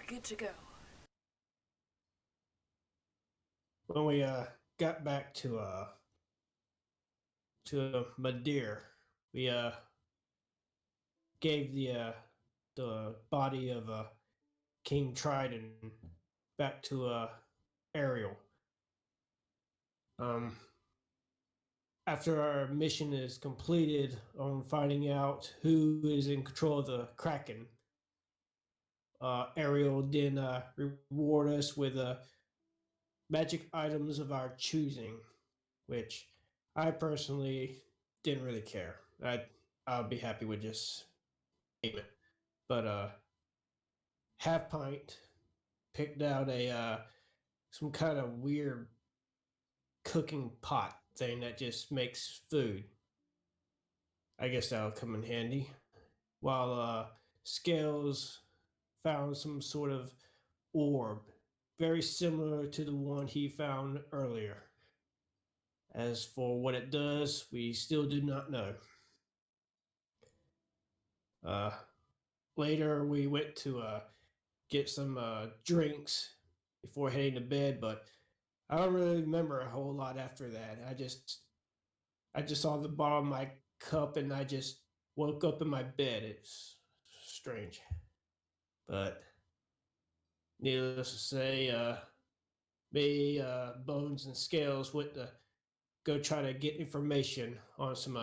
we're good to go. When we got back to Madeira, we gave the body of King Trident back to Ariel. Um, After our mission is completed on finding out who is in control of the Kraken, Ariel then reward us with magic items of our choosing, which I personally didn't really care. I'll be happy with just payment. But Half Pint picked out a some kind of weird cooking pot thing that just makes food. I guess that'll come in handy. While Scales found some sort of orb, very similar to the one he found earlier. As for what it does, we still do not know. Uh, Later, we went to get some drinks before heading to bed, but I don't really remember a whole lot after that. I just saw the bottom of my cup and I just woke up in my bed. It's strange, but needless to say, me, Bones, and Scales went to go try to get information on some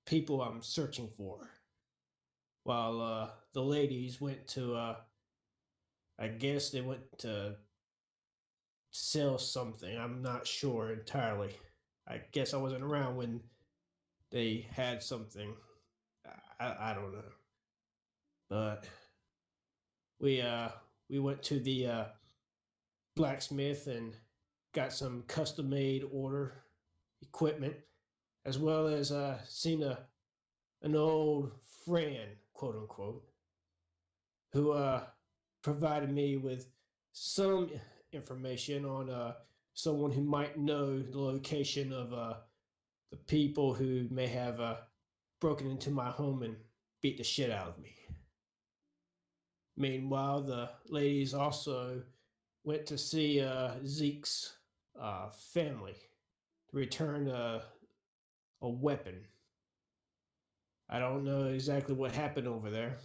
people I'm searching for. While the ladies went to, I guess they went to sell something. I'm not sure entirely. I guess I wasn't around when they had something. I don't know. But we went to the blacksmith and got some custom made order equipment, as well as seen an old friend, quote unquote, who provided me with some information on someone who might know the location of the people who may have broken into my home and beat the shit out of me. Meanwhile, the ladies also went to see Zeke's family to return a weapon. I don't know exactly what happened over there.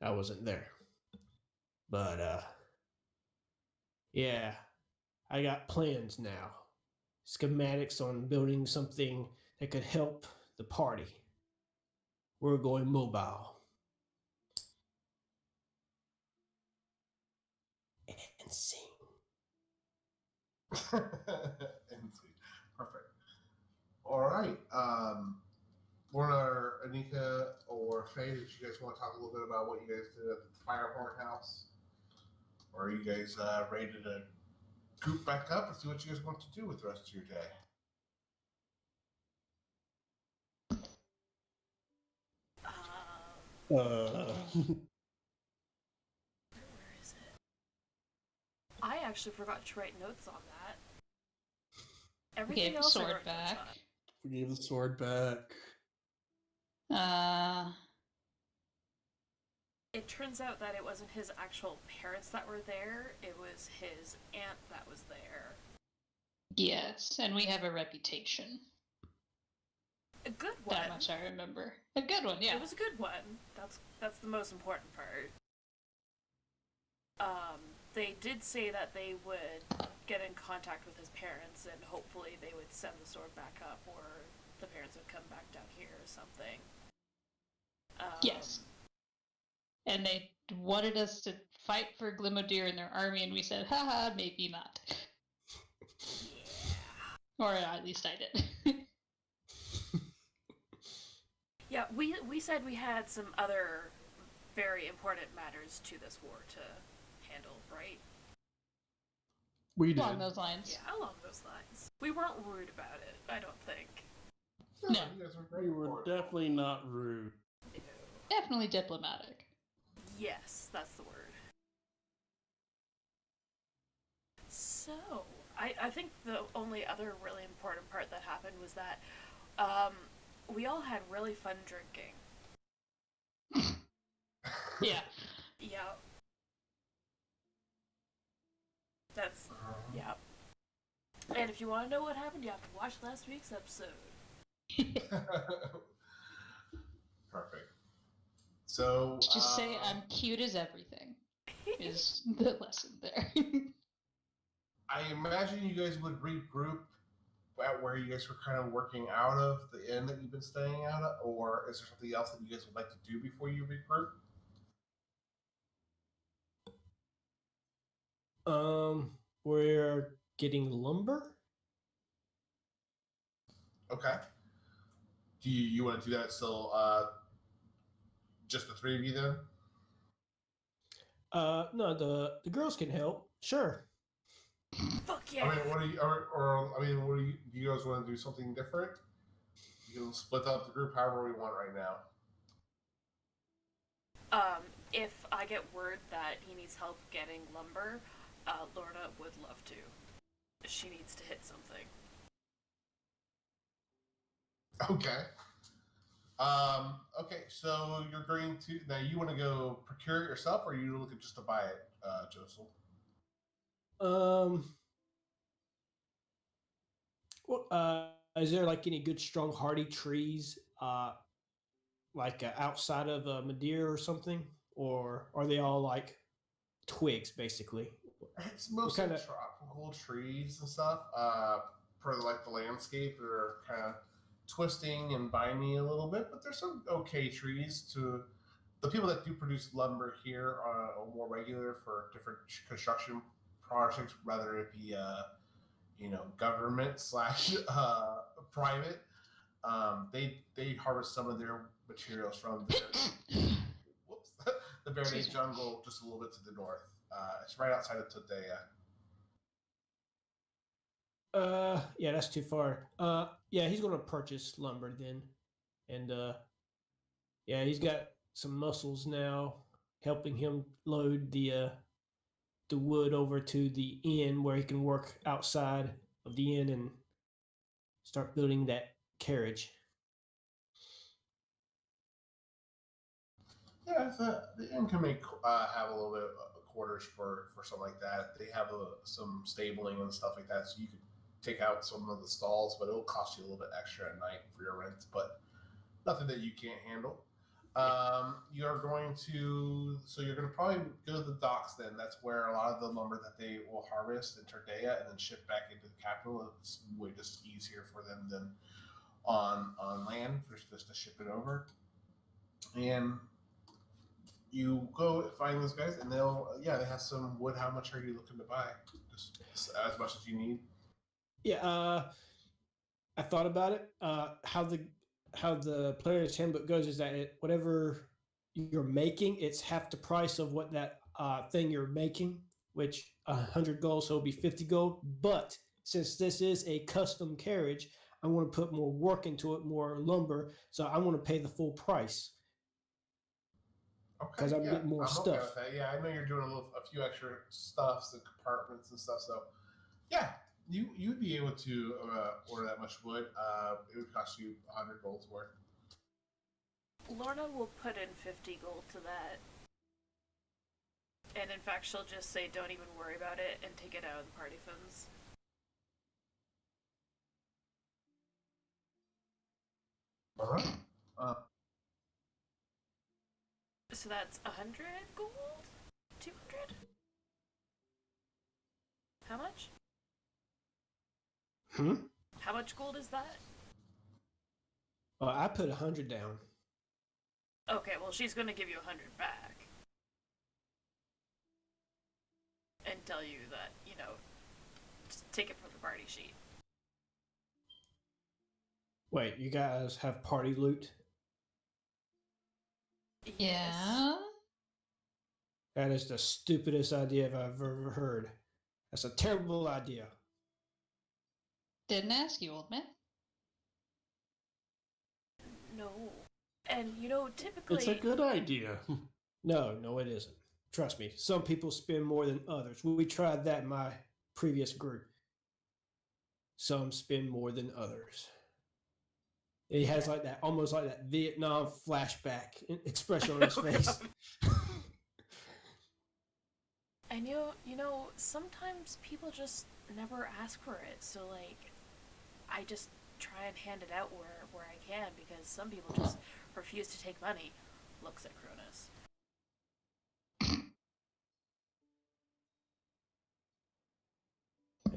I wasn't there. But, yeah, I got plans now. Schematics on building something that could help the party. We're going mobile. And sing. And sweet. Perfect. All right. Warner, Anika, or Faye, did you guys want to talk a little bit about what you guys did at the Firehorn house? Or are you guys ready to group back up and see what you guys want to do with the rest of your day? Where is it? I actually forgot to write notes on that. Everything Gave the else I sword wrote notes back. on. We gave the sword back. It turns out that it wasn't his actual parents that were there, it was his aunt that was there. Yes, and we have a reputation. A good one. That much I remember. A good one, yeah. It was a good one. That's the most important part. They did say that they would get in contact with his parents and hopefully they would send the sword back up or the parents would come back down here or something. Yes. And they wanted us to fight for Glimodir and their army, and we said, haha, maybe not. Yeah. Or at least I did. Yeah, we said we had some other very important matters to this war to handle, right? We did. Along those lines. Yeah, along those lines. We weren't rude about it, I don't think. No. You guys were very We were important. definitely not rude. Definitely diplomatic. Yes, that's the word. So, I think the only other really important part that happened was that we all had really fun drinking. Yeah. Yeah. That's yeah. And if you want to know what happened, you have to watch last week's episode. Perfect. So Just say I'm cute as everything is the lesson there. I imagine you guys would regroup at where you guys were kind of working out of the inn that you've been staying out of, or is there something else that you guys would like to do before you regroup? We're getting lumber. Okay. Do you want to do that still? Just the three of you then? No, the girls can help. Sure. Fuck yeah! I mean, what do you, or I mean, what do you guys want to do something different? You can split up the group however we want right now. If I get word that he needs help getting lumber, Lorna would love to. She needs to hit something. Okay. Okay, so you're going to now. You want to go procure it yourself, or are you looking just to buy it, Josel? Well, is there like any good strong hardy trees, outside of Madeira or something, or are they all like twigs basically? It's mostly kinda- tropical trees and stuff. For like the landscape, they're kind of twisting and viney a little bit, but there's some okay trees. To the people that do produce lumber here are more regular for different construction projects, whether it be government slash private. They harvest some of their materials from the Verde jungle, just a little bit to the north. It's right outside of Todea. Yeah, that's too far. Yeah, he's gonna purchase lumber then, and yeah, he's got some muscles now, helping him load the wood over to the inn where he can work outside of the inn and start building that carriage. Yeah, the inn can make have a little bit of quarters for something like that. They have some stabling and stuff like that, so you could take out some of the stalls, but it'll cost you a little bit extra at night for your rent. But nothing that you can't handle. You're going to probably go to the docks then. That's where a lot of the lumber that they will harvest in Tardea and then ship back into the capital. It's way just easier for them than on land for just to ship it over. And you go find those guys, and they have some wood. How much are you looking to buy? Just as much as you need. Yeah, I thought about it. How the player's handbook goes is that whatever you're making, it's half the price of what that thing you're making, which 100 gold, so it'll be 50 gold. But since this is a custom carriage, I want to put more work into it, more lumber, so I want to pay the full price. Okay, I'm getting more stuff. Okay with that. Yeah, I know you're doing a few extra stuffs and compartments and stuff. So, yeah, you'd be able to order that much wood. It would cost you 100 gold's worth. Lorna will put in 50 gold to that. And in fact, she'll just say, don't even worry about it, and take it out of the party funds. All right. So that's 100 gold? 200? How much? How much gold is that? I put 100 down. Okay, well, she's gonna give you 100 back. And tell you that, just take it from the party sheet. Wait, you guys have party loot? Yeah. That is the stupidest idea I've ever heard. That's a terrible idea. Didn't ask you, old man. No. And, typically... It's a good idea. No, it isn't. Trust me, some people spend more than others. We tried that in my previous group. Some spend more than others. He has almost like that Vietnam flashback expression on his face. And sometimes people just never ask for it. So like, I just try and hand it out where I can because some people just refuse to take money. Looks at Cronus.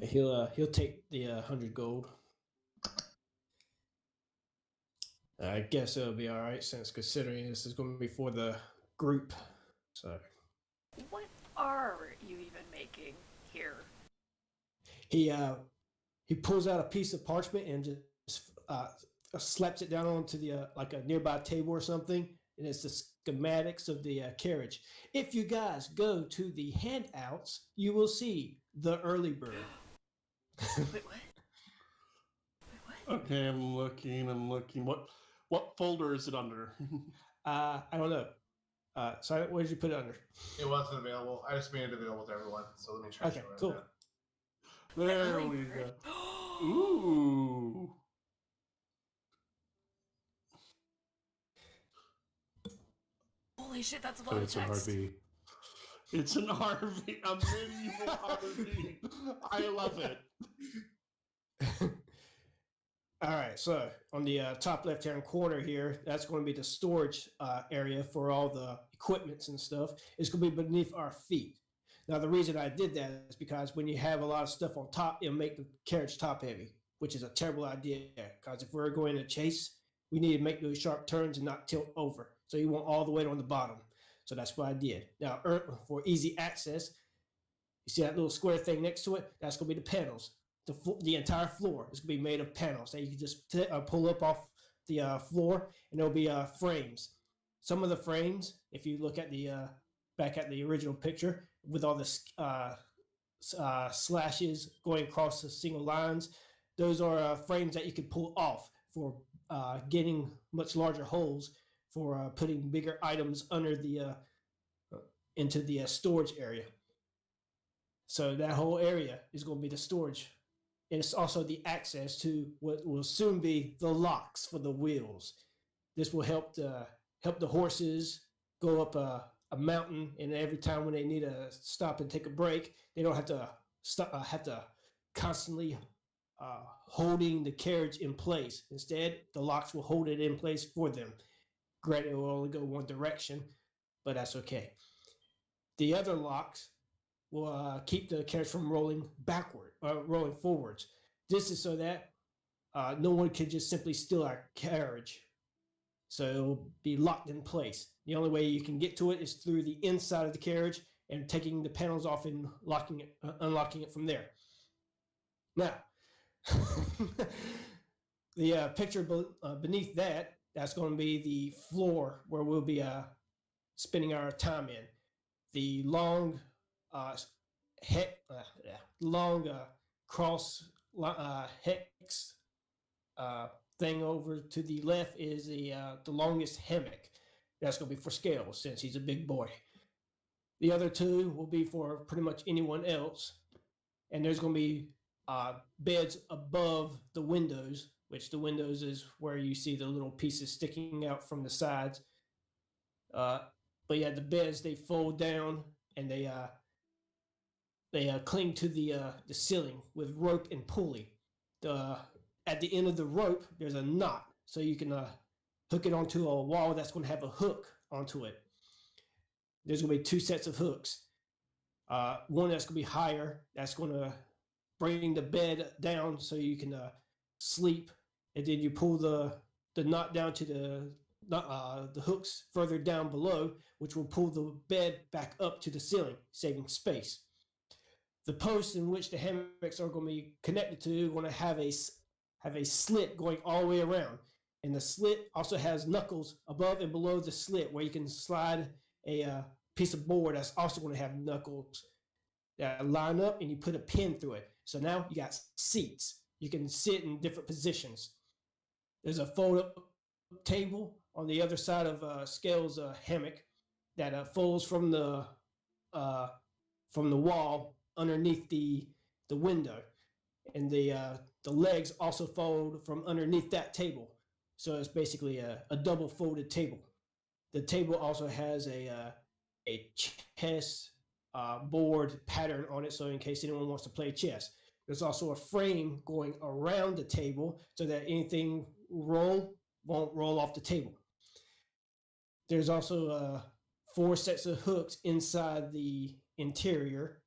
He'll take the 100 gold. I guess it'll be all right since considering this is going to be for the group. So What are you even making here? he pulls out a piece of parchment and just slaps it down onto the like a nearby table or something, and it's the schematics of the carriage. If you guys go to the handouts, you will see the early bird. Wait, what? Okay, I'm looking. What folder is it under? I don't know. Sorry, where did you put it under? It wasn't available. I just made it available to everyone. So let me try. Okay, cool. There we go. Ooh. Holy shit, that's a So lot of it's an text. RV. It's an RV, a medieval RV. I love it. All right, so on the top left-hand corner here, that's going to be the storage area for all the equipments and stuff. It's going to be beneath our feet. Now, the reason I did that is because when you have a lot of stuff on top, it'll make the carriage top-heavy, which is a terrible idea. Because if we're going to chase, we need to make those sharp turns and not tilt over. So you want all the weight on the bottom. So that's what I did. Now, for easy access, you see that little square thing next to it? That's going to be the panels. The entire floor is going to be made of panels that you can just pull up off the floor, and there'll be frames. Some of the frames, if you look at the back at the original picture, with all the slashes going across the single lines, those are frames that you can pull off for getting much larger holes for putting bigger items under the into the storage area. So that whole area is going to be the storage. And it's also the access to what will soon be the locks for the wheels. This will help the horses go up a mountain, and every time when they need to stop and take a break, they don't have to constantly holding the carriage in place. Instead, the locks will hold it in place for them. Granted, it will only go one direction, but that's okay. The other locks will keep the carriage from rolling forwards. This is so that no one can just simply steal our carriage. So it will be locked in place. The only way you can get to it is through the inside of the carriage and taking the panels off and unlocking it from there. Now, the picture beneath that's going to be the floor where we'll be spending our time in. The long cross hex thing over to the left is the longest hammock. That's going to be for Scales since he's a big boy. The other two will be for pretty much anyone else. And there's going to be beds above the windows, which the windows is where you see the little pieces sticking out from the sides. But yeah, the beds, they fold down and they cling to the ceiling with rope and pulley. At the end of the rope, there's a knot, so you can hook it onto a wall that's going to have a hook onto it. There's going to be two sets of hooks. One that's going to be higher, that's going to bring the bed down so you can sleep, and then you pull the knot down to the hooks further down below, which will pull the bed back up to the ceiling, saving space. The posts in which the hammocks are going to be connected to are going to have a slit going all the way around. And the slit also has knuckles above and below the slit where you can slide a piece of board that's also going to have knuckles that line up, and you put a pin through it. So now you got seats. You can sit in different positions. There's a fold-up table on the other side of Scales' hammock that folds from the wall underneath the window, and the legs also fold from underneath that table. So it's basically a double folded table. The table also has a chest board pattern on it, so in case anyone wants to play chess. There's also a frame going around the table so that anything won't roll off the table. There's also 4 sets of hooks inside the interior.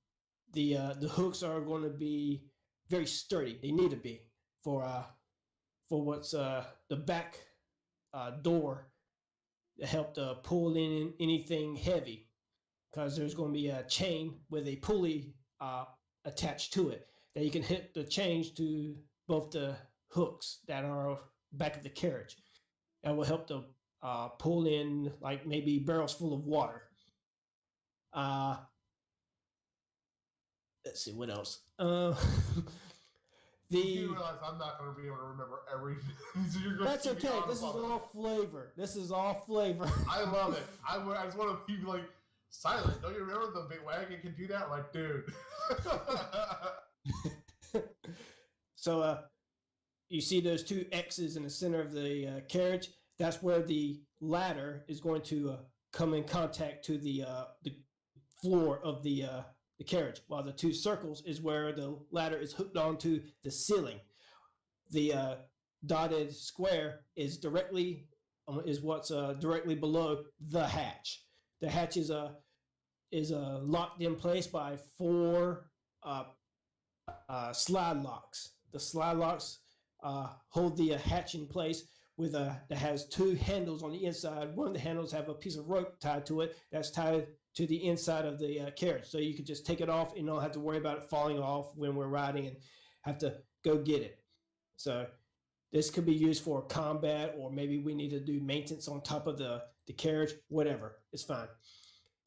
The hooks are going to be very sturdy. They need to be for what's the back door to help to pull in anything heavy, because there's going to be a chain with a pulley attached to it that you can hit the chains to both the hooks that are back of the carriage. That will help to pull in like maybe barrels full of water. Let's see what else. You realize I'm not going to be able to remember everything. So that's okay. This is all flavor. This is all flavor. I love it. I just want to be like, Silent, don't you remember the big wagon can do that? I'm like, dude. So you see those 2 X's in the center of the carriage? That's where the ladder is going to come in contact to the floor of the carriage, while the 2 circles is where the ladder is hooked onto the ceiling. The dotted square is what's directly below the hatch. The hatch is locked in place by 4 slide locks. The slide locks hold the hatch in place with that has 2 handles on the inside. One of the handles have a piece of rope tied to it that's tied to the inside of the carriage, so you can just take it off and don't have to worry about it falling off when we're riding and have to go get it. So this could be used for combat, or maybe we need to do maintenance on top of the carriage. Whatever, it's fine.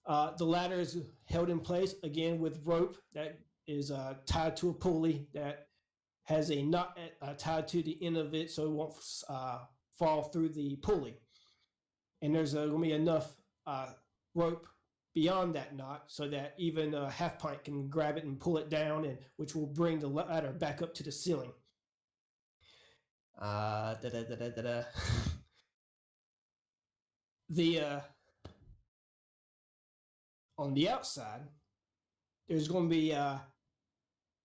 The ladder is held in place again with rope that is tied to a pulley that has a knot tied to the end of it, so it won't fall through the pulley. And there's going to be enough rope beyond that knot so that even a half pint can grab it and pull it down, and which will bring the ladder back up to the ceiling. The on the outside, there's going to be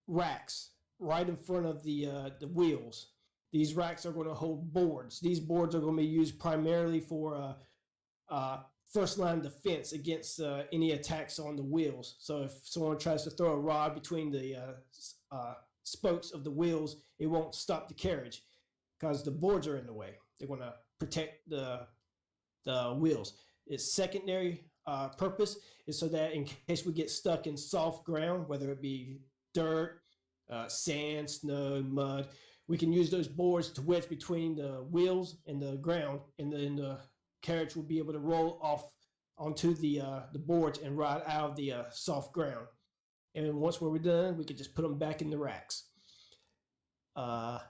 racks right in front of the wheels. These racks are going to hold boards. These boards are going to be used primarily for first line defense against any attacks on the wheels. So if someone tries to throw a rod between the spokes of the wheels, it won't stop the carriage because the boards are in the way. They're going to protect the wheels. Its secondary purpose is so that in case we get stuck in soft ground, whether it be dirt, sand, snow, mud, we can use those boards to wedge between the wheels and the ground, and then the carriage will be able to roll off onto the boards and ride out of the soft ground. And once we're done, we can just put them back in the racks. The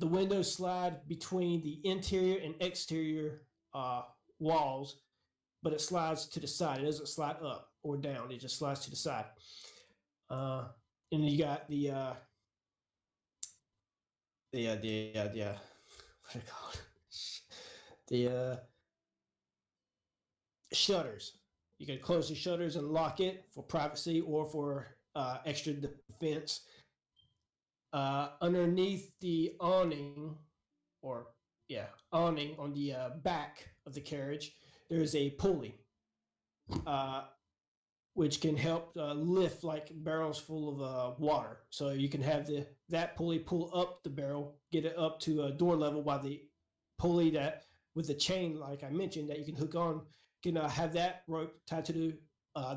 windows slide between the interior and exterior walls, but it slides to the side. It doesn't slide up or down. It just slides to the side. And you got the what do you call it? The shutters. You can close the shutters and lock it for privacy or for extra defense. Underneath the awning on the back of the carriage, there is a pulley, which can help lift like barrels full of water. So you can have that pulley pull up the barrel, get it up to door level, while the pulley that with the chain, like I mentioned, that you can hook on, can have that rope tied to the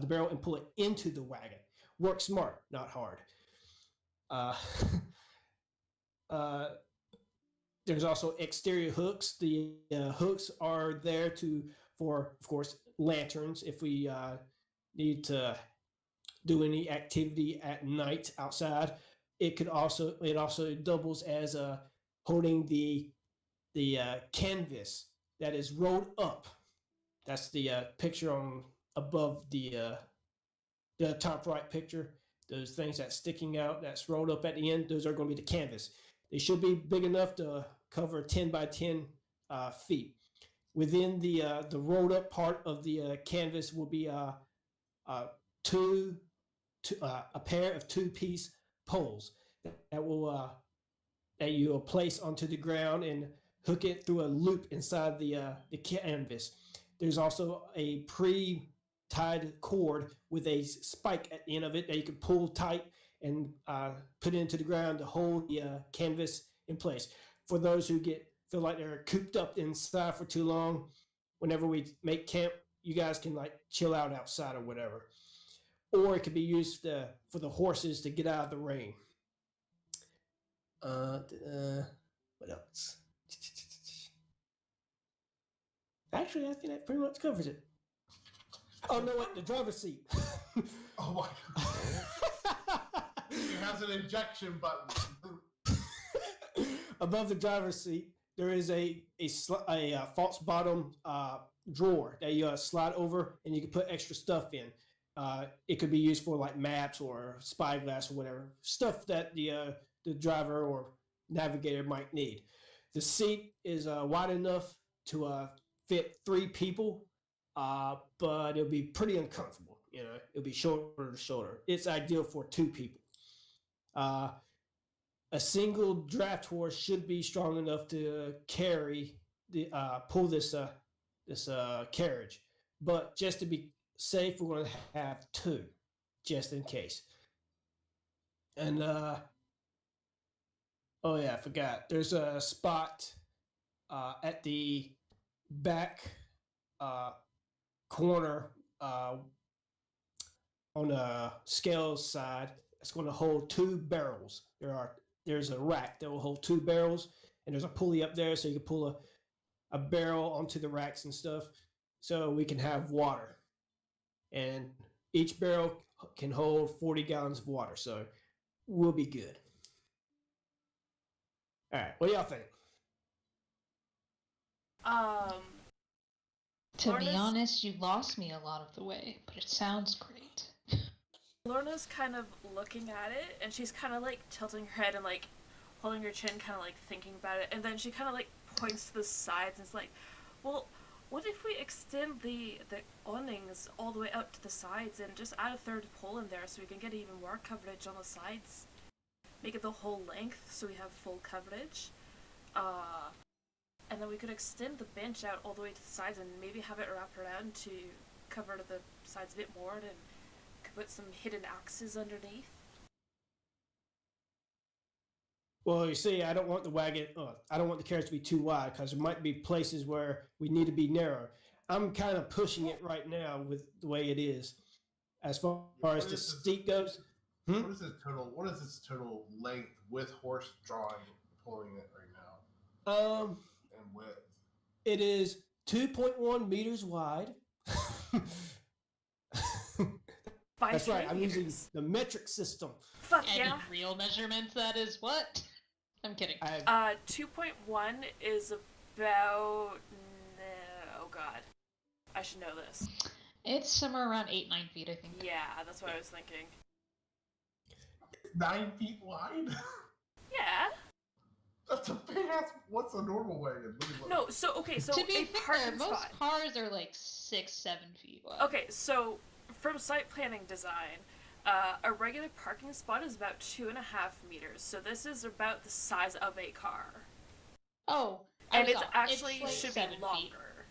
barrel and pull it into the wagon. Work smart, not hard. There's also exterior hooks. The hooks are there for, of course, lanterns if we need to do any activity at night outside. It also doubles as holding the canvas that is rolled up. That's the picture on above the top right picture. Those things that's sticking out, that's rolled up at the end, those are going to be the canvas. They should be big enough to cover 10 by 10 feet. Within the rolled up part of the canvas will be a pair of 2-piece poles that will that you'll place onto the ground and hook it through a loop inside the canvas. There's also a pre-tied cord with a spike at the end of it that you can pull tight and put into the ground to hold the canvas in place. For those who feel like they're cooped up inside for too long, whenever we make camp, you guys can like chill out outside or whatever. Or it could be used for the horses to get out of the rain. What else? Actually, I think that pretty much covers it. Oh no, wait, the driver's seat. Oh my god. It has an injection button. Above the driver's seat, there is a false bottom drawer that you slide over, and you can put extra stuff in. It could be used for like maps or spyglass or whatever stuff that the driver or navigator might need. The seat is wide enough to fit 3 people, but it'll be pretty uncomfortable. You know, it'll be shoulder to shoulder. It's ideal for 2 people. A single draft horse should be strong enough to pull this carriage. But just to be safe, we're going to have 2, just in case. And oh yeah, I forgot. There's a spot at the back corner on the scales side. It's going to hold 2 barrels. There's a rack that will hold 2 barrels, and there's a pulley up there, so you can pull a barrel onto the racks and stuff, so we can have water. And each barrel can hold 40 gallons of water, so we'll be good. All right, what do y'all think? To be honest, you lost me a lot of the way, but it sounds great. Lorna's kind of looking at it, and she's kind of like tilting her head and like holding her chin, kind of like thinking about it, and then she kind of like points to the sides and is like, well, what if we extend the awnings all the way out to the sides and just add a 3rd pole in there so we can get even more coverage on the sides? Make it the whole length so we have full coverage. And then we could extend the bench out all the way to the sides and maybe have it wrapped around to cover the sides a bit more, and could put some hidden axes underneath. Well, you see, I don't want the carriage to be too wide, because there might be places where we need to be narrow. I'm kind of pushing it right now with the way it is. As far as the seat goes. What is its total length with horse pulling it right now? And width. It is 2.1 meters wide. That's right. I'm using the metric system. Fuck And yeah. in real measurements, that is what? I'm kidding. 2.1 is about... oh god. I should know this. It's somewhere around 8-9 feet, I think. Yeah, that's what I was thinking. 9 feet wide? Yeah. That's a big ass. What's a normal wagon? No, so okay, so to be a fair, parking most spot. cars are like 6-7 feet wide. Okay, so from site planning design, a regular parking spot is about 2.5 meters. So this is about the size of a car. Oh, And it's actually like should 7 be feet. longer.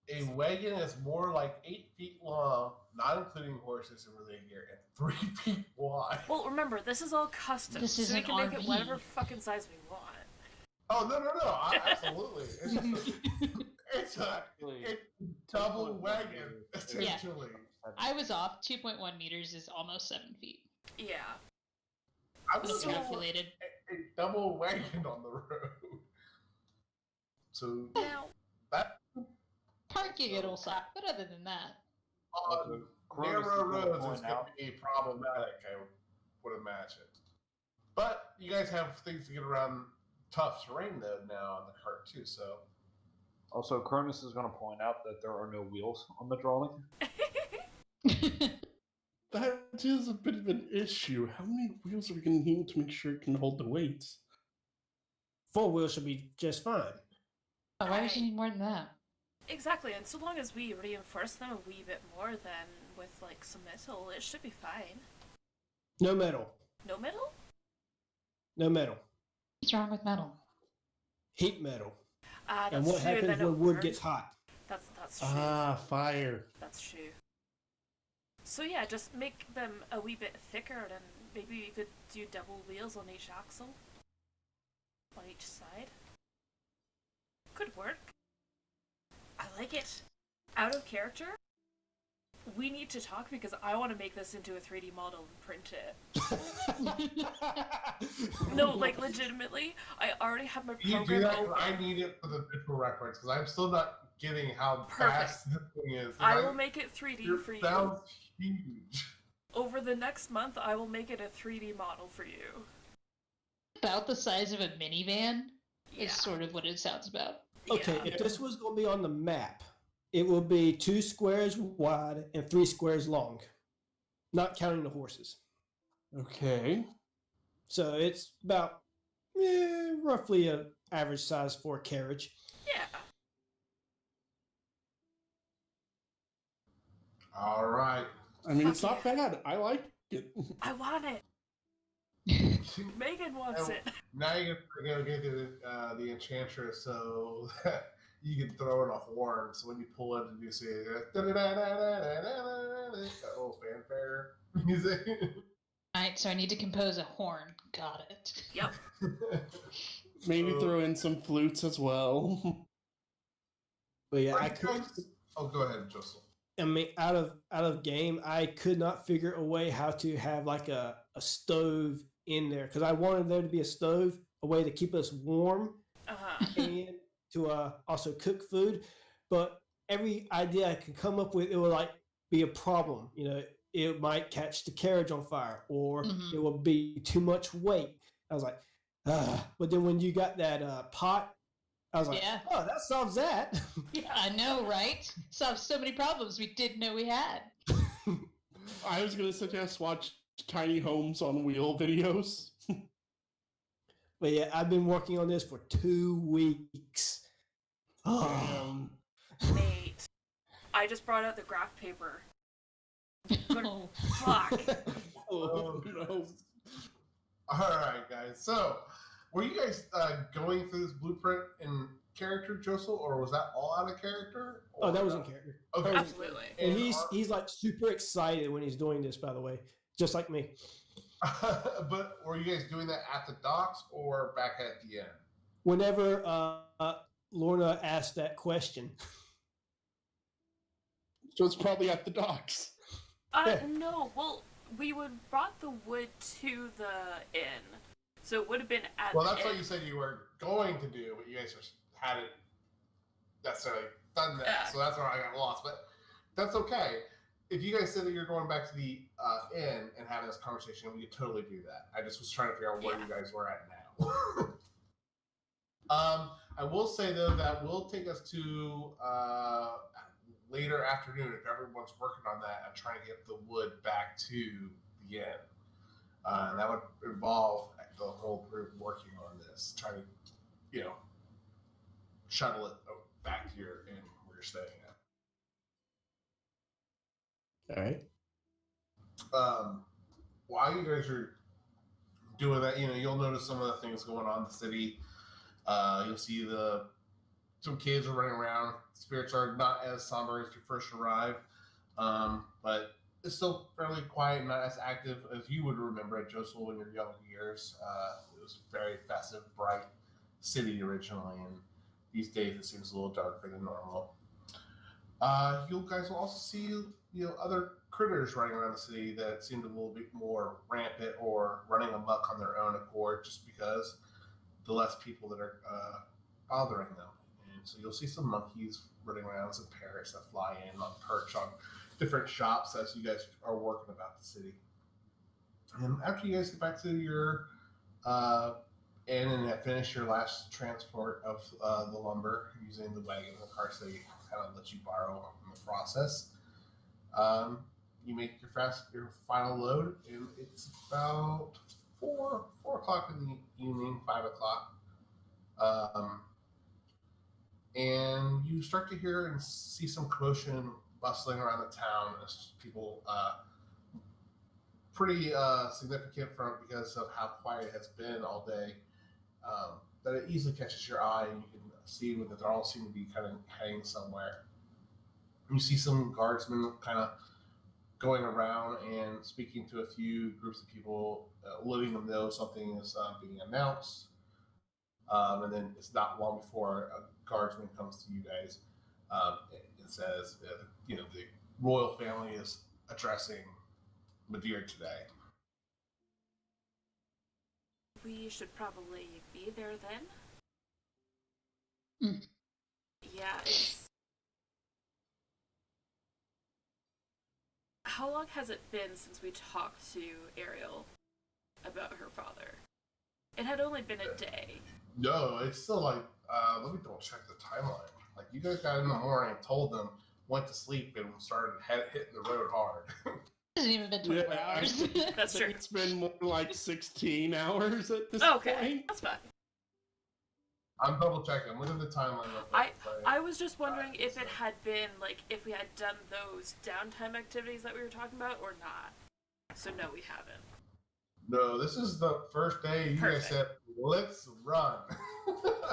A wagon is more like 8 feet long, not including horses and related gear, and 3 feet wide. Well, remember, this is all custom, This is so we an can make RV. it whatever fucking size we want. Oh, no, absolutely. It's a double wagon, essentially. I was off. 2.1 meters is almost 7 feet. Yeah. I was Calculated. a double wagon on the road. So Now, that Parking it'll suck, but other than that. on narrow roads is going to be problematic, I would imagine. But you guys have things to get around tough terrain though now on the cart too, so. Also, Cronus is going to point out that there are no wheels on the trolley. That is a bit of an issue. How many wheels are we going to need to make sure it can hold the weights? 4 wheels should be just fine. Why would you need more than that? exactly, and so long as we reinforce them a wee bit more, then with like some metal, it should be fine. No metal. No metal? No metal. What's wrong with metal? Heat metal. That's And what true. happens Then when it wood burns. gets hot? That's true. Fire. That's true. So yeah, just make them a wee bit thicker, and maybe you could do double wheels on each axle, on each side. Could work. I like it. Out of character, we need to talk because I want to make this into a 3D model and print it. No, like legitimately, I already have my You program do that open. because I need it for the visual records because I'm still not getting how Perfect. fast this thing is. I will make it 3D for you. Sounds huge. Over the next month, I will make it a 3D model for you. About the size of a minivan Yeah. is sort of what it sounds about. Okay, Yeah. if this was going to be on the map, it will be 2 squares wide and 3 squares long, not counting the horses. Okay. So it's about roughly an average size for a carriage. Yeah. All right. I mean, Fuck it's not yeah. bad. I like it. I want it. Megan wants Oh. it. Now you're gonna get the enchantress so that you can throw in a horn. So when you pull in to do say that little fanfare music. Alright, so I need to compose a horn. Got it. Yep. Maybe throw in some flutes as well. But yeah, Are I you could. guys- Oh, go ahead, Joseph. I mean, out of game, I could not figure a way how to have like a stove in there because I wanted there to be a stove, a way to keep us warm and to also cook food. But every idea I could come up with, it would like be a problem. You know, it might catch the carriage on fire, or Mhm. it would be too much weight. I was like, but then when you got that pot, I was like, Yeah. oh, that solves that. I know, right? Solved so many problems we didn't know we had. I was gonna suggest watch tiny homes on wheel videos. But yeah, I've been working on this for 2 weeks. Damn. Mate. I just brought out the graph paper. Good Oh, fuck. Oh, no. All right, guys. So, were you guys going through this blueprint in character, Joseph, or was that all out of character? Oh, Or that was no? in character. Okay. That was- Absolutely. And And he's like super excited when he's doing this, by the way, just like me. but were you guys doing that at the docks or back at the end? Whenever Lorna asked that question, So it's probably at the docks. Yeah. No, well, we would brought the wood to the inn. So it would have been at Well, the that's what inn. you said you were going to do, but you guys just hadn't necessarily done that. Yeah. So that's where I got lost. But that's okay. If you guys said that you're going back to the inn and having this conversation, we could totally do that. I just was trying to figure out where Yeah. you guys were at now. I will say though that will take us to later afternoon if everyone's working on that and trying to get the wood back to the inn. And that would involve the whole group working on this, trying to, shuttle it back to your inn where you're staying at. all right. While you guys are doing that, you'll notice some of the things going on in the city. You'll see some kids are running around. Spirits are not as somber as you first arrived, but it's still fairly quiet, not as active as you would remember it, Joseph, in your younger years. It was a very festive, bright city originally, and these days it seems a little darker than normal. You guys will also see, other critters running around the city that seem a little bit more rampant or running amok on their own accord, just because the less people that are bothering them. And so you'll see some monkeys running around, some parrots that fly in on perch on different shops as you guys are working about the city. And after you guys get back to your inn and have finished your last transport of the lumber using the wagon and the carts they kind of let you borrow in the process, you make your final load, and it's about 4 o'clock in the evening, 5 o'clock. And you start to hear and see some commotion bustling around the town as people pretty significant because of how quiet it has been all day. That it easily catches your eye, and you can see that they all seem to be kind of heading somewhere. You see some guardsmen kind of going around and speaking to a few groups of people, letting them know something is being announced. And then it's not long before a guardsman comes to you guys and says, the royal family is addressing Madeira today. We should probably be there then. Mm. Yeah, it's. How long has it been since we talked to Ariel about her father? It had only been a day. No, it's still like, let me double check the timeline. Like, you guys got in the morning, told them, went to sleep, and started hitting the road hard. It hasn't even been 24 hours. That's true. It's been more like 16 hours at this Okay, point. that's fine. I'm double checking. Look at the timeline. I was just wondering if it had been, like, if we had done those downtime activities that we were talking about or not. So no, we haven't. No, this is the first day you Perfect. guys said, let's run.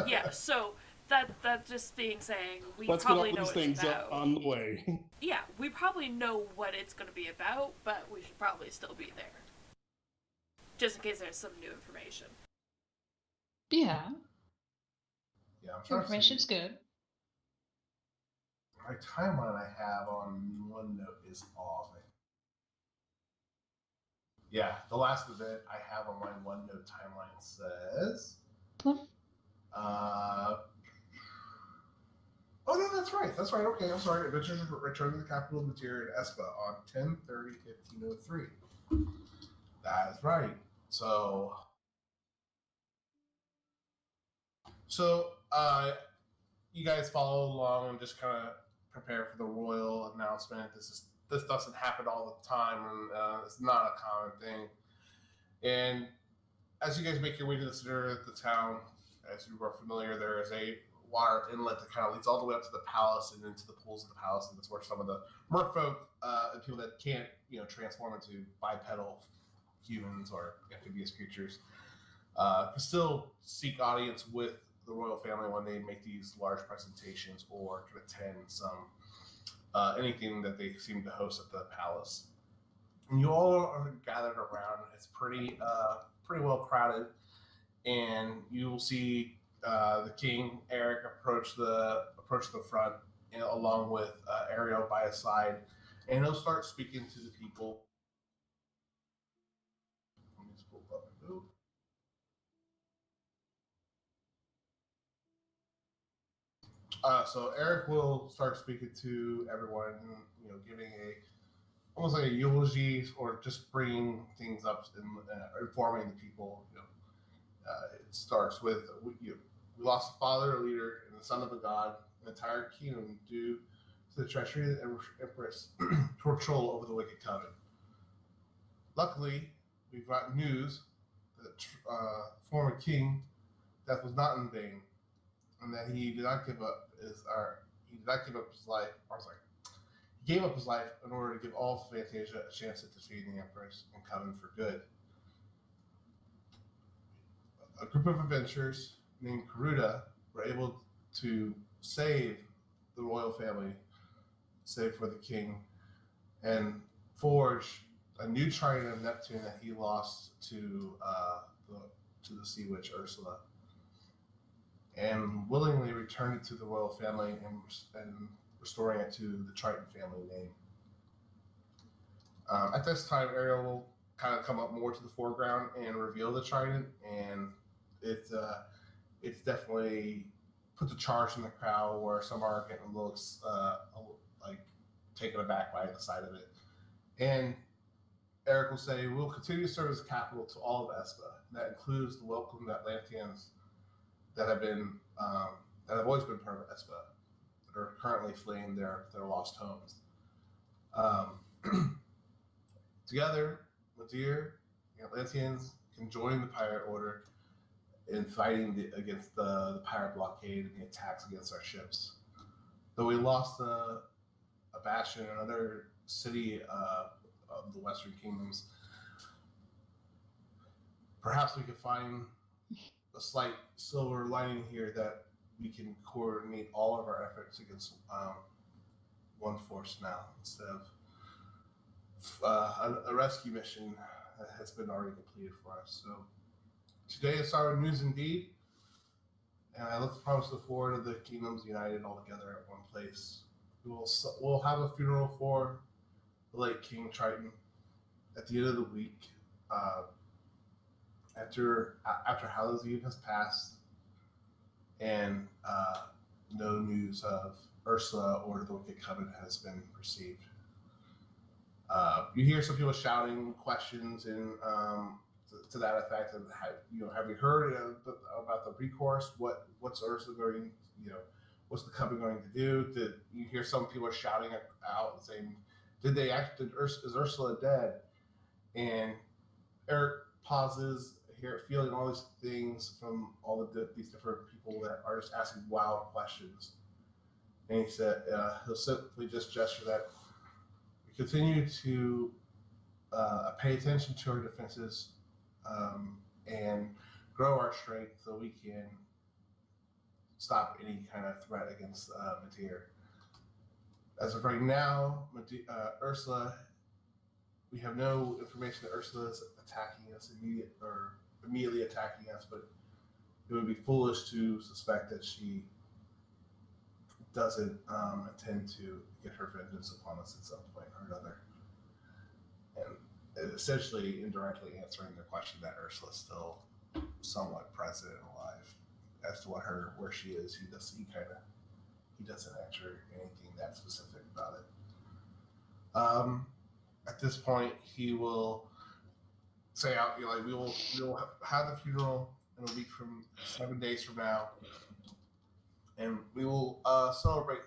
Yeah, so that just being saying, we Let's get probably all know these what things it's up about. on the way. Yeah, we probably know what it's going to be about, but we should probably still be there. Just in case there's some new information. Yeah, Yeah, I'm trying information's to see. good. My timeline I have on OneNote is off. Yeah, the last event I have on my OneNote timeline says. Oh no, that's right. That's right. Okay, I'm sorry. Adventures return to the capital of Materia and Espa on 10/30/1503. That is right. So, you guys follow along and just kind of prepare for the royal announcement. This doesn't happen all the time, and it's not a common thing. And as you guys make your way to the center of the town, as you are familiar, there is a water inlet that kind of leads all the way up to the palace and into the pools of the palace, and that's where some of the merfolk and people that can't, transform into bipedal humans or amphibious creatures can still seek audience with the royal family when they make these large presentations or can attend some anything that they seem to host at the palace. And you all are gathered around. It's pretty well crowded, and you will see the king Eric approach the front, along with Ariel by his side, and he'll start speaking to the people. Let me just pull up a note. So Eric will start speaking to everyone, giving almost like a eulogy or just bringing things up and informing the people. It starts with we lost a father, a leader, and the son of a god, an entire kingdom due to the treachery of the Empress control over the wicked coven. Luckily, we've got news that former king death was not in vain, and that he did not give up his life. He gave up his life in order to give all of Fantasia a chance at defeating the Empress and Coven for good. A group of adventurers named Karuda were able to save the royal family, save for the king, and forge a new trident of Neptune that he lost to the sea witch Ursula, and willingly returned it to the royal family and restoring it to the Triton family name. At this time, Ariel will kind of come up more to the foreground and reveal the trident, and it's definitely put the charge in the crowd where some are getting a little like taken aback by the sight of it. And Eric will say, "We'll continue to serve as a capital to all of Espa. That includes the welcomed Atlanteans that have always been part of Espa, that are currently fleeing their lost homes. Together, Madeira, the Atlanteans can join the pirate order in fighting against the pirate blockade and the attacks against our ships. Though we lost a bastion, another city of the Western Kingdoms. Perhaps we could find a slight silver lining here that we can coordinate all of our efforts against one force now instead of a rescue mission that has been already completed for us. So today is our news indeed, and I look forward to the kingdoms united all together at one place. We'll have a funeral for the late King Triton at the end of the week. After Hallows Eve has passed, and no news of Ursula or the Wicked Coven has been received. You hear some people shouting questions and to that effect of, have you heard about the recourse? What's Ursula going? What's the Coven going to do? Did you hear some people are shouting out saying, is Ursula dead? And Eric pauses here, feeling all these things from all these different people that are just asking wild questions. And he said he'll simply just gesture that we continue to pay attention to our defenses and grow our strength so we can stop any kind of threat against Matir. As of right now, Ursula, we have no information that Ursula is attacking us immediately attacking us, but it would be foolish to suspect that she doesn't intend to get her vengeance upon us at some point or another. And essentially indirectly answering the question that Ursula is still somewhat present and alive. As to where she is, he doesn't answer anything that specific about it. At this point, he will say out, we will have the funeral in a week from 7 days from now, and we will celebrate.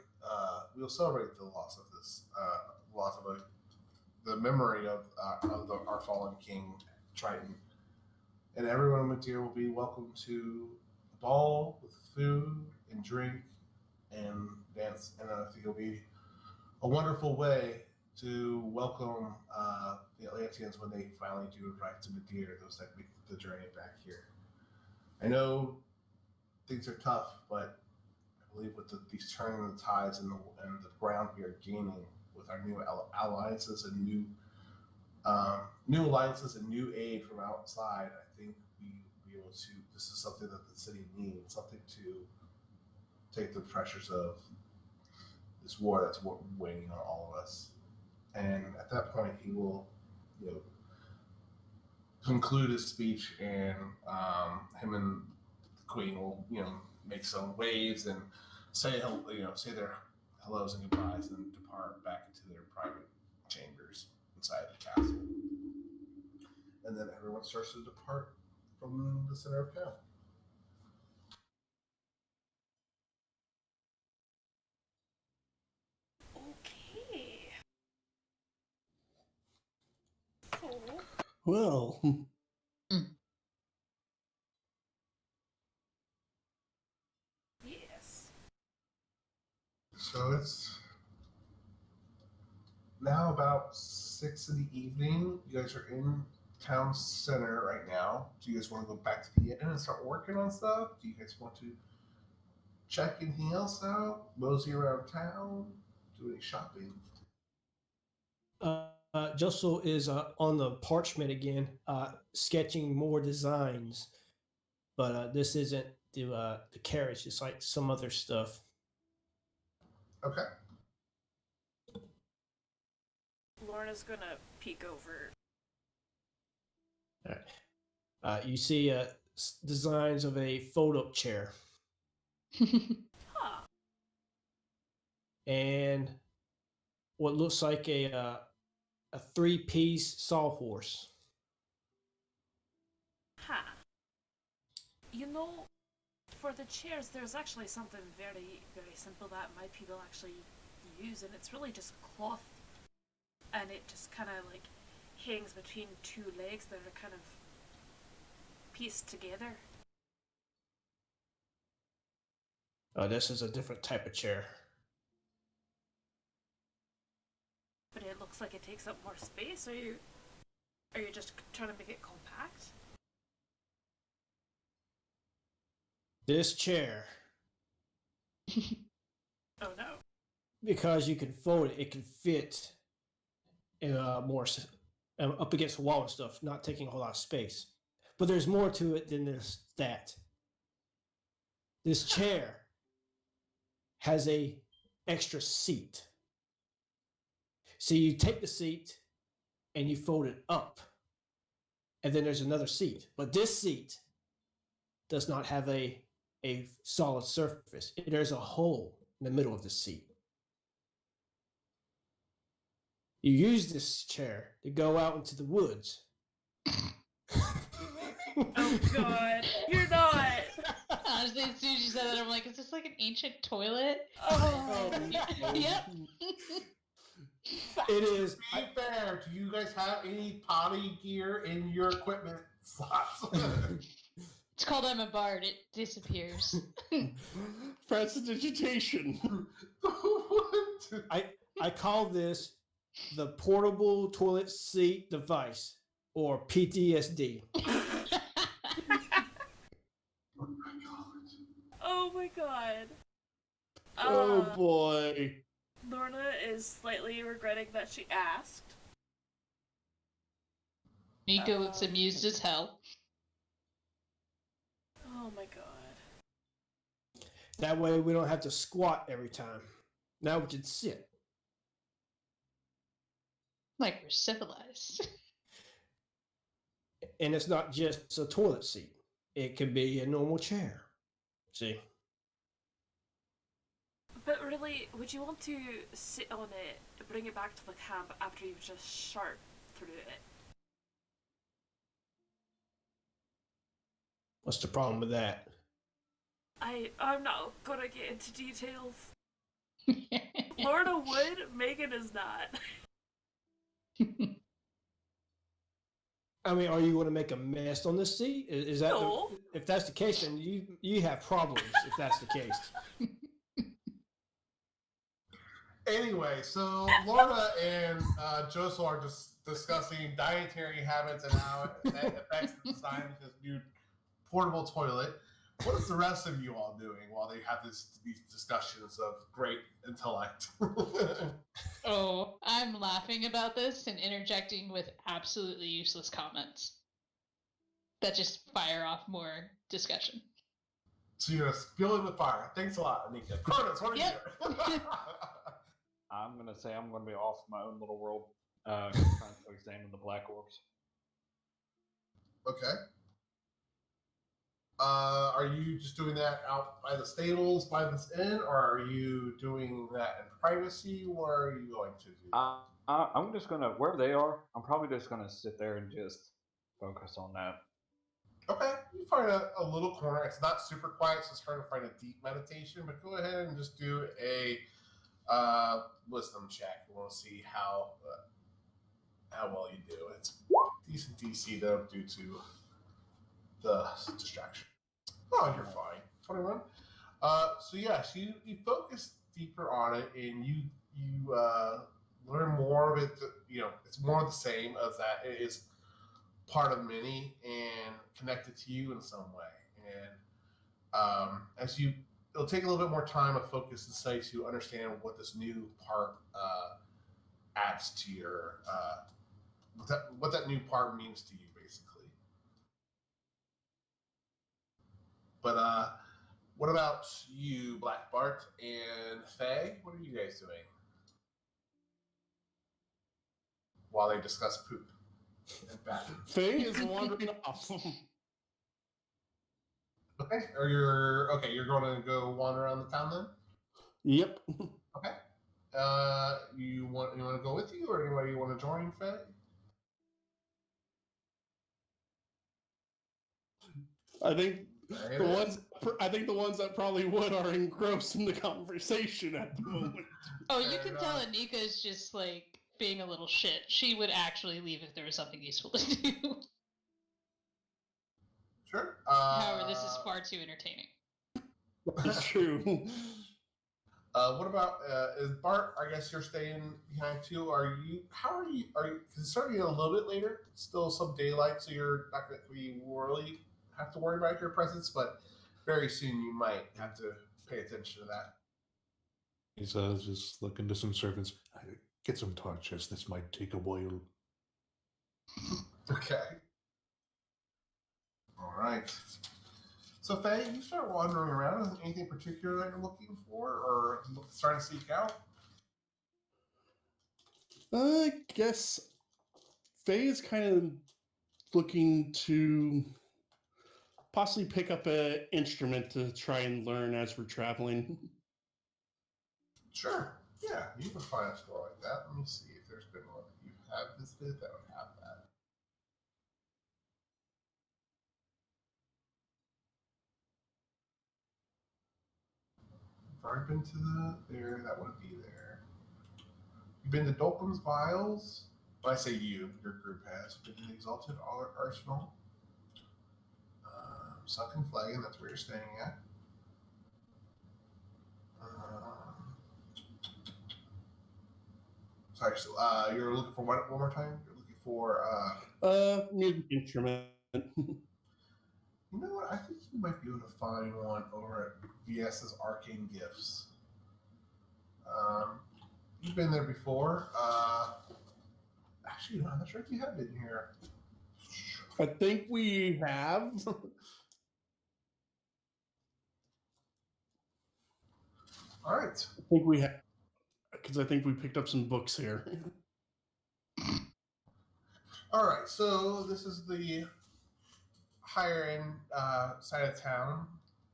We will celebrate the loss of the memory of our fallen king Triton, and everyone in Matir will be welcome to the ball with food and drink and dance, and I think it'll be a wonderful way to welcome the Atlanteans when they finally do arrive to Madeira, those that make the journey back here. I know things are tough, but I believe with these turning of the tides and the ground we are gaining with our new alliances and new alliances and new aid from outside, I think we will be able to. This is something that the city needs, something to take the pressures of this war that's waiting on all of us. And at that point, he will, conclude his speech, and him and the Queen will, make some waves and say their hellos and goodbyes, and depart back into their private chambers inside the castle. And then everyone starts to depart from the center of town. Okay. So, Well, yes. So it's now about 6 in the evening. You guys are in town center right now. Do you guys want to go back to the inn and start working on stuff? Do you guys want to check anything else out? Mosey around town? Do any shopping? Josso is on the parchment again, sketching more designs, but this isn't the carriage. It's like some other stuff. Okay. Lorna's gonna peek over. All right. You see designs of a fold-up chair Huh. and what looks like a 3-piece sawhorse. Huh. For the chairs, there's actually something very, very simple that my people actually use, and it's really just cloth, and it just kind of like hangs between two legs that are kind of pieced together. This is a different type of chair. But it looks like it takes up more space. Are you just trying to make it compact? This chair, Oh no. because you can fold it, it can fit in more up against the wall and stuff, not taking a whole lot of space. But there's more to it than that. This chair has a extra seat. So you take the seat and you fold it up, and then there's another seat. But this seat does not have a solid surface. There's a hole in the middle of the seat. You use this chair to go out into the woods. Oh god, you're not. Honestly, as soon as you said that, I'm like, is this like an ancient toilet? Oh. Yep. It is. To be fair, do you guys have any potty gear in your equipment slots? It's called I'm a Bard. It disappears. Prestidigitation. I call this the portable toilet seat device, or PTSD. Oh my god. Oh boy. Lorna is slightly regretting that she asked. Mika looks amused as hell. Oh my god. That way we don't have to squat every time. Now we can sit. Like we're civilized. And it's not just a toilet seat. It can be a normal chair. See? But really, would you want to sit on it, bring it back to the camp after you've just sharp through it? What's the problem with that? I'm not gonna get into details. Lorna would, Megan is not. I mean, are you going to make a mess on this seat? Is that No. if that's the case, then you have problems. If that's the case. Anyway, so Lorna and Josel are just discussing dietary habits and how that affects the design of this new portable toilet. What is the rest of you all doing while they have these discussions of great intellect? Oh, I'm laughing about this and interjecting with absolutely useless comments that just fire off more discussion. So you're spilling the fire. Thanks a lot, Anika. Cronus, what are you doing? I'm gonna say I'm gonna be off my own little world, trying to examine the black orbs. Okay. Are you just doing that out by the stables, by this inn, or are you doing that in privacy? Where are you going to do? I'm just gonna, where they are, I'm probably just gonna sit there and just focus on that. Okay, you find a little corner. It's not super quiet, so it's hard to find a deep meditation. But go ahead and just do a wisdom check. We'll see how well you do. It's decent DC though, due to the distraction. Oh, you're fine. 21. So yes, you focus deeper on it, and you learn more of it. It's more of the same as that. It is part of many and connected to you in some way. And it'll take a little bit more time of focus and study to understand what this new part adds to your what that new part means to you, basically. But what about you, Black Bart and Faye? What are you guys doing while they discuss poop and bathroom? Faye is wandering off. Okay, you're going to go wander around the town then? Yep. Okay. You want anyone to go with you, or anybody you want to join, Faye? I think the ones that probably would are engrossed in the conversation at the moment. Oh, you can tell Anika is just like being a little shit. She would actually leave if there was something useful to do. Sure. However, this is far too entertaining. It's true. What about is Bart? I guess you're staying behind too. Are you? How are you? Are you? Cause it's starting a little bit later. Still some daylight, so you're not going to be really have to worry about your presence. But very soon you might have to pay attention to that. He's just looking to some servants. Get some torches. This might take a while. Okay. All right. So Faye, you start wandering around. Is there anything particular that you're looking for, or starting to seek out? I guess Faye is kind of looking to possibly pick up an instrument to try and learn as we're traveling. Sure. Yeah, you can find a store like that. Let me see if there's been one that you have visited that would have that. I've already been to there. That wouldn't be there. You've been to Dolphin's Vials. When I say you, your group has. Been to the Exalted Arsenal. Sunken Flagon, that's where you're staying at. Sorry, so you're looking for what one more time? You're looking for Music instrument. You know what? I think you might be able to find one over at VS's Arcane Gifts. You've been there before. Actually, I'm not sure if you have been here. I think we have. All right. I think we have, because I think we picked up some books here. All right. So this is the higher end side of town,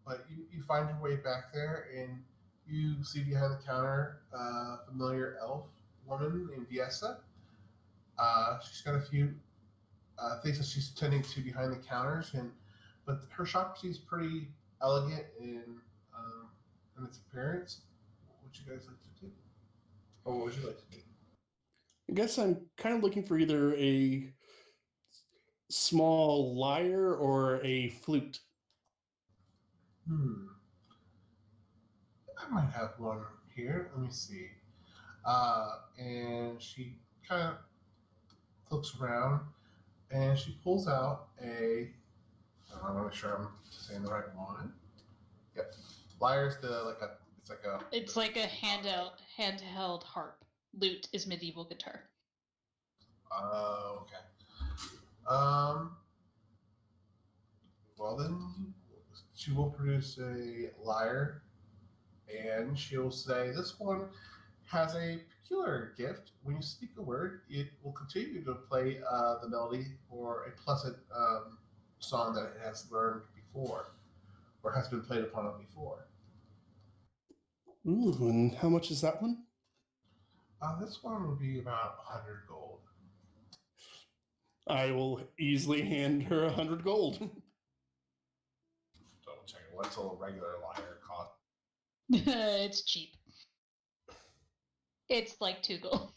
but you find your way back there, and you see behind the counter a familiar elf woman named Viesa. She's got a few things that she's tending to behind the counters, but her shop seems pretty elegant in its appearance. What would you guys like to do? Or what would you like to do? I guess I'm kind of looking for either a small lyre or a flute. I might have one here. Let me see. And she kind of looks around, and she pulls out a. I want to make sure I'm saying the right one. Yep. Lyre's It's like a handheld harp. Lute is medieval guitar. Okay. Well then, she will produce a lyre, and she'll say, "This one has a peculiar gift. When you speak a word, it will continue to play the melody or a pleasant song that it has learned before, or has been played upon it before." Ooh, and how much is that one? This one would be about 100 gold. I will easily hand her 100 gold. Double check it. What's a regular lyre cost? It's cheap. It's like 2 gold.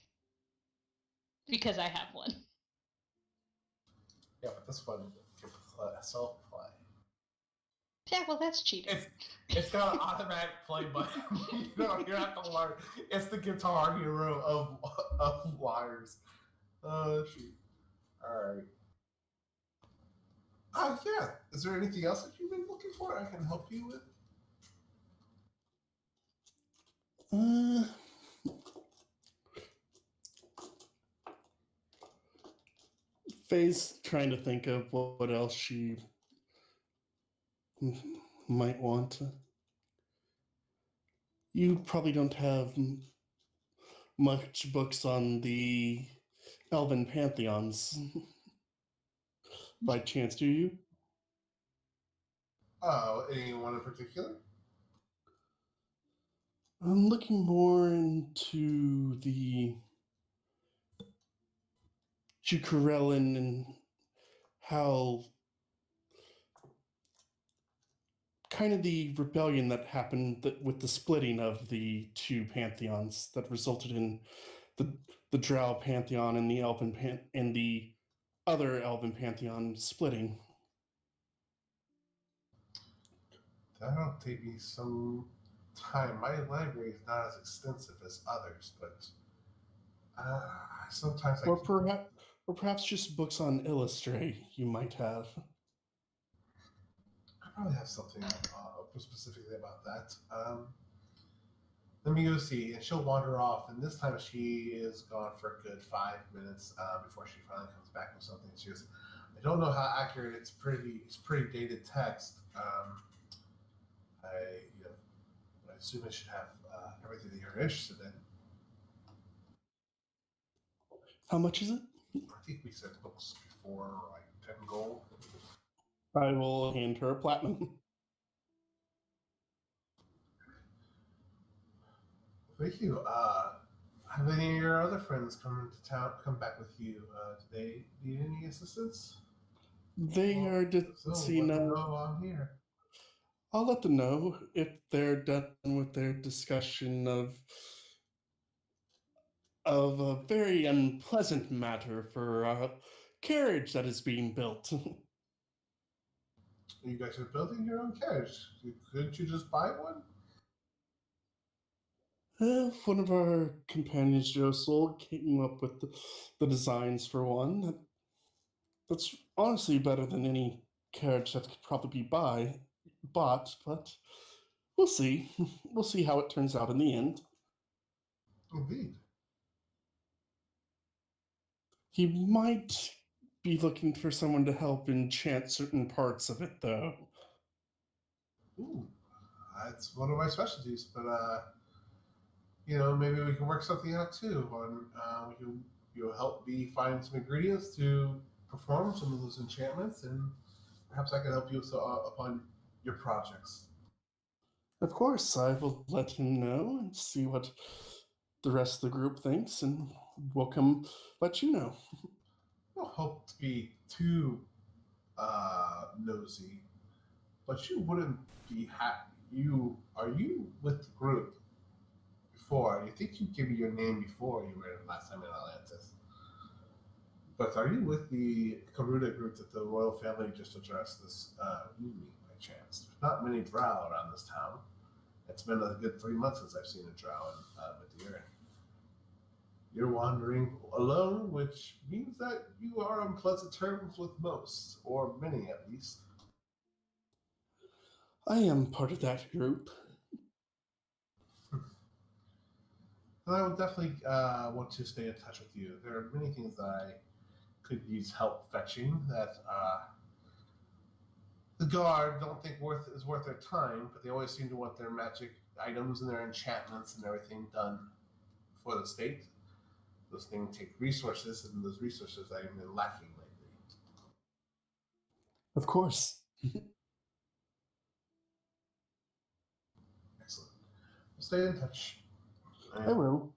Because I have one. Yeah, but this one can self-play. Yeah, well, that's cheating. It's got an automatic play button. You don't have to learn. It's the Guitar Hero of lyres. Oh, shoot. All right. Yeah. Is there anything else that you've been looking for I can help you with? Faye's trying to think of what else she might want. You probably don't have much books on the Elven pantheons by chance, do you? Oh, anyone in particular? I'm looking more into the Jukurelin and how kind of the rebellion that happened with the splitting of the two pantheons that resulted in the Drow pantheon and the and the other Elven pantheon splitting. That'll take me some time. My library is not as extensive as others, but sometimes or perhaps just books on Illustrate you might have. I probably have something specifically about that. Let me go see. And she'll wander off, and this time she is gone for a good 5 minutes before she finally comes back with something. She goes, "I don't know how accurate it's pretty dated text. I you know I assume it should have everything that you're interested in. How much is it? I think we said books before, like 10 gold." I will hand her a platinum. Thank you. Have any of your other friends come back with you? Do they need any assistance? They Well, are if so, discussing. let them know I'm here. I'll let them know if they're done with their discussion of a very unpleasant matter for a carriage that is being built. You guys are building your own carriage. Couldn't you just buy one? One of our companions, Josel, came up with the designs for one. That's honestly better than any carriage that could probably be bought, but we'll see. We'll see how it turns out in the end. Indeed. He might be looking for someone to help enchant certain parts of it, though. Ooh, that's one of my specialties. But maybe we can work something out too. On you'll help me find some ingredients to perform some of those enchantments, and perhaps I can help you upon your projects. Of course, I will let him know and see what the rest of the group thinks, and we'll come let you know. I don't hope to be too nosy, but you wouldn't be happy. Are you with the group before? You think you gave me your name before you were last time in Atlantis? But are you with the Karuda group that the royal family just addressed this evening by chance? There's not many drow around this town. It's been a good 3 months since I've seen a drow in Madeira. You're wandering alone, which means that you are on pleasant terms with most, or many at least. I am part of that group. And I will definitely want to stay in touch with you. There are many things that I could use help fetching that the guard don't think is worth their time, but they always seem to want their magic items and their enchantments and everything done for the state. Those things take resources, and those resources I've been lacking lately. Of course. Excellent. We'll stay in touch. I will.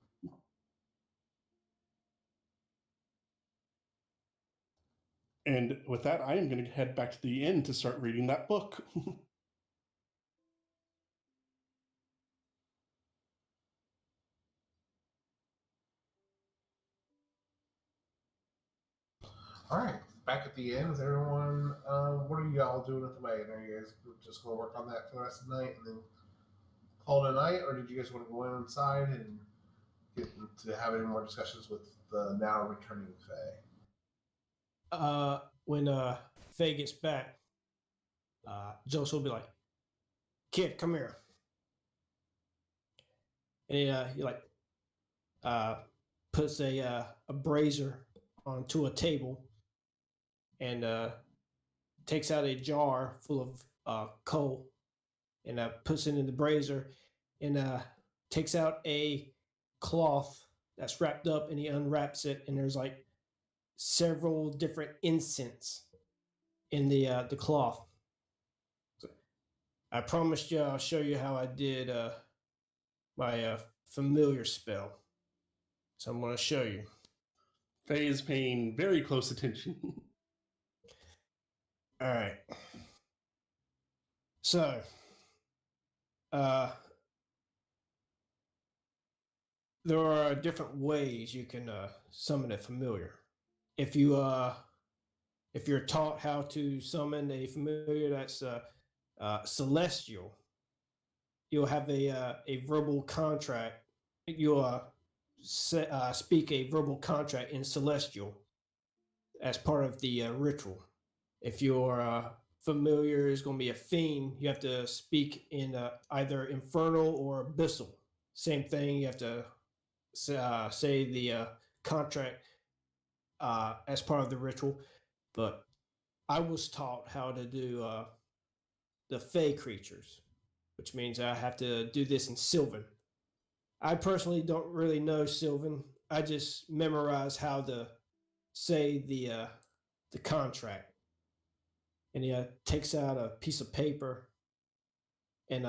And with that, I am going to head back to the inn to start reading that book. All right, back at the end, is everyone? What are you all doing at the wagon? Are you guys just going to work on that for the rest of the night and then call it a night, or did you guys want to go inside and get to have any more discussions with the now returning Fae? When Faye gets back, Joseph will be like, "Kid, come here," and he like puts a brazier onto a table and takes out a jar full of coal and puts it in the brazier and takes out a cloth that's wrapped up, and he unwraps it, and there's like several different incense in the cloth. So I promised you I'll show you how I did my familiar spell. So I'm going to show you. Faye is paying very close attention. All right. So, there are different ways you can summon a familiar. If you're taught how to summon a familiar that's celestial, you'll have a verbal contract. You'll speak a verbal contract in Celestial as part of the ritual. If you're familiar, is going to be a fiend. You have to speak in either infernal or abyssal. Same thing. You have to say the contract as part of the ritual. But I was taught how to do the Fey creatures, which means I have to do this in Sylvan. I personally don't really know Sylvan. I just memorize how to say the contract, and he takes out a piece of paper and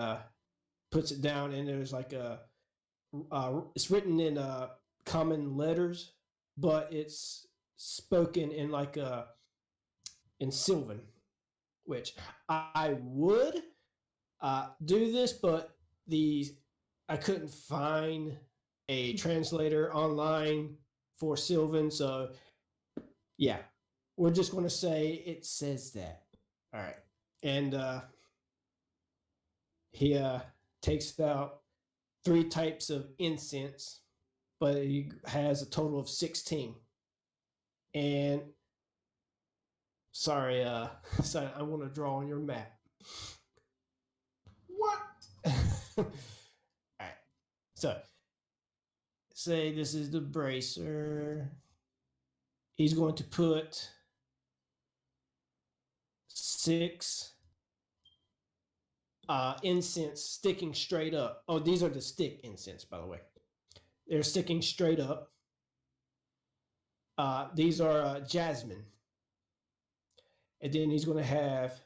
puts it down, and there's like it's written in common letters, but it's spoken in like in Sylvan, which I would do this, but I couldn't find a translator online for Sylvan, so yeah, we're just going to say it says that. All right, and he takes out 3 types of incense, but he has a total of 16. And sorry, sorry, I want to draw on your map. What? All right. So, say this is the bracer. He's going to put 6 incense sticking straight up. Oh, these are the stick incense, by the way. They're sticking straight up. These are jasmine. And then he's going to have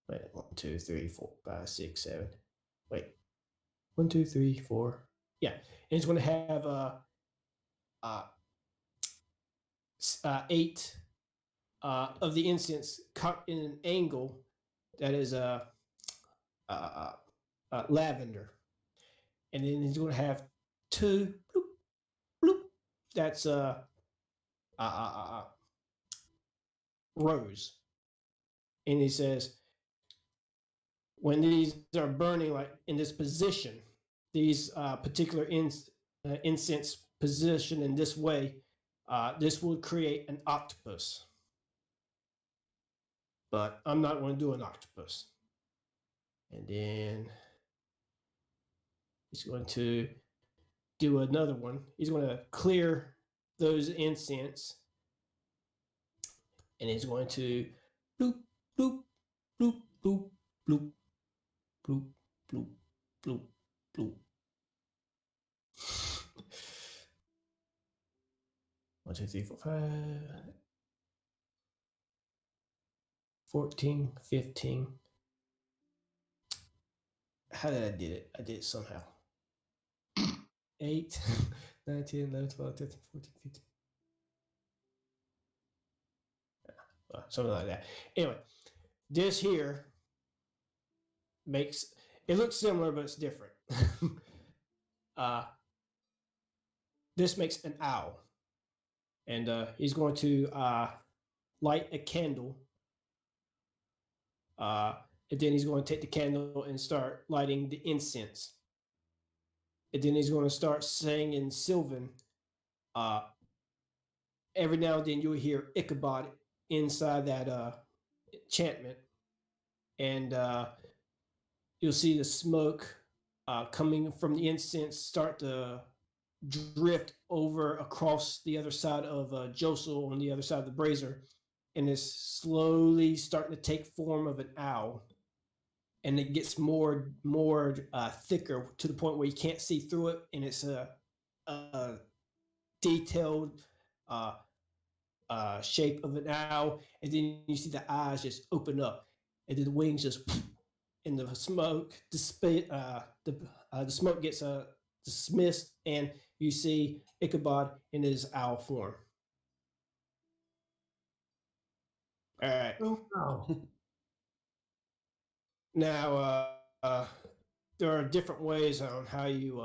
wait, 1, 2, 3, 4, 5, 6, 7. Wait, 1, 2, 3, 4. Yeah, and he's going to have 8 of the incense cut in an angle that is lavender, and then he's going to have 2 bloop, bloop, that's rose, and he says when these are burning like in this position, these particular incense position in this way, this will create an octopus. But I'm not going to do an octopus. And then he's going to do another one. He's going to clear those incense. And he's going to bloop, bloop, bloop, bloop, bloop, bloop, bloop, bloop, bloop. 1, 2, 3, 4, 5. 14, 15. How did I do it? I did it somehow. 8, 9, 10, 11, 12, 13, 14, 15. Something like that. Anyway, this here makes it looks similar, but it's different. This makes an owl. And he's going to light a candle. And then he's going to take the candle and start lighting the incense. And then he's going to start saying in Sylvan. Every now and then you'll hear Ichabod inside that enchantment. And you'll see the smoke coming from the incense start to drift over across the other side of Josel on the other side of the brazier, and is slowly starting to take form of an owl, and it gets more thicker to the point where you can't see through it, and it's a detailed shape of an owl, and then you see the eyes just open up, and then the wings just and the smoke the smoke gets dismissed, and you see Ichabod in his owl form. All right. Oh no. Now, there are different ways on how you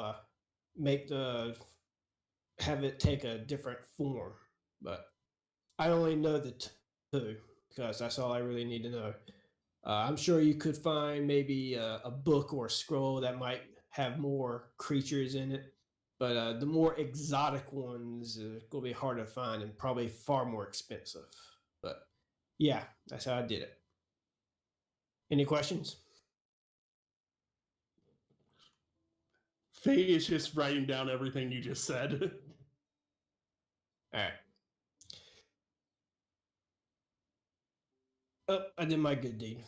have it take a different form, but I only know the two because that's all I really need to know. I'm sure you could find maybe a book or a scroll that might have more creatures in it, but the more exotic ones are going to be hard to find and probably far more expensive. But yeah, that's how I did it. Any questions? Faye is just writing down everything you just said. All right. Oh, I did my good deed.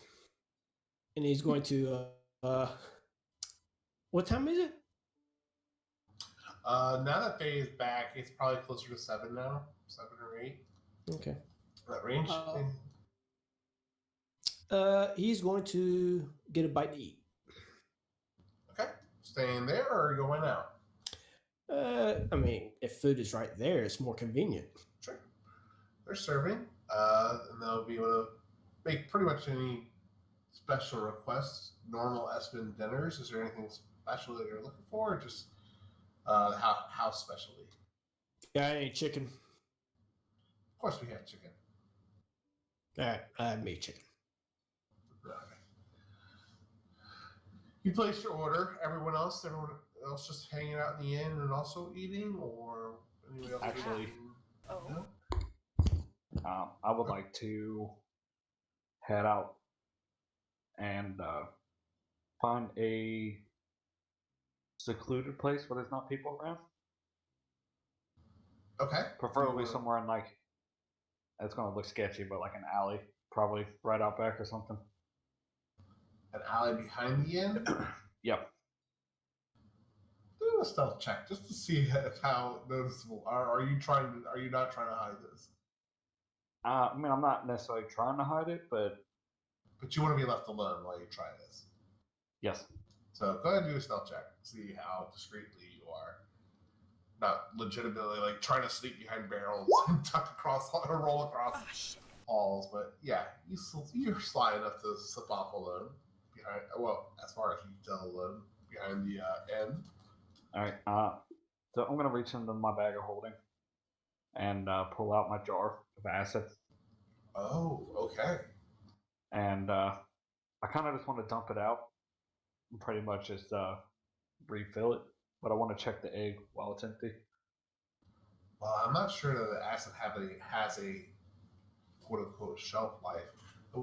And he's going to. What time is it? Now that Faye is back, it's probably closer to 7 now, 7 or 8. Okay. That range. He's going to get a bite to eat. Okay. Staying there or going out? I mean, if food is right there, it's more convenient. Sure. They're serving, and they'll be able to make pretty much any special requests. Normal Espen dinners. Is there anything special that you're looking for, or just house specialty? Yeah, I ain't chicken. Of course, we have chicken. All right, I have meat chicken. Okay. You place your order. Everyone else just hanging out in the inn and also eating, or anyone else? Actually, eating? Oh. No? I would like to head out and find a secluded place where there's not people around. Okay. Preferably somewhere in like, it's going to look sketchy, but like an alley, probably right out back or something. An alley behind the inn. Yep. Do a stealth check just to see how noticeable. Are you not trying to hide this? I mean, I'm not necessarily trying to hide it, but you want to be left alone while you try this. yes. So go ahead and do a stealth check. See how discreetly you are. Not legitimately like trying to sneak behind barrels and tuck across or roll across halls, but yeah, you're sly enough to slip off alone behind. Well, as far as you can tell, alone behind the end. All right. So I'm gonna reach into my bag of holding and pull out my jar of acid. Oh, okay. And I kind of just want to dump it out and pretty much just refill it. But I want to check the egg while it's empty. Well, I'm not sure that the acid has a quote unquote shelf life. The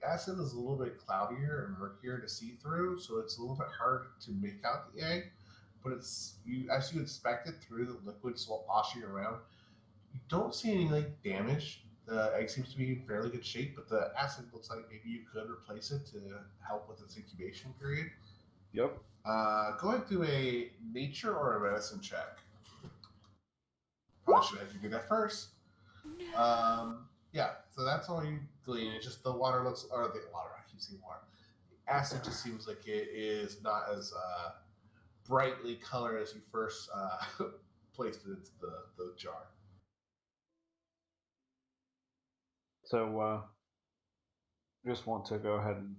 acid is a little bit cloudier and murkier to see through, so it's a little bit hard to make out the egg. But as you inspect it through the liquid sloshing around, you don't see any like damage. The egg seems to be in fairly good shape, but the acid looks like maybe you could replace it to help with its incubation period. Yep. Go ahead and do a nature or a medicine check. Probably should have you do that first. Yeah, so that's all you glean. It's just the water I keep saying water. The acid just seems like it is not as brightly colored as you first placed it into the jar. So just want to go ahead and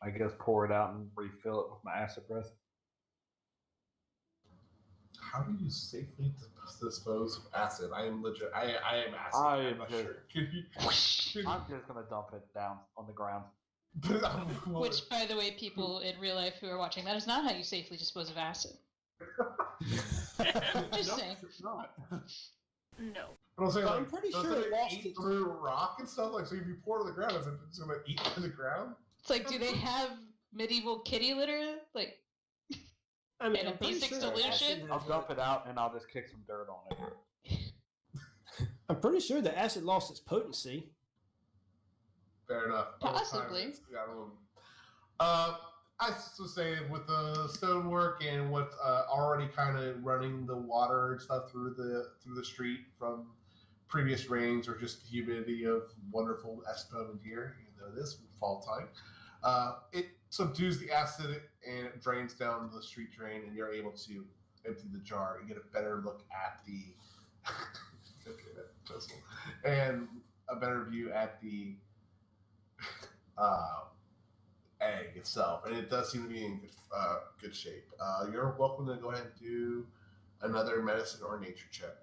I guess pour it out and refill it with my acid breath. How do you safely dispose of acid? I am legit. I am acid. I'm not just- sure. I'm just gonna dump it down on the ground. Which, by the way, people in real life who are watching, that is not how you safely dispose of acid. Just saying. It's not. No. But I'm saying, But like, I'm pretty does sure it lost eat its- through rock and stuff. Like, so if you pour it on the ground, is it just gonna eat through the ground? It's like, do they have medieval kitty litter? Like, I mean, And a I'm pretty basic sure solution? acid I'll has dump it out and I'll just kick some dirt on it. I'm pretty sure the acid lost its potency. Fair enough. Possibly. I was saying with the stonework and what's already kind of running the water and stuff through the street from previous rains or just the humidity of wonderful Espen here, even though it is fall time, it subdues the acid and it drains down the street drain, and you're able to empty the jar and get a better look at the and a better view at the egg itself, and it does seem to be in good shape. You're welcome to go ahead and do another medicine or nature check.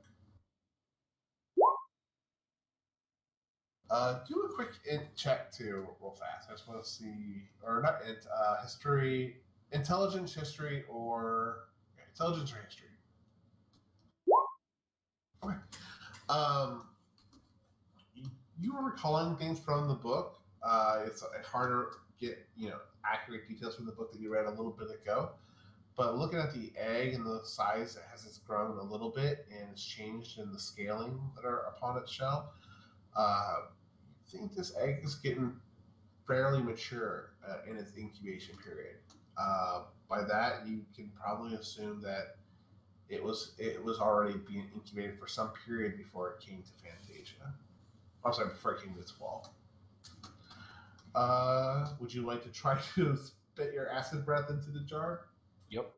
Do a quick int check too, real fast. I just want to see, or not int, history, intelligence, history, or intelligence or history. Okay. You are recalling things from the book. It's harder to get accurate details from the book that you read a little bit ago. But looking at the egg and the size, it has grown a little bit and it's changed in the scaling that are upon its shell. I think this egg is getting fairly mature in its incubation period. By that, you can probably assume that it was already being incubated for some period before it came to Fantasia. I'm sorry, before it came to its wall. Would you like to try to spit your acid breath into the jar? Yep.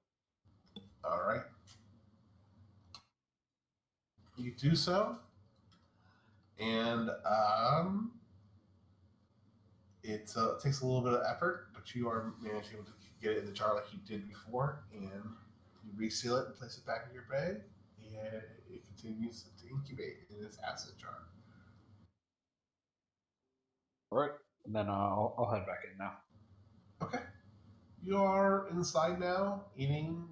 All right. You do so, and it takes a little bit of effort, but you are managing to get it in the jar like you did before, and you reseal it and place it back in your bag, and it continues to incubate in its acid jar. All right, and then I'll head back in now. Okay. You are inside now, eating,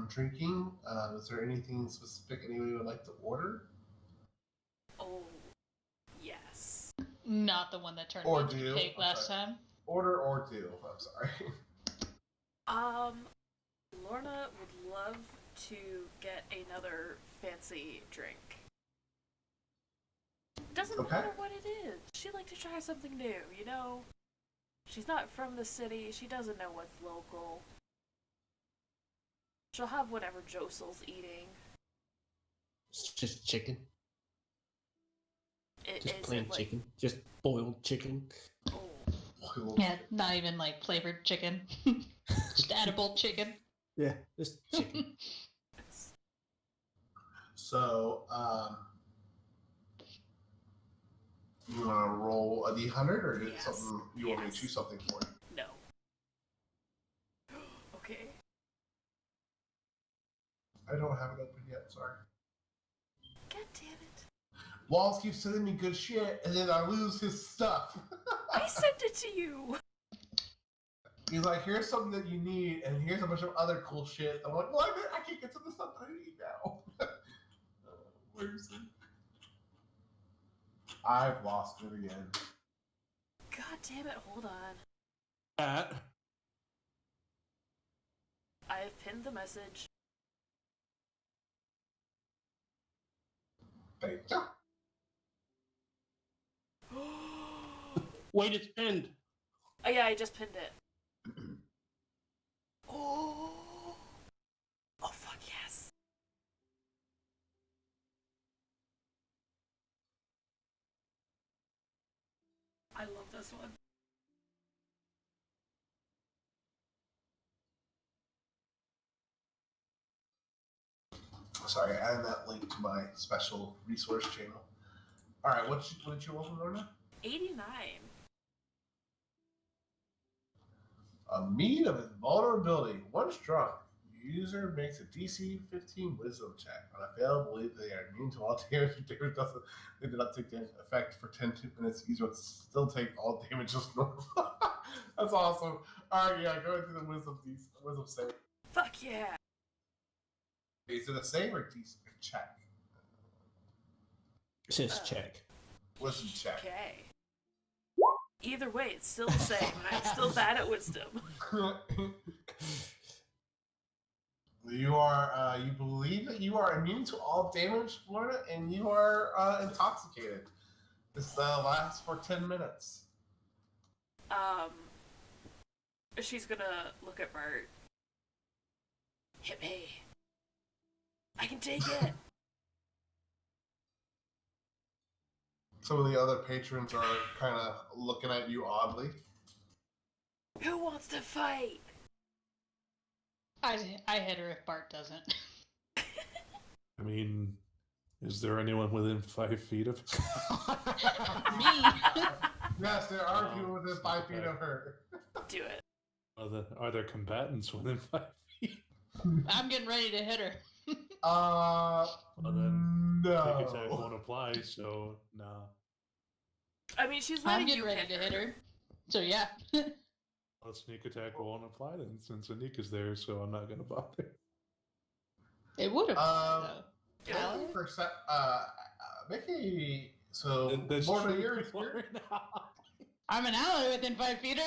drinking. Is there anything specific anybody would like to order? Oh, yes. Not the one that turned Or me into do. a pig I'm last sorry. time. Order or do. I'm sorry. Lorna would love to get another fancy drink. Doesn't matter what it is. She'd like to try something new, you know? She's not from the city. She doesn't know what's local. She'll have whatever Josel's eating. It's just chicken. Just Is plain it like, chicken. Just boiled chicken. oh, Yeah, not even like flavored chicken. Just edible chicken. Yeah, just chicken. So, you want to roll a D100, or is it something you want me to choose something for you? no. Okay. I don't have it open yet. Sorry. God damn it. Walls keeps sending me good shit, and then I lose his stuff. I sent it to you. He's like, here's something that you need, and here's a bunch of other cool shit. I'm like, well, I can't get to the stuff that I need now. Where's it? I've lost it again. God damn it, hold on. Pat. I have pinned the message. Thank you. Wait, it's pinned. Oh yeah, I just pinned it. Oh fuck yes. I love this one. Sorry, adding that link to my special resource channel. All right, what did you roll for, Lorna? 89. A mean of invulnerability. Once drunk, user makes a DC 15 Wisdom check. On a fail, believe they are immune to all damage. Damage doesn't. They do not take damage effect for 10 minutes. User will still take all damage as normal. That's awesome. All right, yeah, go into the wisdom save. Fuck yeah. Is it a save or check? It says check. Wisdom check. Okay. Either way, it's still the same, and I'm still bad at wisdom. You are. You believe that you are immune to all damage, Lorna, and you are intoxicated. This lasts for 10 minutes. She's gonna look at Bart. Hit me. I can take it. Some of the other patrons are kind of looking at you oddly. Who wants to fight? I hit her if Bart doesn't. I mean, is there anyone within 5 feet of Me. Yes, there are people within 5 feet of her. Do it. Are there combatants within 5 feet? I'm getting ready to hit her. Well, then no. Take attack won't apply, so no. I mean, she's I'm letting getting you ready to hit her. So yeah. Well, sneak attack won't apply then, since Anika's there, so I'm not gonna bother. It would have though. Yeah. Make a so That's Lorna, true. you're I'm an ally within 5 feet.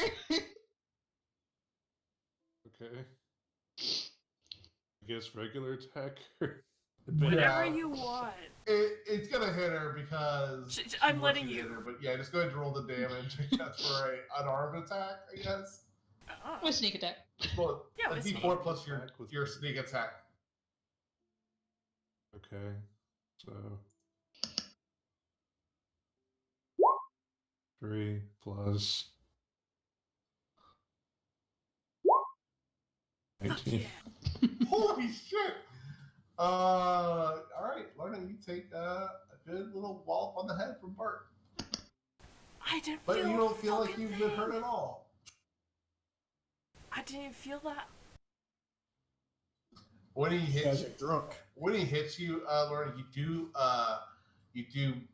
Okay. I guess regular attack. Whatever Yeah. you want. It's gonna hit her because I'm she wants letting to you. hit her, but yeah, just go ahead and roll the damage for a unarmed attack, I guess. With sneak attack. Well, Yeah, a with D4 plus sneak attack with- your sneak attack. Okay, so 3 plus 19. Yeah. Holy shit! All right, Lorna, you take a good little wallop on the head from Bart, I didn't but feel you don't feel like fucking you've been thing. hurt at all. I didn't feel that. When he You hits guys you, are drunk. when he hits you, Lorna, you do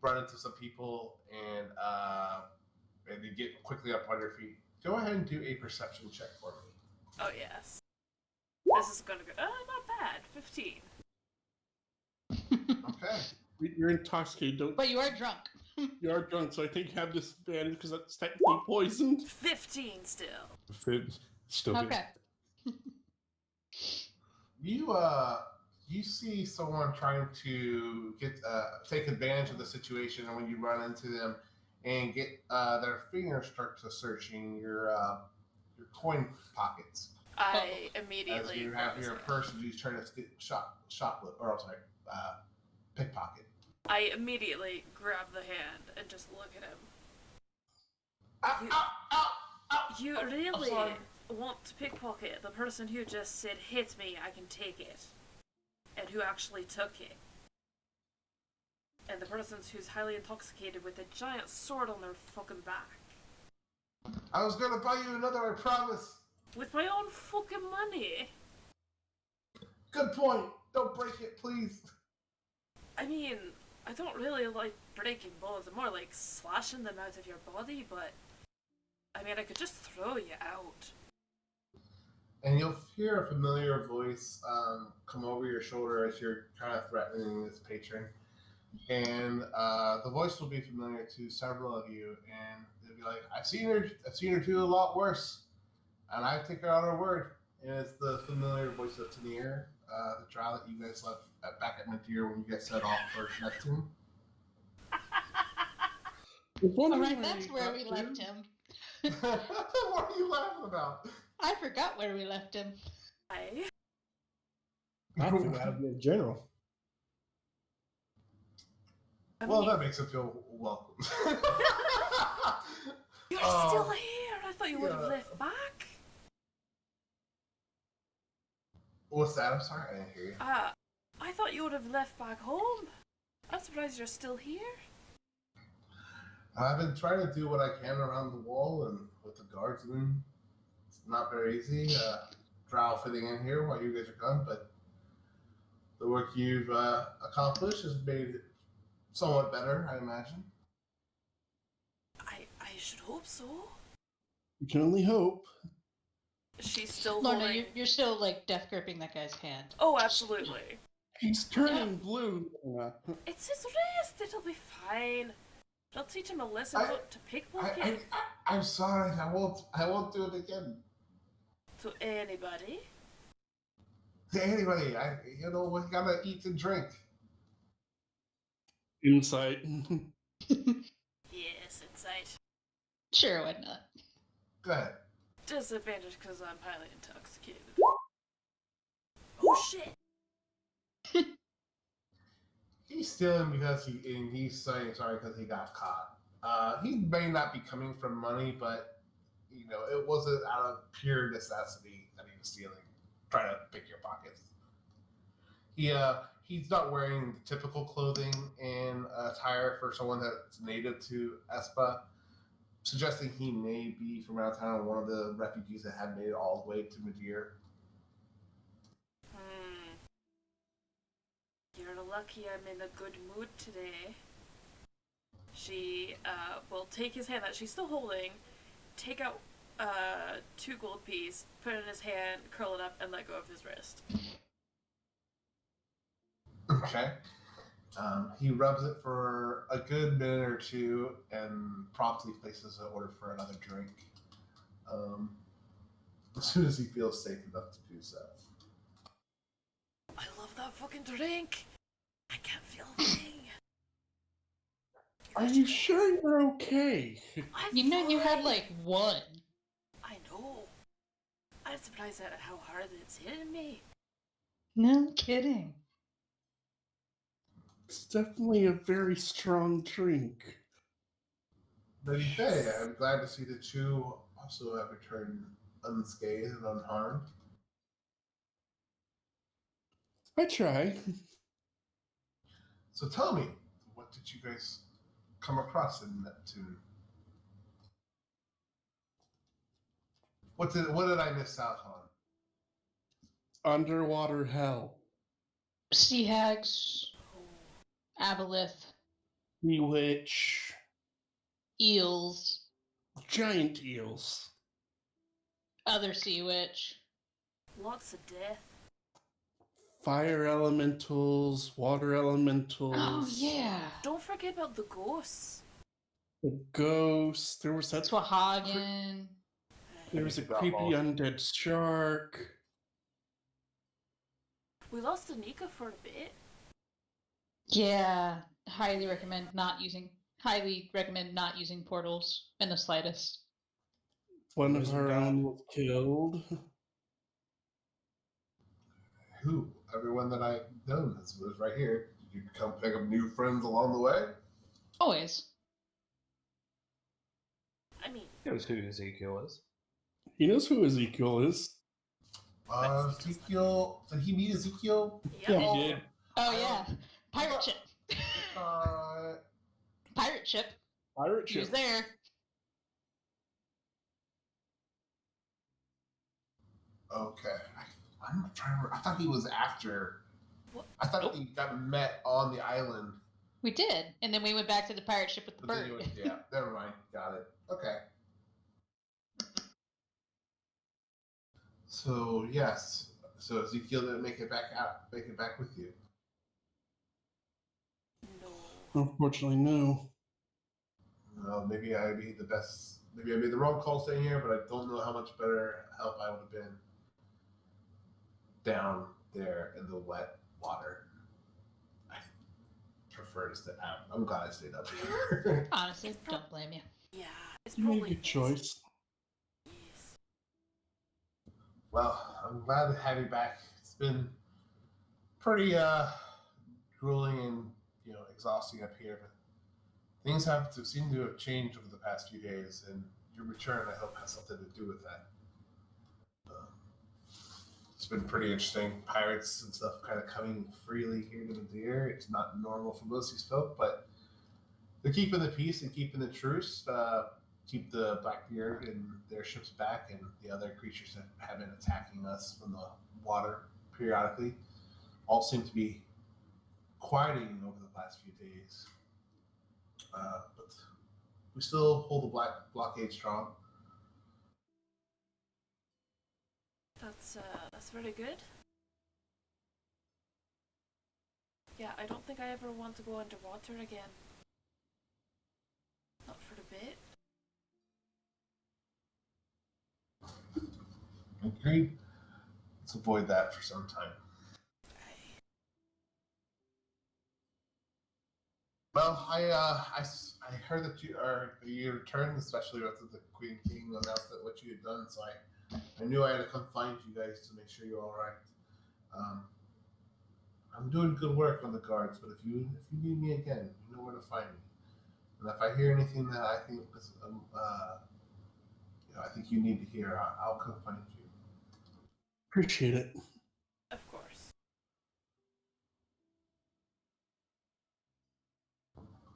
run into some people and you get quickly up on your feet. Go ahead and do a perception check for me. Oh yes. This is gonna go. Not bad. 15. Okay. You're intoxicated. Don't. But you are drunk. You are drunk, so I think you have disadvantage because that's technically poisoned. 15 still. Fit, still Okay. You see someone trying to get take advantage of the situation, and when you run into them and get their fingers start to searching your coin pockets. I As immediately. you have your person who's trying to pickpocket. I immediately grab the hand and just look at him. Ow, You- ow, ow, ow. You I'm really sorry. want to pickpocket the person who just said, hit me, I can take it. And who actually took it. And the person who's highly intoxicated with a giant sword on their fucking back. I was gonna buy you another, I promise. With my own fucking money. Good point. Don't break it, please. I mean, I don't really like breaking bones. I'm more like slashing them out of your body, but I mean, I could just throw you out. And you'll hear a familiar voice come over your shoulder as you're kind of threatening this patron. And the voice will be familiar to several of you, and they'll be like, I've seen her do a lot worse, and I take her on her word. And it's the familiar voice of Tanir, the drow that you guys left back at Madeira when you guys set off for Neptune. Alright, that's where we left him. What are you laughing about? I forgot where we left him. I forgot to be a general. Well, mean, that makes him feel welcome. you're Oh, still here! I thought you would have yeah. left back. What's that? I'm sorry, I didn't hear you. I thought you would have left back home. I'm surprised you're still here. I've been trying to do what I can around the wall and with the guardsmen. It's not very easy. Drow fitting in here while you guys are gone, but the work you've accomplished has made it somewhat better, I imagine. I should hope so. You can only hope. She's still Lorna, holding. you're still like death gripping that guy's hand. Oh, absolutely. He's turning blue. It's his wrist. It'll be fine. Don't teach him a lesson about to pickpocket I'm sorry. I won't do it again. to anybody. To anybody, we gotta eat and drink. Insight. Yes, insight. Sure, why not? Go ahead. Disadvantage because I'm highly intoxicated. Oh shit! He's stealing because he's saying sorry because he got caught. He may not be coming from money, but it wasn't out of pure necessity that he was stealing, trying to pick your pockets. He's not wearing the typical clothing and attire for someone that's native to Espa, suggesting he may be from out of town, one of the refugees that had made it all the way to Madeira. You're lucky I'm in a good mood today. she will take his hand that she's still holding, take out 2 gold piece, put it in his hand, curl it up, and let go of his wrist. Okay. He rubs it for a good minute or two and promptly places an order for another drink. As soon as he feels safe enough to do so. I love that fucking drink. I can't feel a thing. Are you sure you're okay? I'm You know, you had fine. like one. I know. I'm surprised at how hard it's hitting me. No kidding. It's definitely a very strong drink. Lady Faye, I'm glad to see that you also have returned unscathed and unharmed. I try. So tell me, what did you guys come across in Neptune? What did I miss out on? Underwater hell. Sea hags, aboleth, Bewitch. eels, Giant eels. other sea witch. Lots of death. Fire elementals. Water elementals. Oh yeah. Don't forget about the ghosts. The ghost. There was that. Swahagan. There was a Forgot creepy all. undead shark. We lost Anika for a bit. Yeah. Highly recommend not using portals in the slightest. One of Wizard our God. own was killed. Who? Everyone that I've known was right here. Did you come pick up new friends along the way? Always. I mean, He knows who Ezekiel is. He knows who Ezekiel is. Ezekiel. Did he meet Ezekiel? yeah. Yeah, he did. Oh I yeah. Pirate thought- ship. Uh, Pirate ship. Pirate He was ship. there. okay. I'm trying to remember. I thought he was after. What? I thought Nope. he got met on the island. We did. And then we went back to the pirate ship with the But then bird. he went, yeah, never mind. Got it. Okay. So yes. So Ezekiel didn't make it back with you. No. Unfortunately, no. Well, maybe I made the wrong call staying here, but I don't know how much better help I would have been down there in the wet water. I prefer to stay out. I'm glad I stayed up here. Honestly, don't blame you. Yeah. It's You made a probably good choice. Yes. Well, I'm glad to have you back. It's been pretty grueling and exhausting up here, but things seem to have changed over the past few days, and your return, I hope, has something to do with that. It's been pretty interesting. Pirates and stuff kind of coming freely here to Madeira. It's not normal for most of these folk, but they're keeping the peace and keeping the truce. Keep the Blackbeard and their ships back, and the other creatures that have been attacking us from the water periodically all seem to be quieting over the last few days. But we still hold the blockade strong. That's very good. Yeah, I don't think I ever want to go underwater again. Not for a bit. Agreed. Let's avoid that for some time. Well, I heard that you returned, especially after the Queen King announced that what you had done. So I knew I had to come find you guys to make sure you're all right. I'm doing good work on the guards, but if you need me again, you know where to find me. And if I hear anything that I think is, I think you need to hear, I'll come find you. Appreciate it. Of course.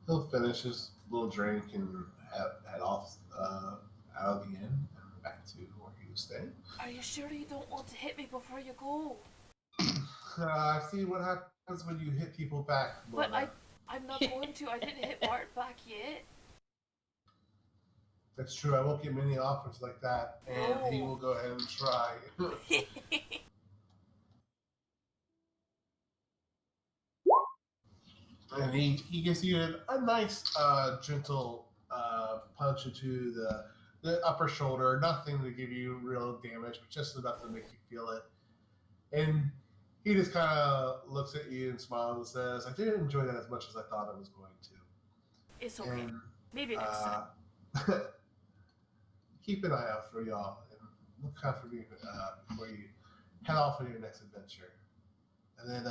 He'll finish his little drink and head off out of the inn and back to where he was staying. Are you sure you don't want to hit me before you go? I've seen what happens when you hit people back, Mona. But I'm not going to. I didn't hit Bart back yet. That's true. I won't give him any offers like that, and he No. will go ahead and try. And he gives you a nice, gentle punch into the upper shoulder. Nothing to give you real damage, but just enough to make you feel it. And he just kind of looks at you and smiles and says, "I didn't enjoy that as much as I thought I was going to." It's okay. And Maybe next time. keep an eye out for y'all and look out for me before you head off on your next adventure. And then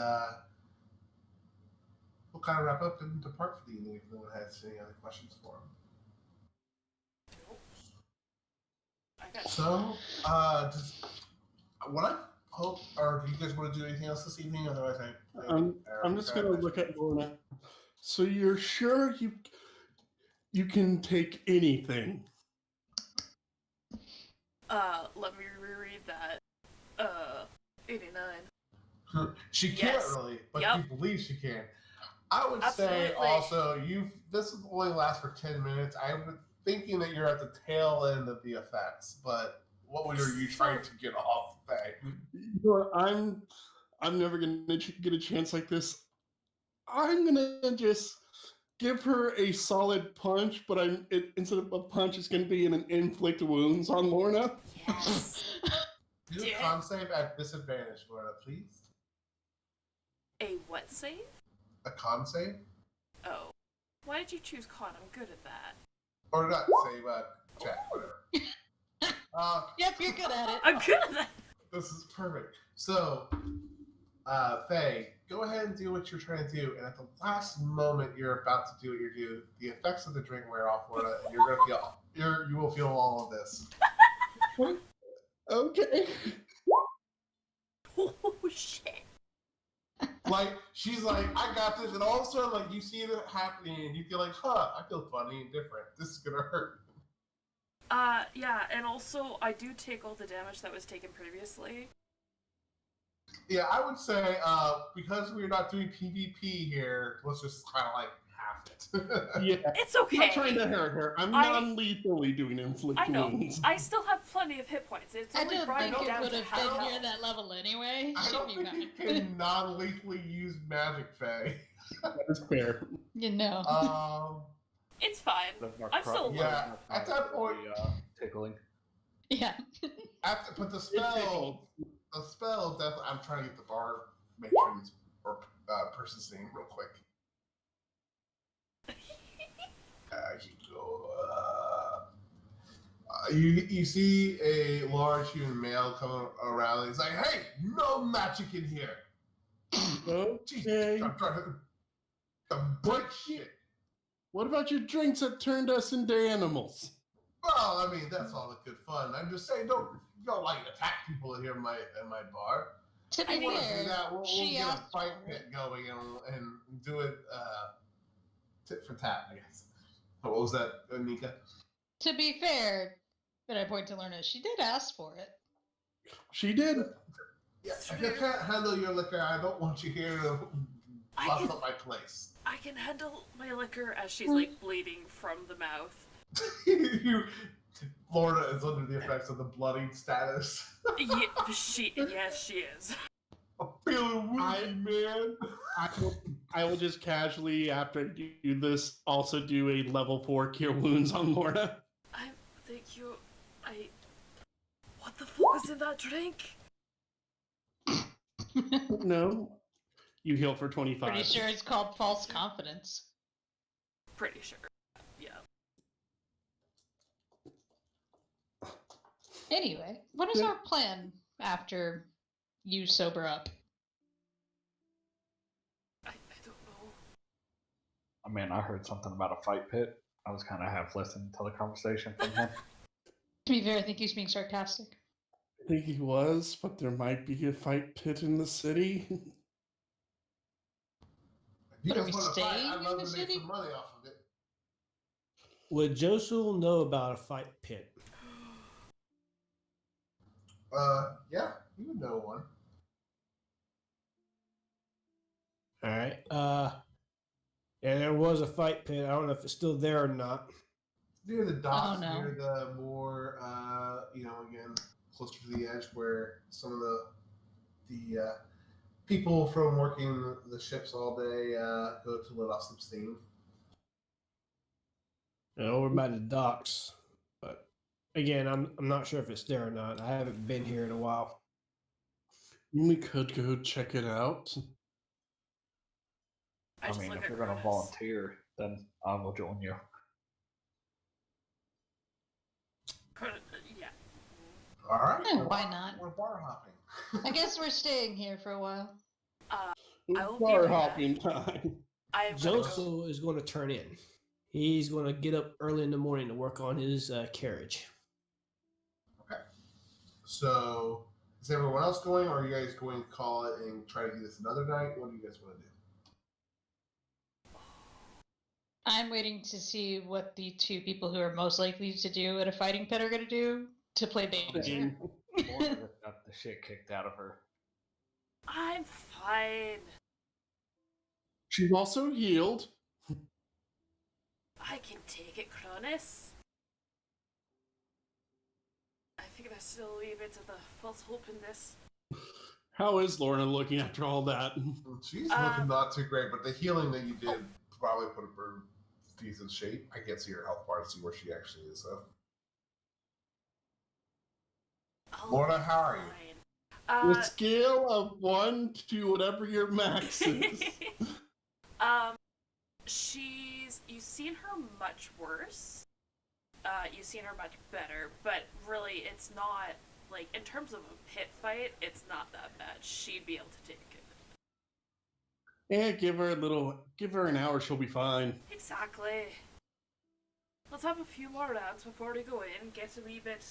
we'll kind of wrap up and depart for the evening if no one has any other questions for him. I got So, what I hope, or do you guys want to do anything else this evening? Otherwise, I'm just gonna look at Lorna. So you're sure you can take anything? Let me reread that. 89. She can't Yes. really, but Yep. you believe she can. I would Absolutely. say also this only lasts for 10 minutes. I'm thinking that you're at the tail end of the effects, but what were you trying to get off? You know what, I'm never gonna get a chance like this. I'm gonna just give her a solid punch, but instead of a punch, it's gonna be an inflict wounds on Lorna. Yes. Do Yeah. a con save at disadvantage, Lorna, please. A what save? A con save? Oh. Why did you choose con? I'm good at that. Or not save, check, whatever. Yep, you're good at it. I'm good at that. This is perfect. So, Faye, go ahead and do what you're trying to do, and at the last moment you're about to do what you do, the effects of the drink wear off, Lorna, and you will feel all of this. Okay. Oh, shit. Like, she's like, I got this, and all of a sudden, like, you see it happening, and you feel like, I feel funny and different. This is gonna hurt. Yeah, and also, I do take all the damage that was taken previously. Yeah, I would say, because we're not doing PvP here, let's just kind of, like, half it. Yeah. It's I'm okay. not trying to hurt her. I'm non-lethally doing inflict I know. wounds. I still have plenty of hit points. It's I only don't brought think me it down would to have half been health. near that level anyway. I don't Should be think you fine. can non-lethally use magic, Faye. That is fair. You know. It's fine. I'm still Yeah, at that point, tickling. Yeah. but the spell definitely. I'm trying to get the bar matron's or person's name real quick. You go. You see a large human male coming around. And he's like, "Hey, no magic in here." Jesus, Okay. I'm trying to break shit. What about your drinks that turned us into animals? Well, I mean, that's all the good fun. I'm just saying, don't like attack people here in my bar. To I be want to do fair, that. We'll she get a asked fight for it. pit going and do it tit for tat, I guess. What was that, Nika? To be fair, but I point to Lorna, she did ask for it. She did. Yeah, if you can't handle your liquor, I don't want you here to bust up my place. I can handle my liquor as she's like bleeding from the mouth. Lorna is under the effects of the bloodied status. Yes, she is. I'm feeling woozy, man. I will just casually, after I do this, also do a level 4 cure wounds on Lorna. Thank you. What the fuck is in that drink? No. You heal for 25. Pretty sure it's called false confidence. Pretty sure. Yeah. Anyway, what is our plan after you sober up? I don't know. I mean, I heard something about a fight pit. I was kind of half listening to the conversation from him. To be fair, I think he's being sarcastic. I think he was, but there might be a fight pit in the city. If you But are guys we want to fight, staying I'd in love the to make city? some money off of it. Would Josul know about a fight pit? Yeah, you would know one. All right. And there was a fight pit. I don't know if it's still there or not. Near the docks, no. near the more, again, closer to the edge where some of the people from working the ships all day go to let off some steam. And over by the docks. But again, I'm not sure if it's there or not. I haven't been here in a while. We could go check it out. I just mean, look if at you're going to Cronus. volunteer, then I will join you. Yeah. All right. Yeah, why not? We're bar hopping. I guess we're staying here for a while. I will be Bar right back. hopping time. I'm gonna go. Joso is going to turn in. He's going to get up early in the morning to work on his carriage. Okay. So, is everyone else going, or are you guys going to call it and try to do this another night? What do you guys want to do? I'm waiting to see what the two people who are most likely to do at a fighting pit are going to do to play danger. Lorna just got the shit kicked out of her. I'm fine. She's also healed. I can take it, Cronus. I think there's still a wee bit of the false hope in this. How is Lorna looking after all that? She's looking not too great, but the healing that you did probably put her in decent shape. I can't see her health bar to see where she actually is, though. Lorna, how are you? Fine. A scale of 1 to whatever your max is. You've seen her much worse. You've seen her much better, but really it's not, like, in terms of a pit fight, it's not that bad. She'd be able to take it. Yeah, give her an hour, she'll be fine. Exactly. Let's have a few more rounds before we go in, get a wee bit,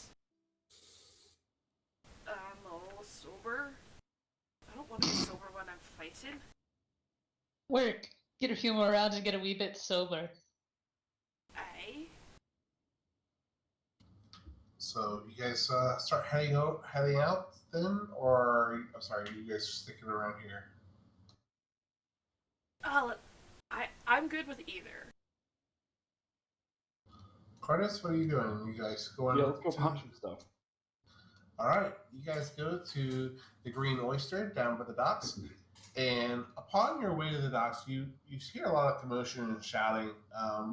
I don't know, sober. I don't want to be sober when I'm fighting. Work. Get a few more rounds and get a wee bit sober. Aye. So, you guys start heading out then, or I'm sorry, are you guys sticking around here? I'm good with either. Cardis, what are you doing? You guys going? Yeah, let's go punch some stuff. All right, you guys go to the Green Oyster down by the docks, and upon your way to the docks, you hear a lot of commotion and shouting.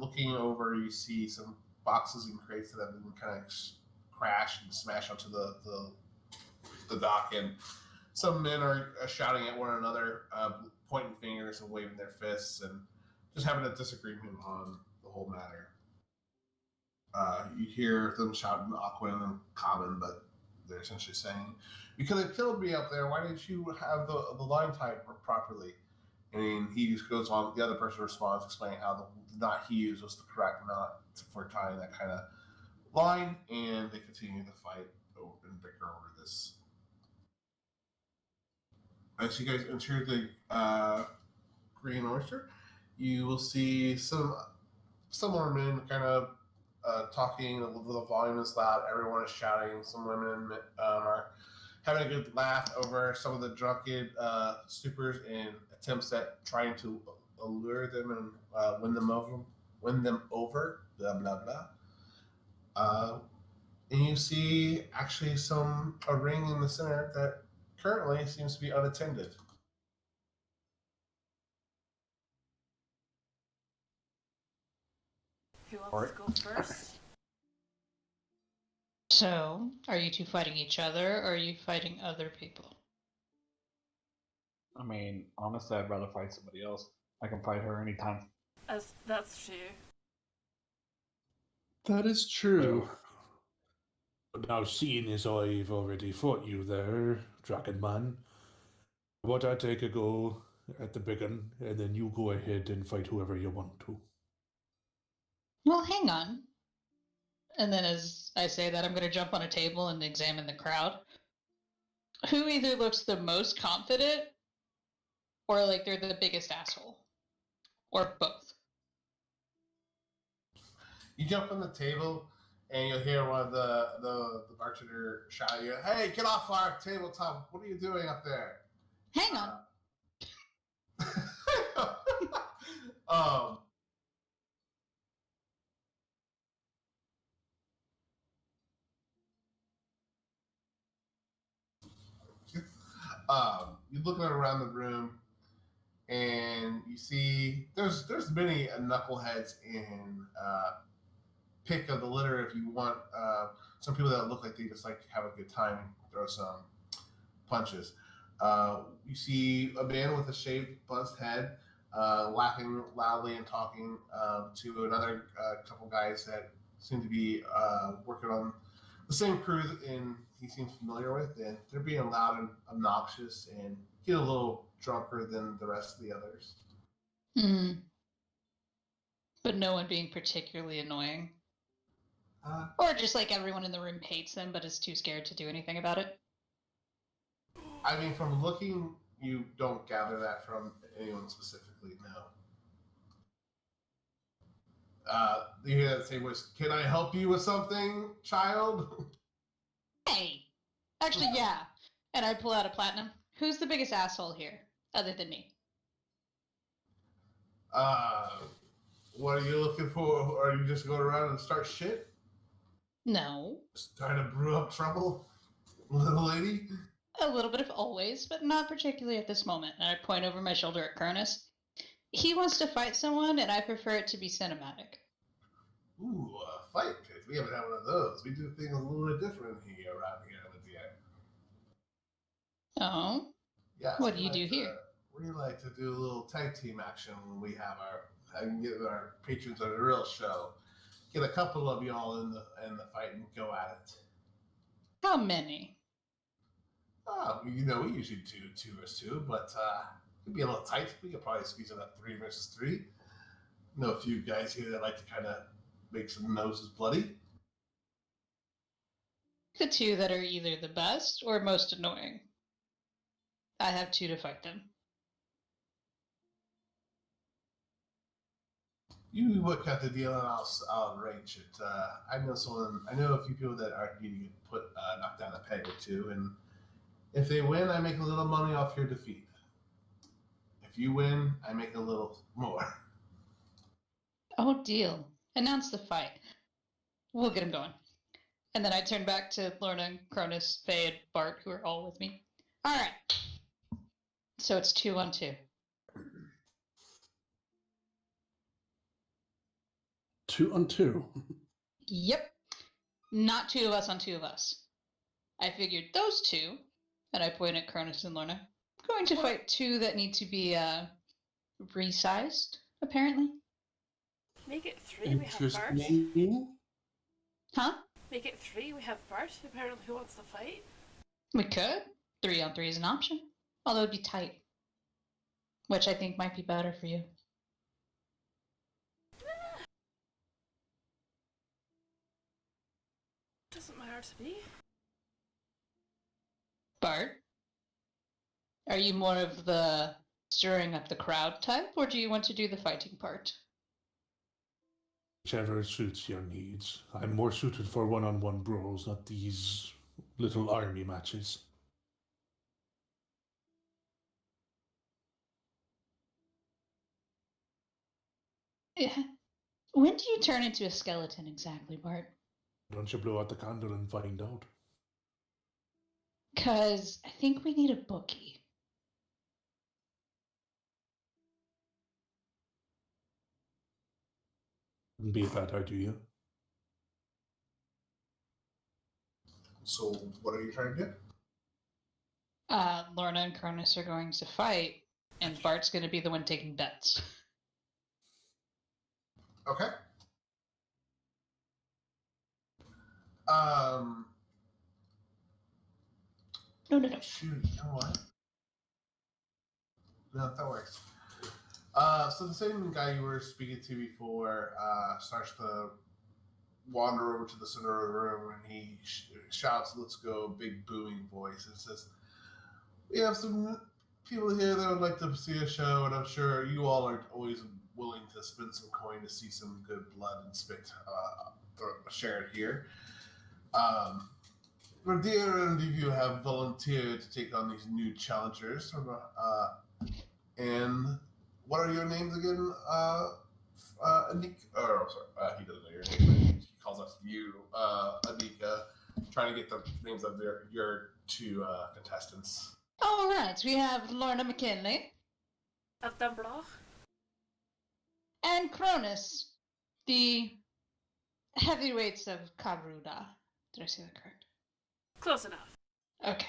Looking over, you see some boxes and crates that have been kind of crashed and smashed onto the dock, and some men are shouting at one another, pointing fingers and waving their fists, and just having a disagreement on the whole matter. You hear them shouting Aquan and Common, but they're essentially saying, "You could have killed me up there. Why didn't you have the line tied properly?" And he just goes on. The other person responds, explaining how the knot he used was the correct knot for tying that kind of line, and they continue to fight and bicker over this. As you guys enter the Green Oyster, you will see some more men kind of talking. The volume is loud. Everyone is shouting. Some women are having a good laugh over some of the drunken supers and attempts at trying to allure them and win them over. Blah blah blah. And you see actually a ring in the center that currently seems to be unattended. Who wants to go first? So, are you two fighting each other, or are you fighting other people? I mean, honestly, I'd rather fight somebody else. I can fight her anytime. That's true. That is true. But now, seeing as I've already fought you there, Dragon Man, what I take a go at the big one, and then you go ahead and fight whoever you want to. Well, hang on. And then as I say that, I'm going to jump on a table and examine the crowd. Who either looks the most confident, or like they're the biggest asshole? Or both? You jump on the table, and you'll hear one of the bartender shout at you, "Hey, get off our tabletop! What are you doing up there?" Hang on. You're looking around the room, and you see there's many knuckleheads in pick of the litter if you want some people that look like they just like to have a good time and throw some punches. You see a man with a shaved, buzzed head, laughing loudly and talking to another couple guys that seem to be working on the same crew and he seems familiar with, and they're being loud and obnoxious and get a little drunker than the rest of the others. Mm. But no one being particularly annoying. Or just like everyone in the room hates them but is too scared to do anything about it. I mean, from looking, you don't gather that from anyone specifically, no. You hear that same voice, "Can I help you with something, child?" Hey! Actually, yeah. And I pull out a platinum. Who's the biggest asshole here, other than me? What are you looking for? Are you just going around and start shit? No. Just trying to brew up trouble, little lady? A little bit of always, but not particularly at this moment. And I point over my shoulder at Cronus. He wants to fight someone, and I prefer it to be cinematic. Ooh, a fight pit. We haven't had one of those. We do things a little bit different here around here, Lydia. Oh? Yes. What do you do here? We like to do a little tag team action when we have get our patrons on a real show. Get a couple of y'all in the fight and go at it. How many? We usually do 2 versus 2, but it'd be a little tight. We could probably squeeze it up 3 versus 3. Know a few guys here that like to kind of make some noses bloody. The 2 that are either the best or most annoying. I have 2 to fight them. You work out the deal, and I'll arrange it. I know a few people that are needing to put knock down a peg or 2, and if they win, I make a little money off your defeat. If you win, I make a little more. Oh, deal. Announce the fight. We'll get him going. And then I turn back to Lorna, Cronus, Faye, and Bart, who are all with me. All right. So it's 2-on-2. 2-on-2. Yep. Not 2 of us on 2 of us. I figured those 2, and I point at Cronus and Lorna, going to fight 2 that need to be resized, apparently. Make it 3, we have Bart. Interesting. Huh? Make it 3, we have Bart, apparently who wants to fight. We could. 3-on-3 is an option. Although it'd be tight. Which I think might be better for you. Doesn't matter to me. Bart? Are you more of the stirring up the crowd type, or do you want to do the fighting part? Whichever suits your needs. I'm more suited for one-on-one brawls, not these little army matches. Yeah. When do you turn into a skeleton exactly, Bart? Don't you blow out the candle and find out? 'Cause I think we need a bookie. Wouldn't be a bad idea. So, what are you trying to do? Lorna and Cronus are going to fight, and Bart's going to be the one taking bets. Okay. No. Shoot, you know what? No, that works. So the same guy you were speaking to before starts to wander over to the center of the room, and he shouts, "Let's go!" Big booming voice, and says, "We have some people here that would like to see a show, and I'm sure you all are always willing to spend some coin to see some good blood and spit shared here. Our dear and you have volunteered to take on these new challengers, and what are your names again? Anika, he doesn't know your name. He calls us you, Anika, trying to get the names of your 2 contestants. All right, we have Lorna McKinley Of Dumbledore. and Cronus, the heavyweights of Karuda. Did I say that correct? Close enough. Okay.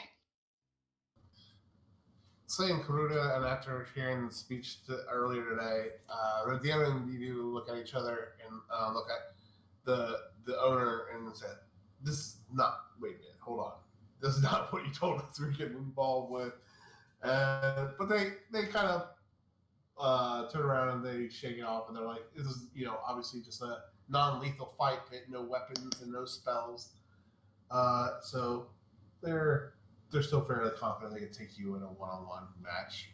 Saying Karuda, and after hearing the speech earlier today, Rodiana and you look at each other and look at the owner and said, "This is not. Wait a minute. Hold on. This is not what you told us we were getting involved with." But they kind of turn around and they shake it off, and they're like, "This is obviously just a non-lethal fight pit, no weapons and no spells." So they're still fairly confident they can take you in a one-on-one match.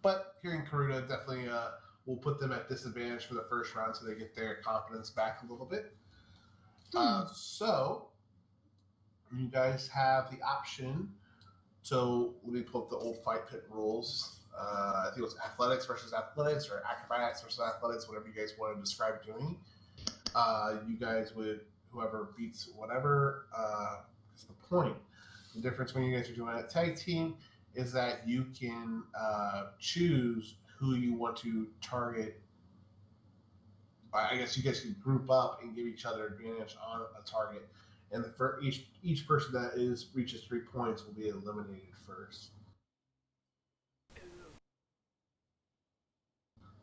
But hearing Karuda definitely will put them at disadvantage for the first round, so they get their confidence back a little bit. So you guys have the option. So let me pull up the old fight pit rules. I think it was athletics versus athletics, or acrobatics versus athletics, whatever you guys want to describe doing. You guys would, whoever beats whatever, is the point. The difference when you guys are doing a tag team is that you can choose who you want to target. I guess you guys can group up and give each other advantage on a target, and for each person that reaches 3 points will be eliminated first.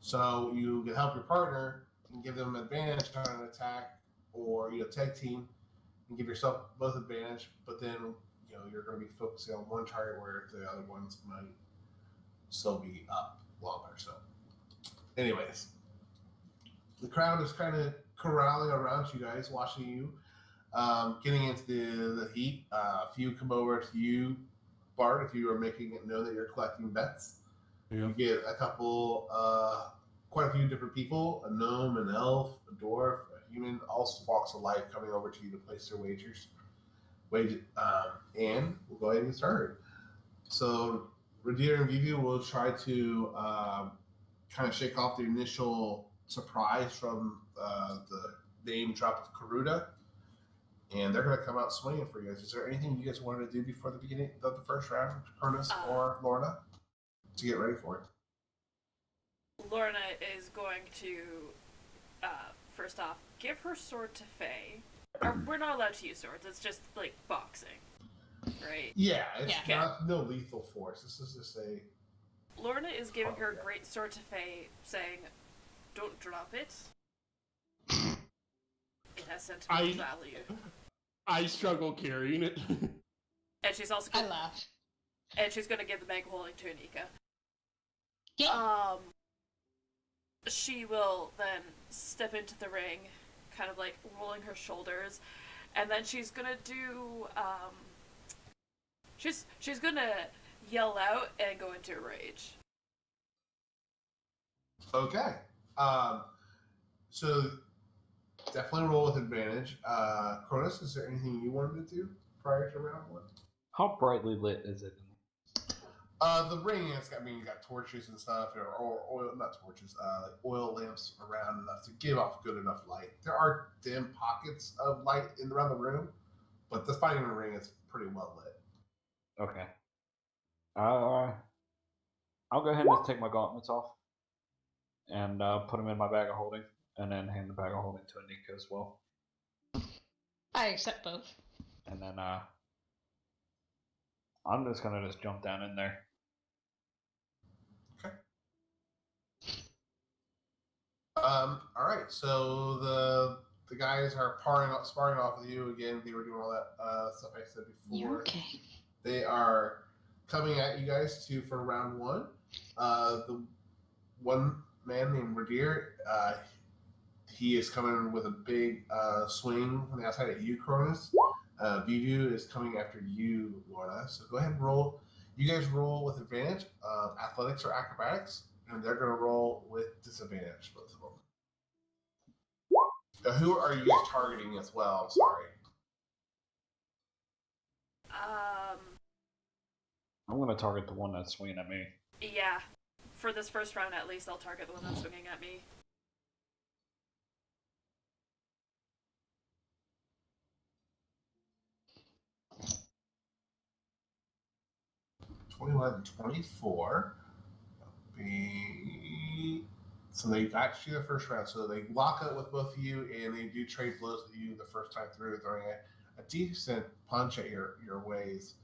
So you can help your partner and give them advantage on an attack, or tag team and give yourself both advantage, but then you're going to be focusing on one target where the other ones might still be up longer. So, anyways, the crowd is kind of corralling around you guys, watching you, getting into the heat. A few come over to you, Bart, if you are making it known that you're collecting bets. Yeah. You get a couple, quite a few different people, a gnome, an elf, a dwarf, a human, all walks of life coming over to you to place their wagers. And we'll go ahead and get started. So Radir and Vivi will try to kind of shake off the initial surprise from the name drop of Karuda, and they're going to come out swinging for you guys. Is there anything you guys wanted to do before the beginning of the first round, Cronus or Lorna, to get ready for it? Lorna is going to, first off, give her sword to Faye. We're not allowed to use swords. It's just like boxing, right? Yeah, it's no lethal force. This is just a. Lorna is giving her great sword to Faye, saying, "Don't drop it. It has sentimental value." I struggle carrying it. And she's also. I laugh. And she's going to give the bag of holding to Anika. Yeah. She will then step into the ring, kind of like rolling her shoulders, and then she's gonna do she's gonna yell out and go into a rage. Okay. So definitely roll with advantage. Cronus, is there anything you wanted to do prior to round one? How brightly lit is it? The ring, you got torches and stuff, or oil, not torches, like oil lamps around enough to give off good enough light. There are dim pockets of light around the room, but the fighting in the ring is pretty well lit. Okay. I'll go ahead and just take my gauntlets off and put them in my bag of holding, and then hand the bag of holding to Anika as well. I accept both. And then I'm just gonna jump down in there. Okay. All right. So the guys are sparring off with you again. They were doing all that stuff I said before. You're okay. They are coming at you guys for round one. The one man named Radir, he is coming with a big swing from the outside at you, Cronus. Vivu is coming after you, Lorna. So go ahead and roll. You guys roll with advantage, athletics or acrobatics, and they're going to roll with disadvantage, both of them. Who are you guys targeting as well? I'm sorry. I'm gonna target the one that's swinging at me. Yeah. For this first round, at least, I'll target the one that's swinging at me. 21 and 24. So they got you the first round. So they lock up with both of you, and they do trade blows with you the first time through, throwing a decent punch at your ways.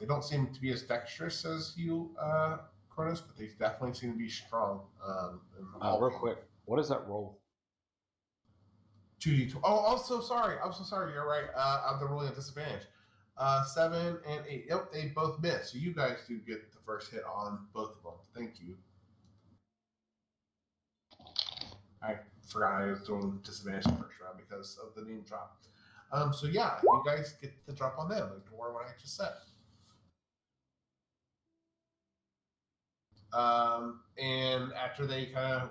They don't seem to be as dexterous as you, Cronus, but they definitely seem to be strong. Real quick, what is that roll? 2d20. Oh, I'm so sorry. You're right. I'm the rolling at disadvantage. 7 and 8. Yep, they both miss. So you guys do get the first hit on both of them. Thank you. I forgot I was doing disadvantage the first round because of the name drop. So yeah, you guys get the drop on them. Ignore what I just said. And after they kind of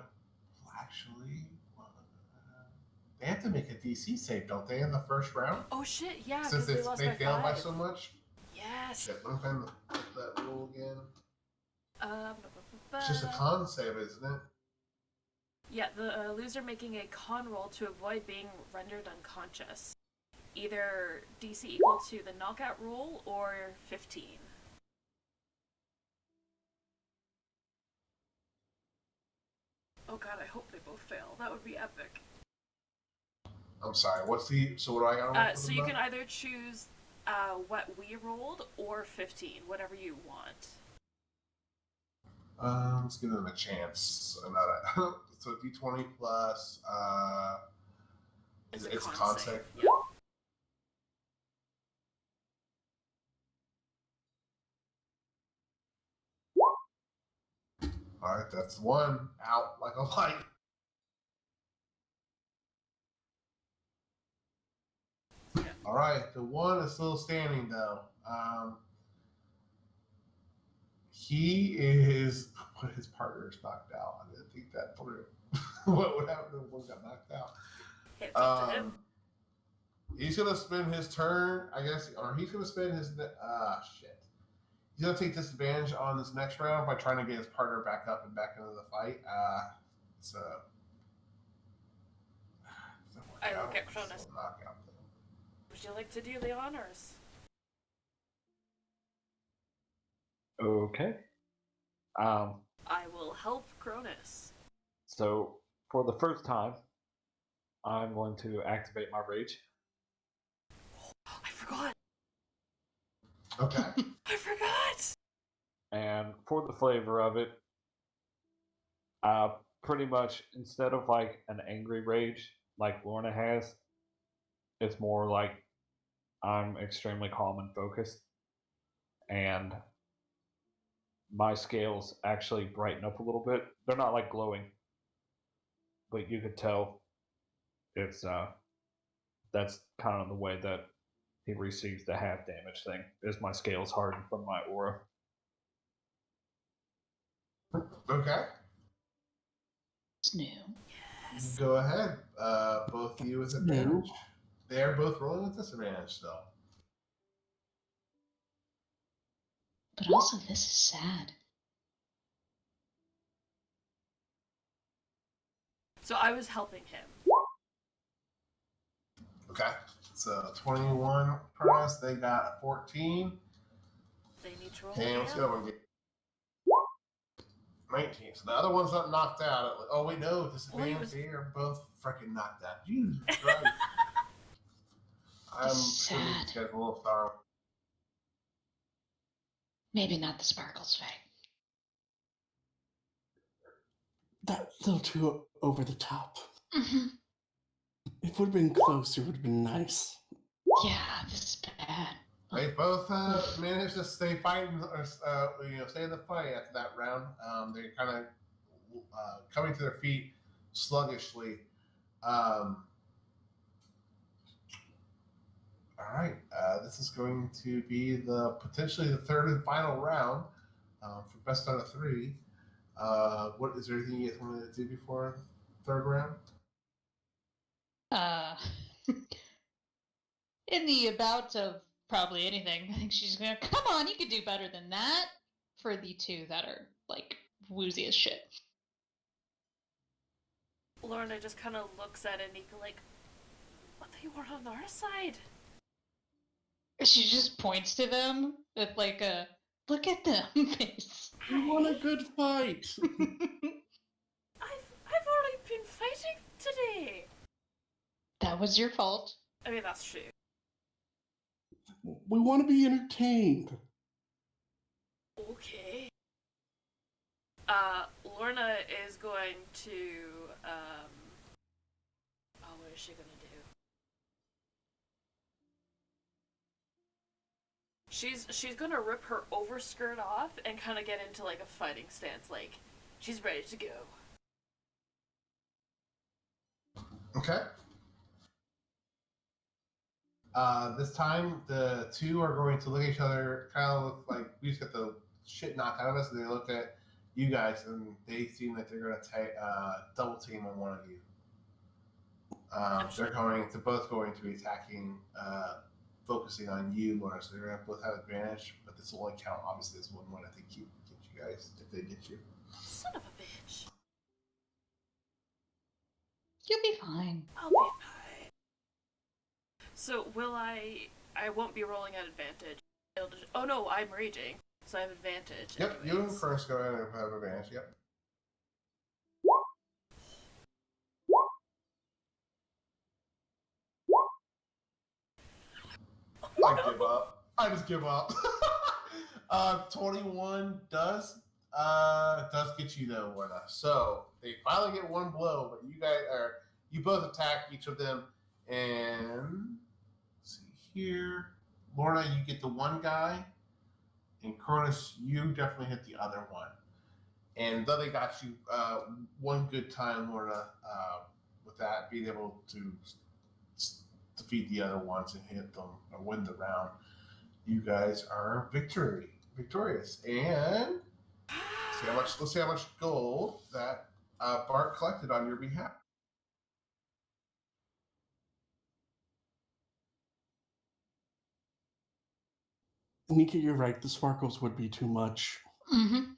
they have to make a DC save, don't they, in the first round? Oh shit, yeah, Since because they lost they by failed by 5. so much. Yes. Shit, let me find that rule again. Blah, blah, It's just a blah. con save, isn't it? Yeah, the loser making a con roll to avoid being rendered unconscious. Either DC equal to the knockout roll or 15. Oh god, I hope they both fail. That would be epic. I'm sorry. So what do I got to roll for So them you now? can either choose what we rolled or 15, whatever you want. Let's give them a chance. So D20 plus. It's a con save. Yeah. All right, that's one out like a light. All right, the one is still standing though. He is, but his partner is knocked out. I didn't think that through. What would happen if one got knocked out? It's up to him. He's gonna spend his turn, I guess, or he's gonna spend his shit. He's gonna take disadvantage on this next round by trying to get his partner back up and back into the fight. So I will get Cronus. So knockout. Would you like to do the honors? Okay. I will help Cronus. So for the first time, I'm going to activate my rage. I forgot. Okay. I forgot. And for the flavor of it, pretty much instead of like an angry rage like Lorna has, it's more like I'm extremely calm and focused. And my scales actually brighten up a little bit. They're not like glowing, but you could tell it's that's kind of the way that he receives the half damage thing, is my scales harden from my aura. Okay. It's new. Yes. Go ahead. Both of you with advantage. They are both rolling with disadvantage still. But also, this is sad. So I was helping him. Okay. So 21 Cronus, they got 14. They need to roll And what's the again. other one get? 19. So the other one's not knocked out. Oh, wait, no. Disadvantage. They are both freaking knocked out. Jesus Christ. I'm sure Sad. these guys a little sorrow. Maybe not the sparkles fight. That little too over the top. Mm-hmm. If it would have been closer, it would have been nice. Yeah, this is bad. They both managed to stay fighting, or stay in the fight after that round. They're kind of coming to their feet sluggishly. All right, this is going to be potentially the third and final round for best out of 3. What is there anything you guys want to do before the third round? In the about of probably anything, I think she's gonna come on. You could do better than that. For the two that are like woozy as shit. Lorna just kind of looks at Anika like, what they were on our side? She just points to them with like a Look at them, face. We want a good fight. I've already been fighting today. That was your fault. I mean, that's true. We want to be entertained. Okay. Lorna is going to, what is she gonna do? She's gonna rip her overskirt off and kind of get into like a fighting stance, like she's ready to go. Okay. This time, the two are going to look at each other, kind of look like we just got the shit knocked out of us, and they look at you guys, and they seem like they're going to double team on one of you. They're both going to be attacking, focusing on you, Laura. So they're going to both have advantage, but this will only count, obviously, as one I think you get you guys if they get you. Son of a bitch. You'll be fine. I'll be fine. So will I won't be rolling at advantage. Oh no, I'm raging, so I have advantage. Yep, anyways. you and first go ahead and have advantage. Yep. I give up. I just give up. 21 does get you though, Lorna. So they finally get one blow, but you both attack each of them, and let's see here. Lorna, you get the one guy, and Cronus, you definitely hit the other one. And though they got you one good time, Lorna, with that, being able to defeat the other ones and hit them or win the round, you guys are victorious. And let's see how much gold that Bart collected on your behalf. Nika, you're right. The sparkles would be too much. Mm-hmm.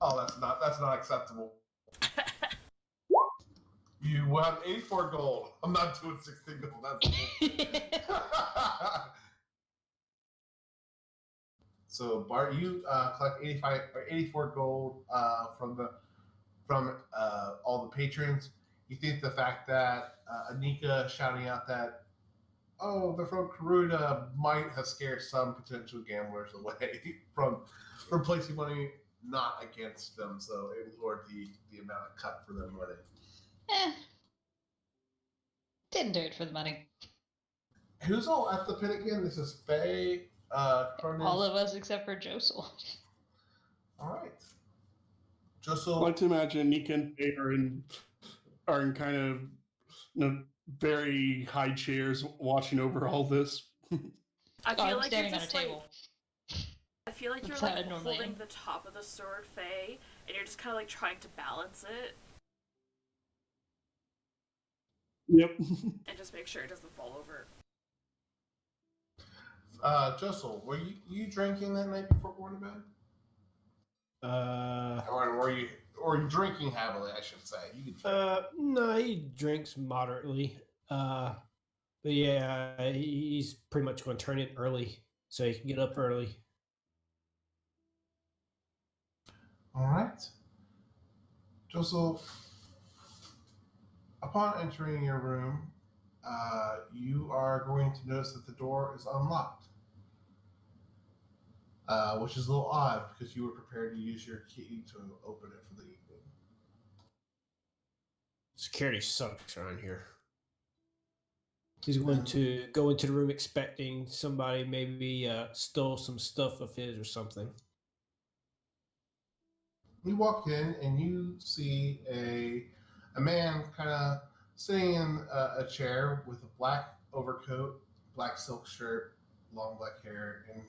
Oh, that's not acceptable. You will have 84 gold. I'm not doing 16 gold. That's So Bart, you collect 84 gold from all the patrons. You think the fact that Anika shouting out that, oh, they're from Karuta, might have scared some potential gamblers away from placing money not against them, so it lowered the amount of cut for them winning. Didn't do it for the money. Who's all at the pit again? This is Faye, Cronus. All of us except for Josel. All right. I Josel. like to imagine Nika and Faye are in kind of very high chairs watching over all this. I feel I'm like standing you're on a just table. I feel like you're That's how like I normally holding am. the top of the sword, Faye, and you're just kind of like trying to balance it Yep. and just make sure it doesn't fall over. Josel, were you drinking that night before going to bed? Or were you drinking heavily? I should say. You could drink. No, he drinks moderately. But yeah, he's pretty much going to turn it early so he can get up early. All right. Josel, upon entering your room, you are going to notice that the door is unlocked. Which is a little odd because you were prepared to use your key to open it for the evening. Security sucks around here. He's going to go into the room expecting somebody maybe stole some stuff of his or something. You walk in and you see a man kind of sitting in a chair with a black overcoat, black silk shirt, long black hair, and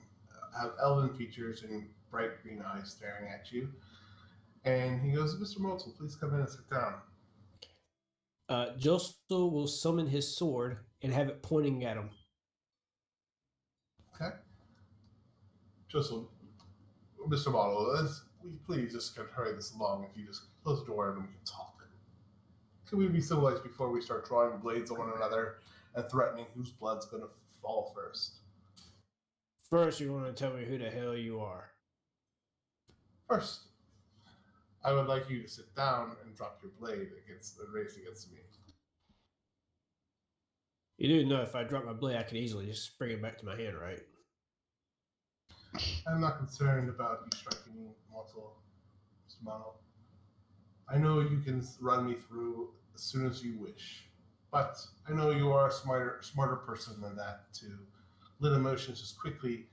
have elven features and bright green eyes staring at you. And he goes, Mr. Motel, please come in and sit down. Josel will summon his sword and have it pointing at him. Okay. Josel, Mr. Motel, please just hurry this along. If you just close the door and we can talk. Can we be civilized before we start drawing blades on one another and threatening whose blood's going to fall first? First, you're going to tell me who the hell you are. First, I would like you to sit down and drop your blade raised against me. You do know if I drop my blade, I can easily just bring it back to my hand, right? I'm not concerned about you striking me, mortal, Mr. Mono. I know you can run me through as soon as you wish, but I know you are a smarter person than that to let emotions just quickly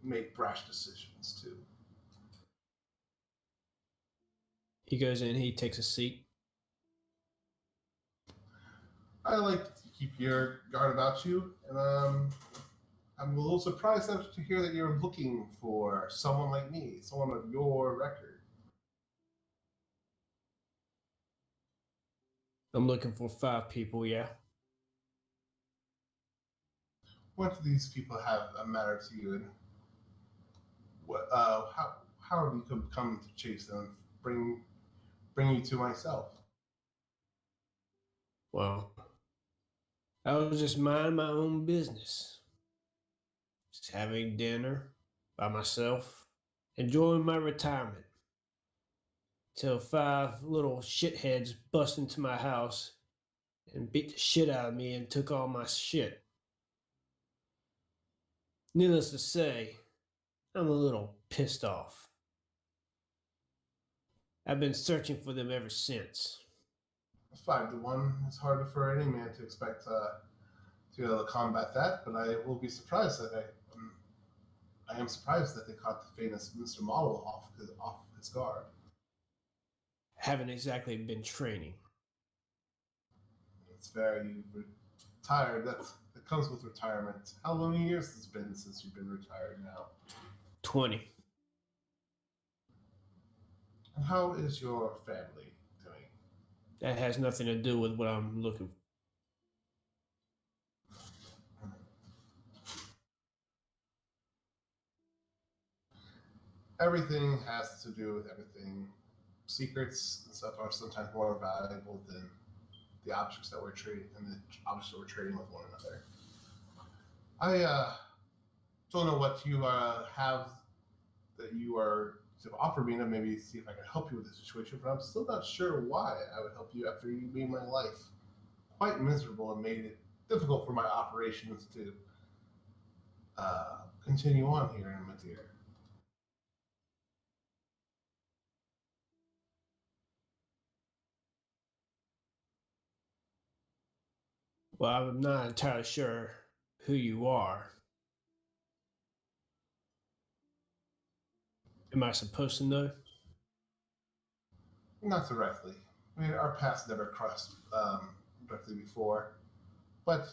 make brash decisions too. He goes in, he takes a seat. I like to keep your guard about you, and I'm a little surprised to hear that you're looking for someone like me, someone of your record. I'm looking for 5 people, yeah. What do these people have a matter to you, and what? How have you come to chase them? Bring you to myself. Well, I was just minding my own business. Just having dinner by myself, enjoying my retirement. Till 5 little shitheads bust into my house and beat the shit out of me and took all my shit. Needless to say, I'm a little pissed off. I've been searching for them ever since. 5-1. It's hard for any man to expect to be able to combat that, but I will be surprised that I am surprised that they caught the famous Mr. Model off his guard. Haven't exactly been training. It's very retired. That comes with retirement. How many years has it been since you've been retired now? 20. And how is your family doing? That has nothing to do with what I'm looking for. Everything has to do with everything. Secrets and stuff are sometimes more valuable than the objects that we're trading with one another. I don't know what you have that you are to offer me to maybe see if I can help you with the situation, but I'm still not sure why I would help you after you made my life quite miserable and made it difficult for my operations to continue on here in Madeira. Well, I'm not entirely sure who you are. Am I supposed to know? Not directly. I mean, our paths never crossed directly before, but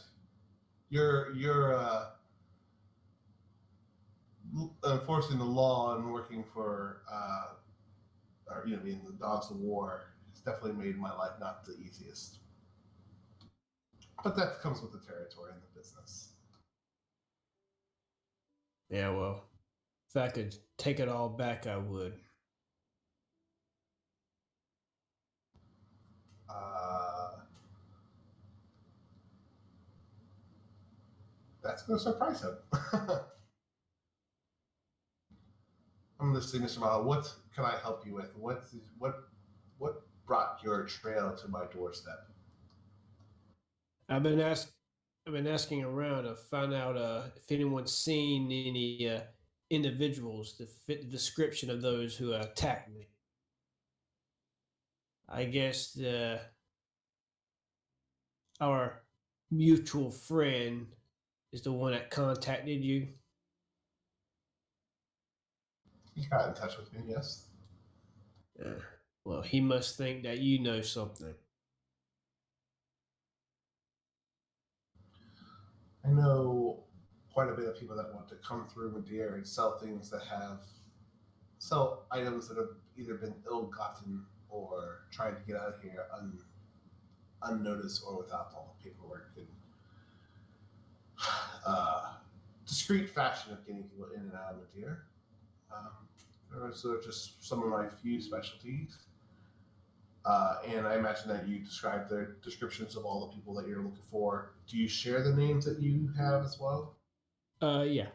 you're enforcing the law and working for, or being the dogs of war has definitely made my life not the easiest. But that comes with the territory and the business. Yeah, well, if I could take it all back, I would. That's going to surprise him. I'm listening, Mr. Mile. What can I help you with? What brought your trail to my doorstep? I've been asking around to find out if anyone's seen any individuals that fit the description of those who attacked me. I guess our mutual friend is the one that contacted you. He got in touch with me, yes. Well, he must think that you know something. I know quite a bit of people that want to come through Madeira and sell items that have either been ill-gotten or trying to get out of here unnoticed or without all the paperwork and discreet fashion of getting people in and out of Madeira. Those are just some of my few specialties. And I imagine that you described the descriptions of all the people that you're looking for. Do you share the names that you have as well? Yeah.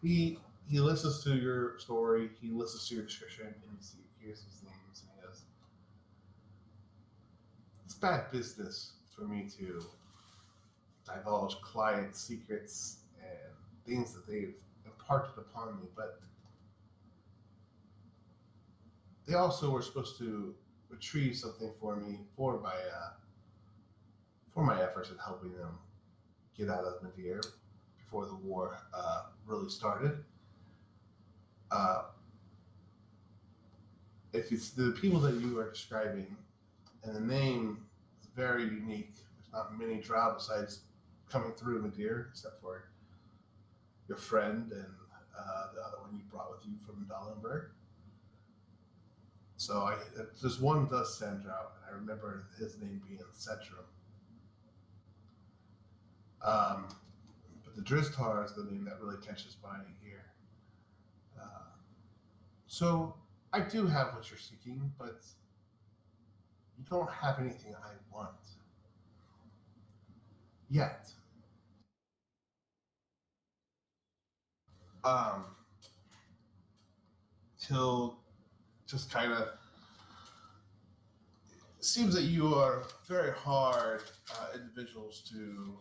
He listens to your story. He listens to your description, and he hears these names, and he goes, "It's bad business for me to divulge client secrets and things that they've imparted upon me, but they also were supposed to retrieve something for me for my efforts in helping them get out of Madeira before the war really started. Uh, if it's the people that you are describing, and the name is very unique. There's not many drow besides coming through Madeira, except for your friend and the other one you brought with you from Dallenberg. So there's one does stand out, and I remember his name being Cetrum. But the Dristar is the name that really catches my ear. So I do have what you're seeking, but you don't have anything I want yet. Till just kind of seems that you are very hard individuals to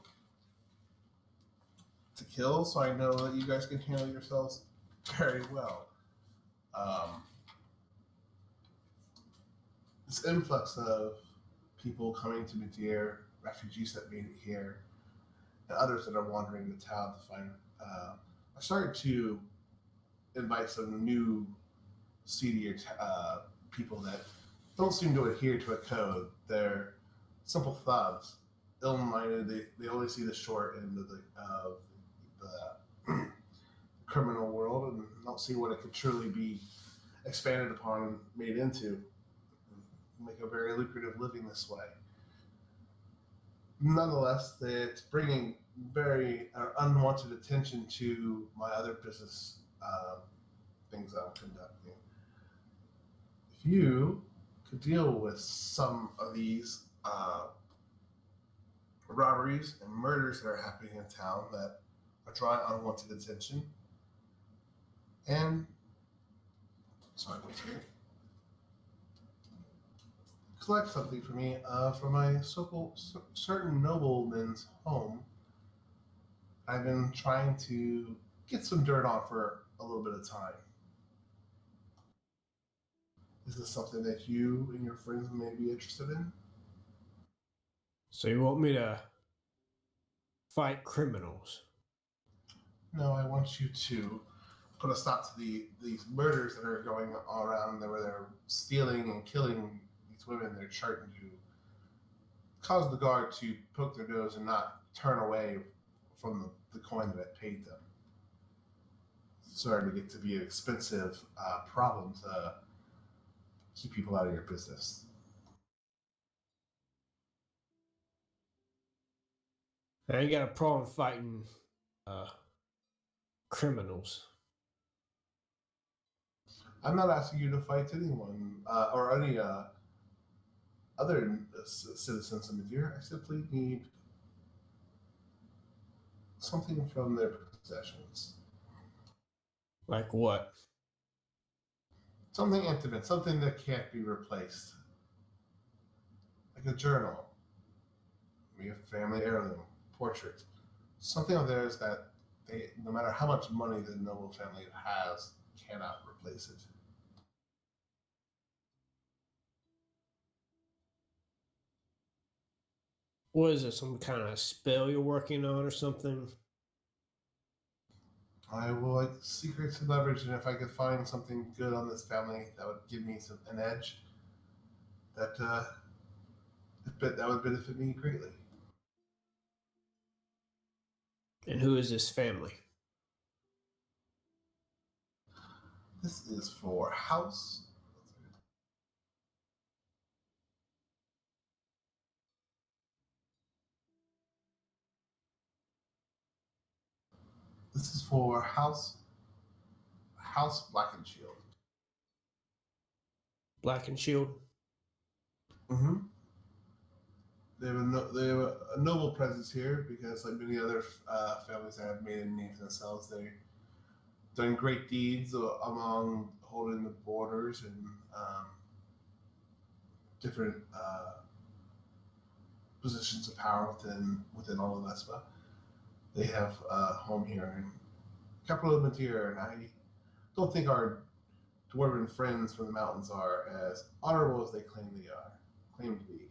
kill. So I know that you guys can handle yourselves very well. This influx of people coming to Madeira, refugees that made it here, and others that are wandering the town to find. I started to invite some new, seedier people that don't seem to adhere to a code. They're simple thugs, ill-minded. They only see the short end of the criminal world and don't see what it could truly be expanded upon and made into. Make a very lucrative living this way. Nonetheless, it's bringing very unwanted attention to my other business things I'm conducting. If you could deal with some of these robberies and murders that are happening in town that are drawing unwanted attention, and collect something for me from a certain nobleman's home. I've been trying to get some dirt on for a little bit of time. Is this something that you and your friends may be interested in? So you want me to fight criminals? No, I want you to put a stop to these murders that are going all around where they're stealing and killing these women. They're trying to cause the guard to poke their nose and not turn away from the coin that I paid them. It's starting to get to be an expensive problem to keep people out of your business. I ain't got a problem fighting criminals. I'm not asking you to fight anyone or any other citizens of Madeira. I simply need something from their possessions. Like what? Something intimate, something that can't be replaced. Like a journal, maybe a family heirloom, portrait. Something of theirs that they, no matter how much money the noble family has, cannot replace it. What is it? Some kind of spell you're working on or something? I will like secrets and leverage, and if I could find something good on this family that would give me an edge, that would benefit me greatly. And who is this family? This is for House. This is for House Black and Shield. Black and Shield? Mm-hmm. They have a noble presence here because, like many other families that have made a name for themselves, they done great deeds among holding the borders and different positions of power within all of Vespa. They have a home here in capital of Materia, and I don't think our dwarven friends from the mountains are as honorable as they claim to be.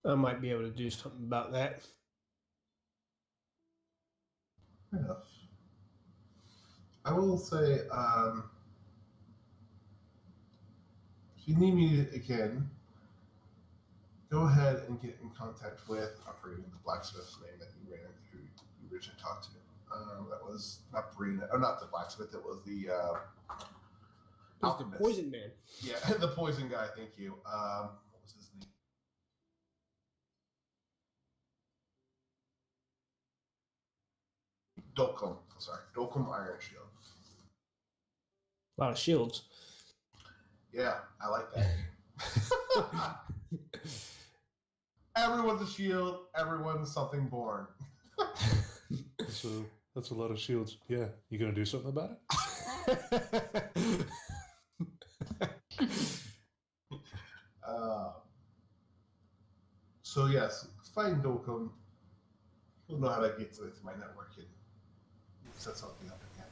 I might be able to do something about that. Fair enough. I will say, if you need me again, go ahead and get in contact with, I'm forgetting the blacksmith's name that you ran into, who you originally talked to. That was not Brina, or not the blacksmith, it was the It's the alchemist. poison man. Yeah, the poison guy, thank you. What was his name? Dolcum. Sorry, Dolcum Iron Shield. A lot of shields. Yeah, I like that. Everyone's a shield. Everyone's something born. So that's a lot of shields. Yeah, you gonna do something about it? So yes, find Dolcum. He'll know how to get to my network and set something up again.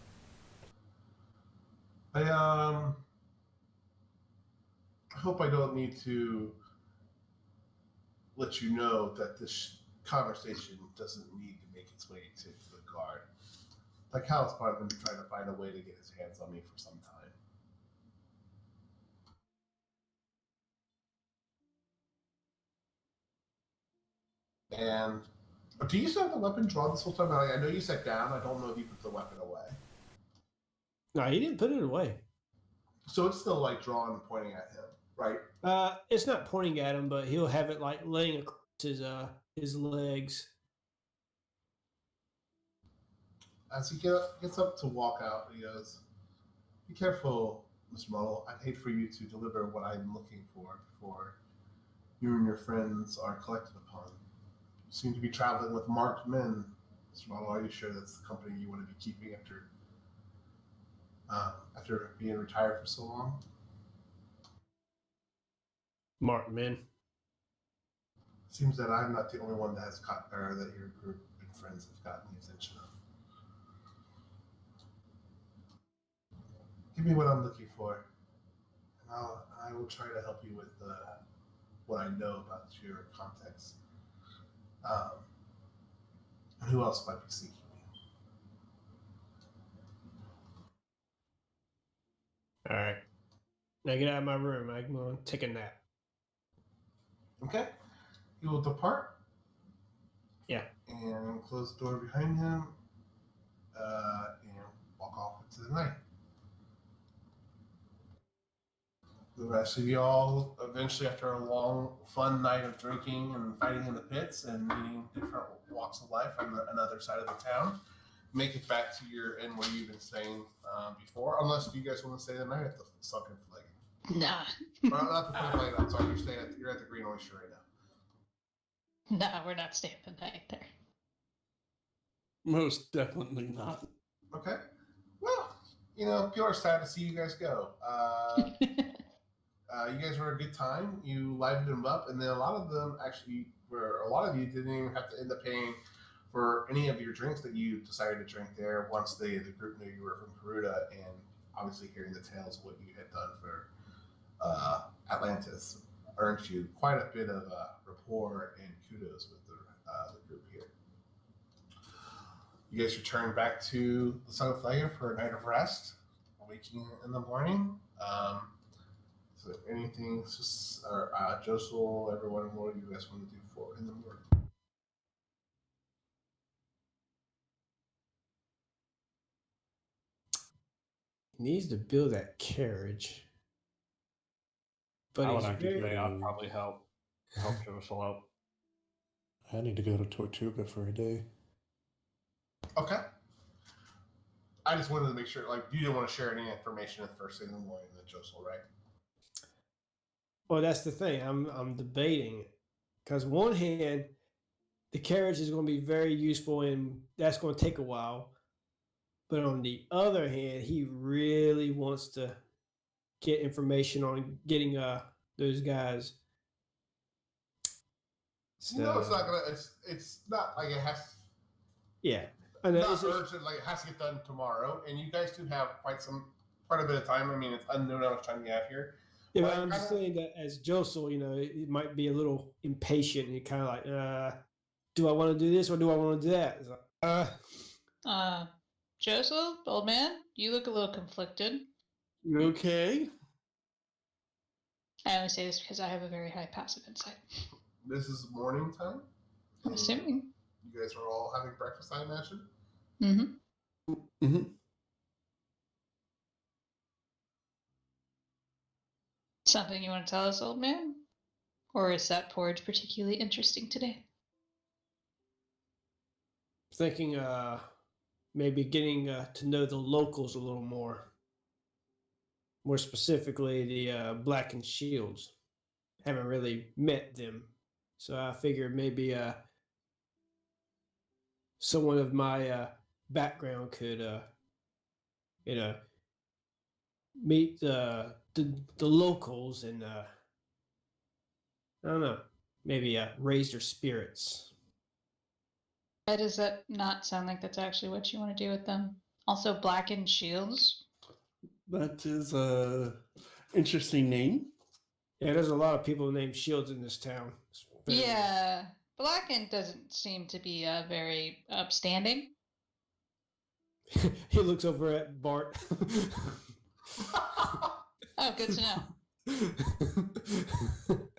I hope I don't need to let you know that this conversation doesn't need to make its way to the guard. Like Hal's probably been trying to find a way to get his hands on me for some time. And do you still have the weapon drawn this whole time? I know you sat down. I don't know if you put the weapon away. No, he didn't put it away. So it's still like drawn and pointing at him, right? It's not pointing at him, but he'll have it like laying across his legs. As he gets up to walk out, he goes, "Be careful, Mr. Muddle. I'd hate for you to deliver what I'm looking for before you and your friends are collected upon. You seem to be traveling with marked men, Mr. Muddle. Are you sure that's the company you want to be keeping after being retired for so long?" Mark, man. Seems that I'm not the only one that has caught, or that your group and friends have gotten the attention of. Give me what I'm looking for, and I will try to help you with what I know about your context. And who else might be seeking you? All right. Now get out of my room. I'm going to take a nap. Okay. He will depart. Yeah. And close the door behind him. And walk off into the night. The rest of y'all, eventually, after a long, fun night of drinking and fighting in the pits and meeting different walks of life on another side of the town, make it back to your inn where you've been staying before, unless you guys want to stay the night at the Sunken Flag. Nah. Not the Sunken Flag. I'm sorry, you're at the Green Oyster right now. Nah, we're not staying the night there. Most definitely not. Okay. Well, people are sad to see you guys go. You guys were a good time. You livened them up, and then a lot of them actually a lot of you didn't even have to end up paying for any of your drinks that you decided to drink there once the group knew you were from Peruta, and obviously hearing the tales of what you had done for Atlantis earned you quite a bit of rapport and kudos with the group here. You guys return back to the Sun of Flagger for a night of rest, waking in the morning. So anything, Josel, everyone, what do you guys want to do for in the morning? He needs to build that carriage. But I would he's actually very... say I'd probably help Josel out. I need to go to Tortuga for a day. Okay. I just wanted to make sure, you didn't want to share any information at the first thing in the morning with Josel, right? Well, that's the thing. I'm debating because one hand, the carriage is going to be very useful, and that's going to take a while. But on the other hand, he really wants to get information on getting those guys. So, it's not gonna. It's not like it has. Yeah, I know, Not urgent. Like it has to get done tomorrow, and you guys do have quite a bit of time. I mean, it's unknown how much time you have here. Yeah, but I'm just saying that as Josel, it might be a little impatient. And kind of like, do I want to do this or do I want to do that? It's like, Joseph, old man, you look a little conflicted. You okay? I only say this because I have a very high passive insight. This is morning time. I'm assuming. You guys are all having breakfast, I imagine. Mm-hmm. Mm-hmm. Something you want to tell us, old man? Or is that porridge particularly interesting today? thinking maybe getting to know the locals a little more. More specifically, the Black and Shields. Haven't really met them, so I figured maybe someone of my background could, meet the locals and I don't know, maybe raise their spirits. Does that not sound like that's actually what you want to do with them? Also, blackened shields. That is a interesting name. Yeah, there's a lot of people named Shields in this town. Yeah, blackened doesn't seem to be very upstanding. He looks over at Bart. Oh, good to know.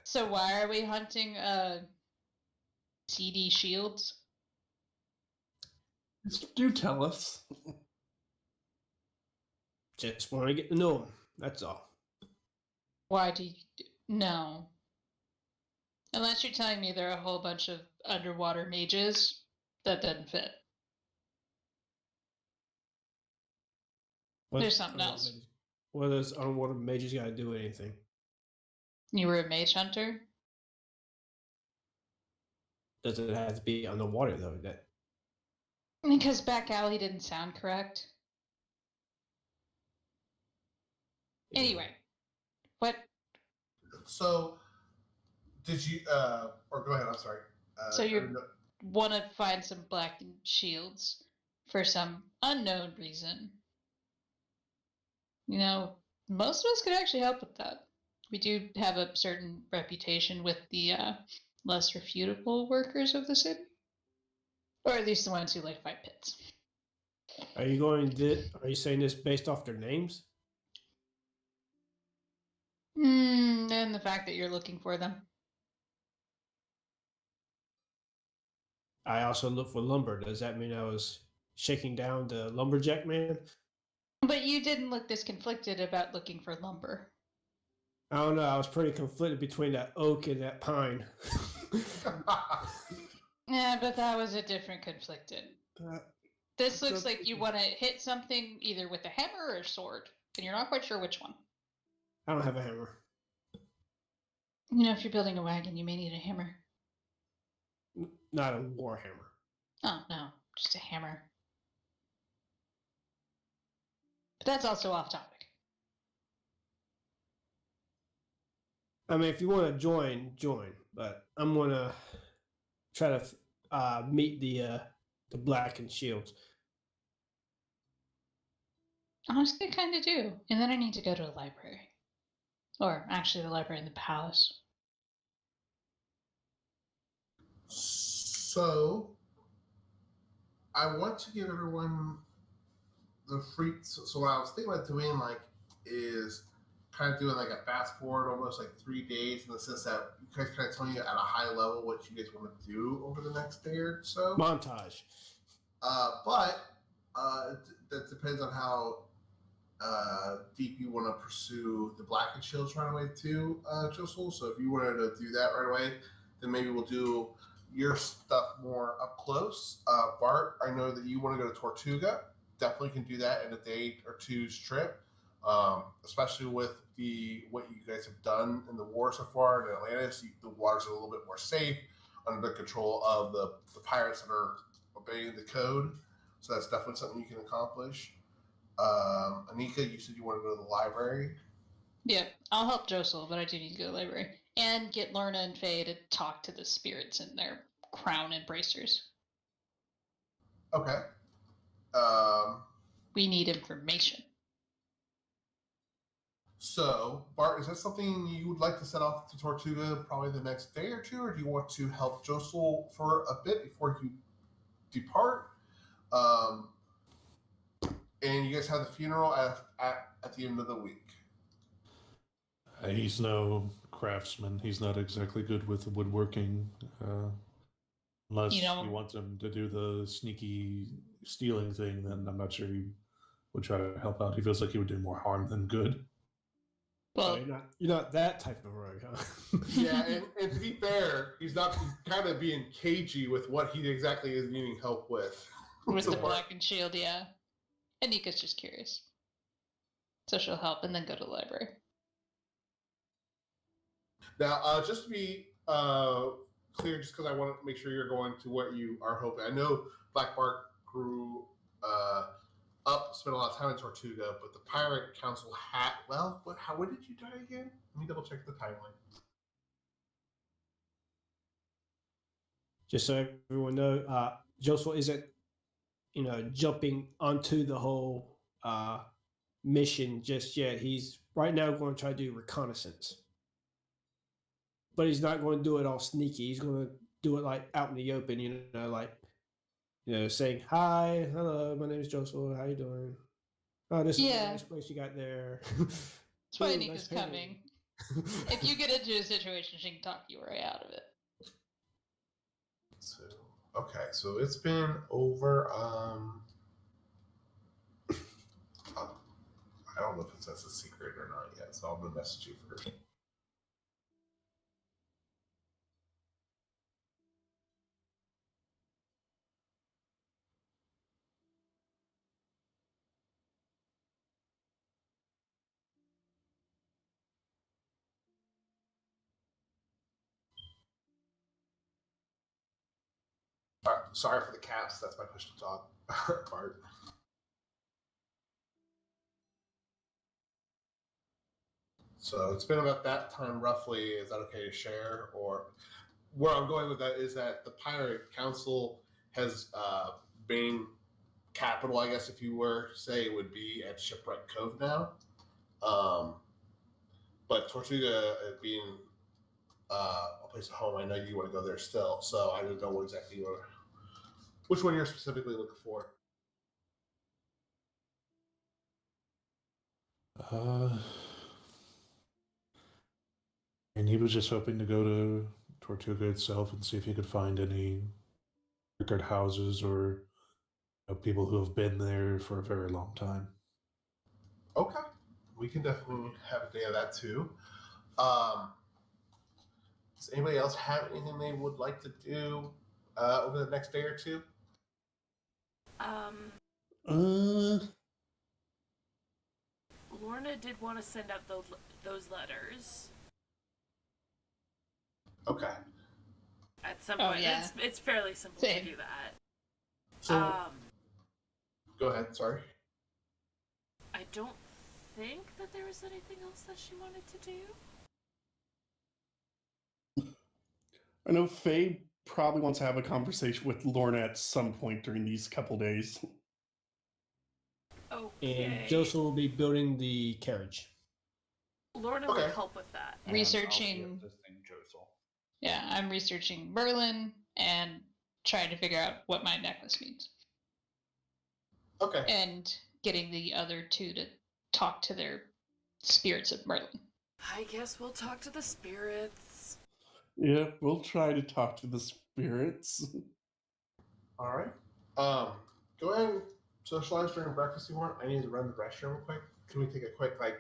So why are we hunting CD shields? Do tell us. Just want to get to know him. That's all. Why do you... No. Unless you're telling me there are a whole bunch of underwater mages, that doesn't fit. There's something else. What does underwater mages got to do with anything? You were a mage hunter? Does it have to be underwater though? That Because back alley didn't sound correct. Anyway, what? So, did you? Or go ahead. I'm sorry. So you want to find some black shields for some unknown reason? Most of us could actually help with that. We do have a certain reputation with the less refutable workers of the city, or at least the ones who like fight pits. Are you saying this based off their names? And the fact that you're looking for them. I also look for lumber. Does that mean I was shaking down the lumberjack man? But you didn't look this conflicted about looking for lumber. I don't know. I was pretty conflicted between that oak and that pine. Yeah, but that was a different conflicted. This looks like you want to hit something either with a hammer or a sword, and you're not quite sure which one. I don't have a hammer. If you're building a wagon, you may need a hammer. Not a war hammer. Oh, no, just a hammer. But that's also off topic. I mean, if you want to join. But I'm gonna try to meet the Black and Shields. Honestly, I kind of do. And then I need to go to a library. Or actually, the library in the palace. So, I want to give everyone the free. So what I was thinking about doing, is kind of doing like a fast forward, almost like 3 days, in the sense that you guys kind of telling you at a high level what you guys want to do over the next day or so. Montage. But that depends on how deep you want to pursue the Black and Shields right away too, Josel. So if you wanted to do that right away, then maybe we'll do your stuff more up close. Bart, I know that you want to go to Tortuga. Definitely can do that in a day or two's trip, especially with what you guys have done in the war so far in Atlantis. The water's a little bit more safe. under the control of the pirates that are obeying the code. So that's definitely something you can accomplish. Anika, you said you want to go to the library. Yep, I'll help Josel, but I do need to go to the library. And get Lorna and Faye to talk to the spirits in their crown embracers. Okay. We need information. So, Bart, is that something you would like to set off to Tortuga probably the next day or two, or do you want to help Josel for a bit before you depart? And you guys have the funeral at the end of the week. He's no craftsman. He's not exactly good with woodworking. Unless you want him to do the sneaky stealing thing, then I'm not sure he would try to help out. He feels like he would do more harm than good. Well, you're not that type of rogue, huh? Yeah, and to be fair, he's kind of being cagey with what he exactly is needing help with. With the blackened shield, yeah. Anika's just curious. So she'll help and then go to the library. Now, just to be clear, just because I want to make sure you're going to what you are hoping. I know Black Bart grew up, spent a lot of time in Tortuga, but the Pirate Council had... Well, when did you die again? Let me double check the timeline. Just so everyone knows, Josel isn't, jumping onto the whole mission just yet. He's right now going to try to do reconnaissance. But he's not going to do it all sneaky. He's going to do it like out in the open, saying, "Hi, hello, my name is Josel. How you doing? Oh, this is a nice place you got there." That's why Anika's coming. If you get into a situation, she can talk you right out of it. So it's been over. I don't know if that's a secret or not yet, so I'm gonna message you first. Sorry for the caps. That's my push to talk part. So it's been about that time roughly. Is that okay to share? Or where I'm going with that is that the Pirate Council has main capital, I guess, if you were to say, would be at Shipwreck Cove now. But Tortuga being a place of home, I know you want to go there still. So I don't know exactly which one you're specifically looking for. And he was just hoping to go to Tortuga itself and see if he could find any record houses or people who have been there for a very long time. Okay, we can definitely have a day of that too. Does anybody else have anything they would like to do over the next day or two? Lorna did want to send out those letters. Okay. At some point, yeah. it's fairly simple to do that. So, go ahead. Sorry. I don't think that there was anything else that she wanted to do. I know Faye probably wants to have a conversation with Lorna at some point during these couple days. Okay. And Joseph will be building the carriage. Lorna will help with that. Researching. Yeah, I'm researching Merlin and trying to figure out what my necklace means. Okay. And getting the other two to talk to their spirits of Merlin. I guess we'll talk to the spirits. Yeah, we'll try to talk to the spirits. All right. Go ahead and socialize during breakfast if you want. I need to run the restroom real quick. Can we take a quick, I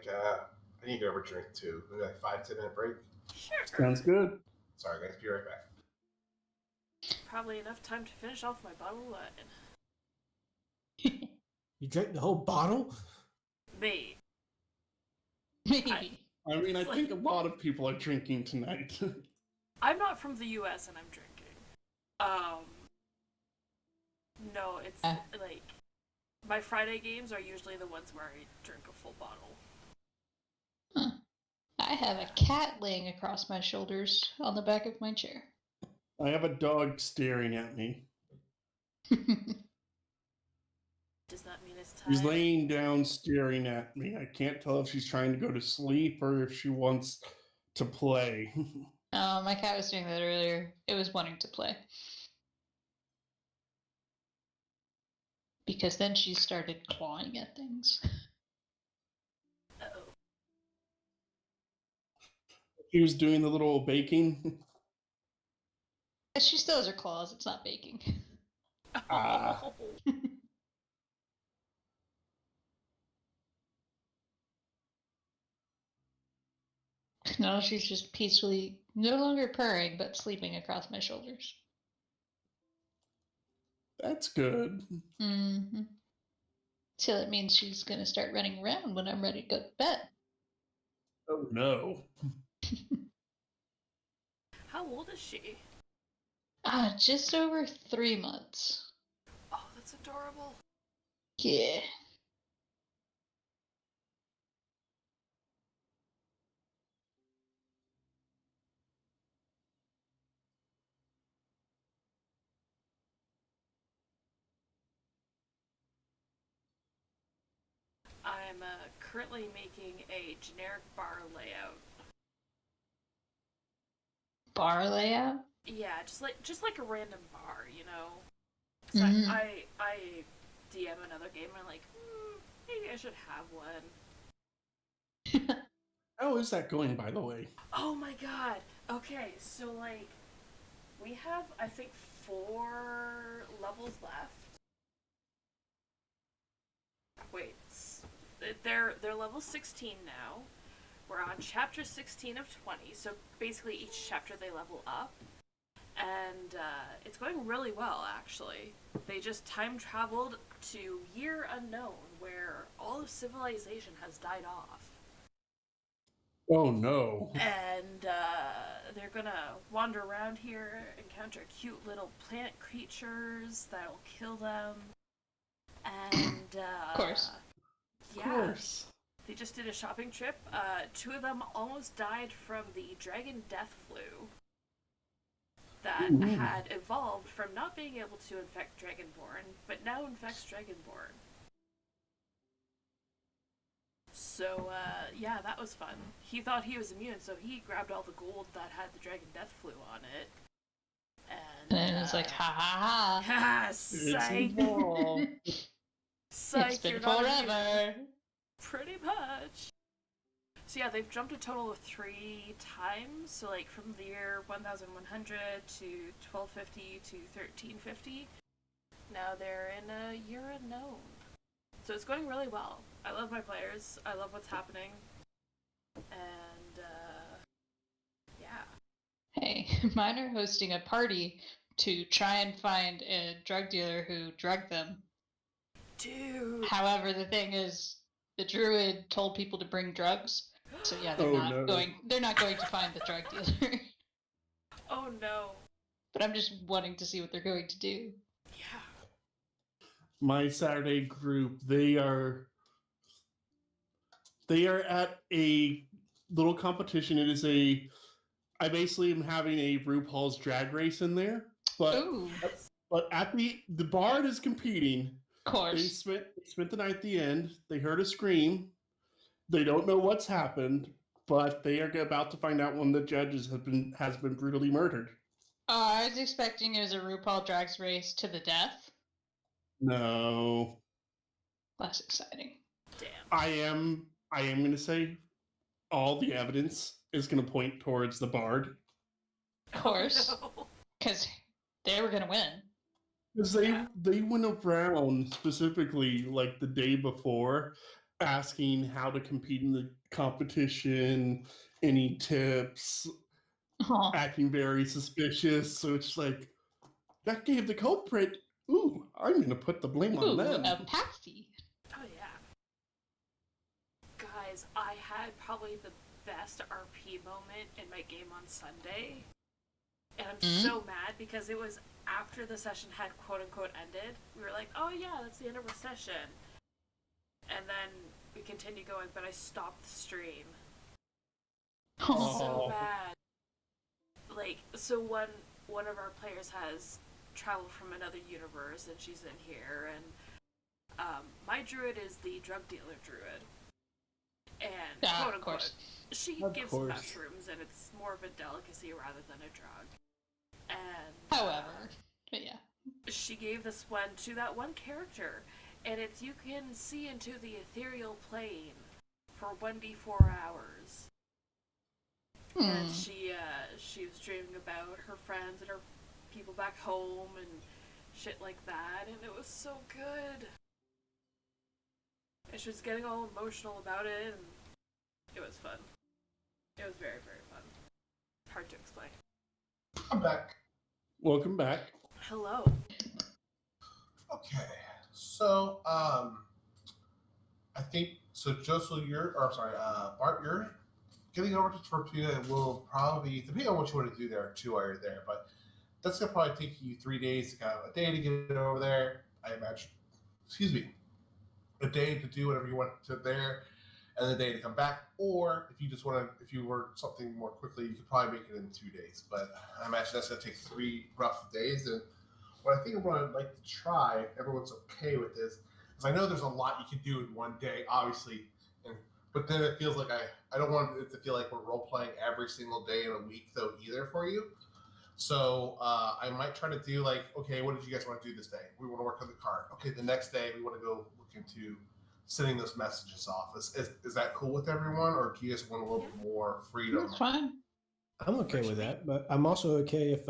need to go over a drink too. Maybe 5-10 minute break? Sure. Sounds good. Sorry, guys. Be right back. Probably enough time to finish off my bottle of wine. You drank the whole bottle? Me. Maybe. I think a lot of people are drinking tonight. I'm not from the U.S. and I'm drinking. No, it's like my Friday games are usually the ones where I drink a full bottle. Huh. I have a cat laying across my shoulders on the back of my chair. I have a dog staring at me. Does that mean it's time? She's laying down staring at me. I can't tell if she's trying to go to sleep or if she wants to play. Oh, my cat was doing that earlier. It was wanting to play. Because then she started clawing at things. Uh-oh. She was doing the little baking. She still has her claws. It's not baking. Ah. No, she's just peacefully, no longer purring, but sleeping across my shoulders. That's good. Mm-hmm. So that means she's going to start running around when I'm ready to go to bed. Oh no. How old is she? Just over 3 months. Oh, that's adorable. Yeah. I'm currently making a generic bar layout. Bar layout? Yeah, just like a random bar, you know. Mhm. I DM another game and I'm like, maybe I should have one. How is that going, by the way? Oh my god. Okay, so like we have I think 4 levels left. Wait, they're level 16 now. We're on chapter 16 of 20, so basically each chapter they level up. And it's going really well, actually. They just time traveled to Year Unknown, where all of civilization has died off. Oh no. And they're gonna wander around here, encounter cute little plant creatures that'll kill them. And Of course. Yeah, Of course. they just did a shopping trip. 2 of them almost died from the dragon death flu that had evolved from not being able to infect Dragonborn, but now infects Dragonborn. So, yeah, that was fun. He thought he was immune, so he grabbed all the gold that had the dragon death flu on it. And then it's like, ha ha ha. Ha! It's Psych! involved. Psych, It's been you're not immune. forever. Pretty much. So yeah, they've jumped a total of 3 times. So like from the year 1100 to 1250 to 1350. Now they're in a Year Unknown. So it's going really well. I love my players. I love what's happening. And yeah. Hey, mine are hosting a party to try and find a drug dealer who drugged them. Dude. However, the thing is, the druid told people to bring drugs. So yeah, they're Oh, not no. going to find the drug dealer. Oh no. But I'm just wanting to see what they're going to do. Yeah. My Saturday group, they are at a little competition. It is I basically am having a RuPaul's Drag Race in there, but Ooh, at the bard is competing. of They course. spent the night at the end. They heard a scream. They don't know what's happened, but they are about to find out one of the judges has been brutally murdered. I was expecting it was a RuPaul Drag Race to the death. No. Less exciting. Damn. I am going to say all the evidence is going to point towards the bard. Of course. No. Because they were going to win. Because they went around specifically like the day before asking how to compete in the competition, any tips, Aw. acting very suspicious. So it's like, that gave the culprit, ooh, I'm going to put the blame on Ooh, them. a patsy. Oh yeah. Guys, I had probably the best RP moment in my game on Sunday. And I'm so mad because it was after the session had quote unquote ended. We were like, oh yeah, that's the end of our session. And then we continued going, but I stopped the stream. So bad. Like, so one of our players has traveled from another universe and she's in here, and my druid is the drug dealer druid. And quote unquote, she gives mushrooms and it's more of a delicacy rather than a drug. And however, but yeah. She gave this one to that one character, and it's you can see into the ethereal plane for 1d4 hours. And she was dreaming about her friends and her people back home and shit like that, and it was so good. And she was getting all emotional about it, and it was fun. It was very, very fun. Hard to explain. I'm back. Welcome back. Hello. Okay, so I think so. Joseph, Bart, you're getting over to Tortuga. Will probably, depending on what you want to do there too while you're there, but that's gonna probably take you 3 days to kind of a day to get over there. I imagine. Excuse me. A day to do whatever you want to there, and a day to come back. Or if you just want to, if you were something more quickly, you could probably make it in 2 days. But I imagine that's going to take 3 rough days. And what I think I'd like to try, if everyone's okay with this, is I know there's a lot you can do in 1 day, obviously, but then it feels like I don't want it to feel like we're role playing every single day in a week though either for you. So I might try to do like, okay, what did you guys want to do this day? We want to work on the card. Okay, the next day we want to go look into sending those messages off. Is that cool with everyone, or do you guys want a little bit more freedom? That's fine. I'm okay with that, but I'm also okay if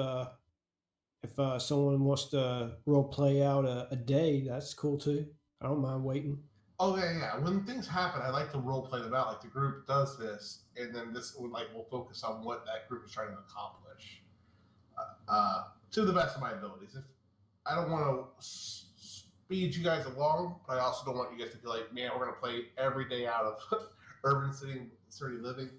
someone wants to role play out a day. That's cool too. I don't mind waiting. Oh yeah. When things happen, I like to role play them out. Like the group does this, and then we'll focus on what that group is trying to accomplish to the best of my abilities. If I don't want to speed you guys along, but I also don't want you guys to feel like, man, we're going to play every day out of urban city living.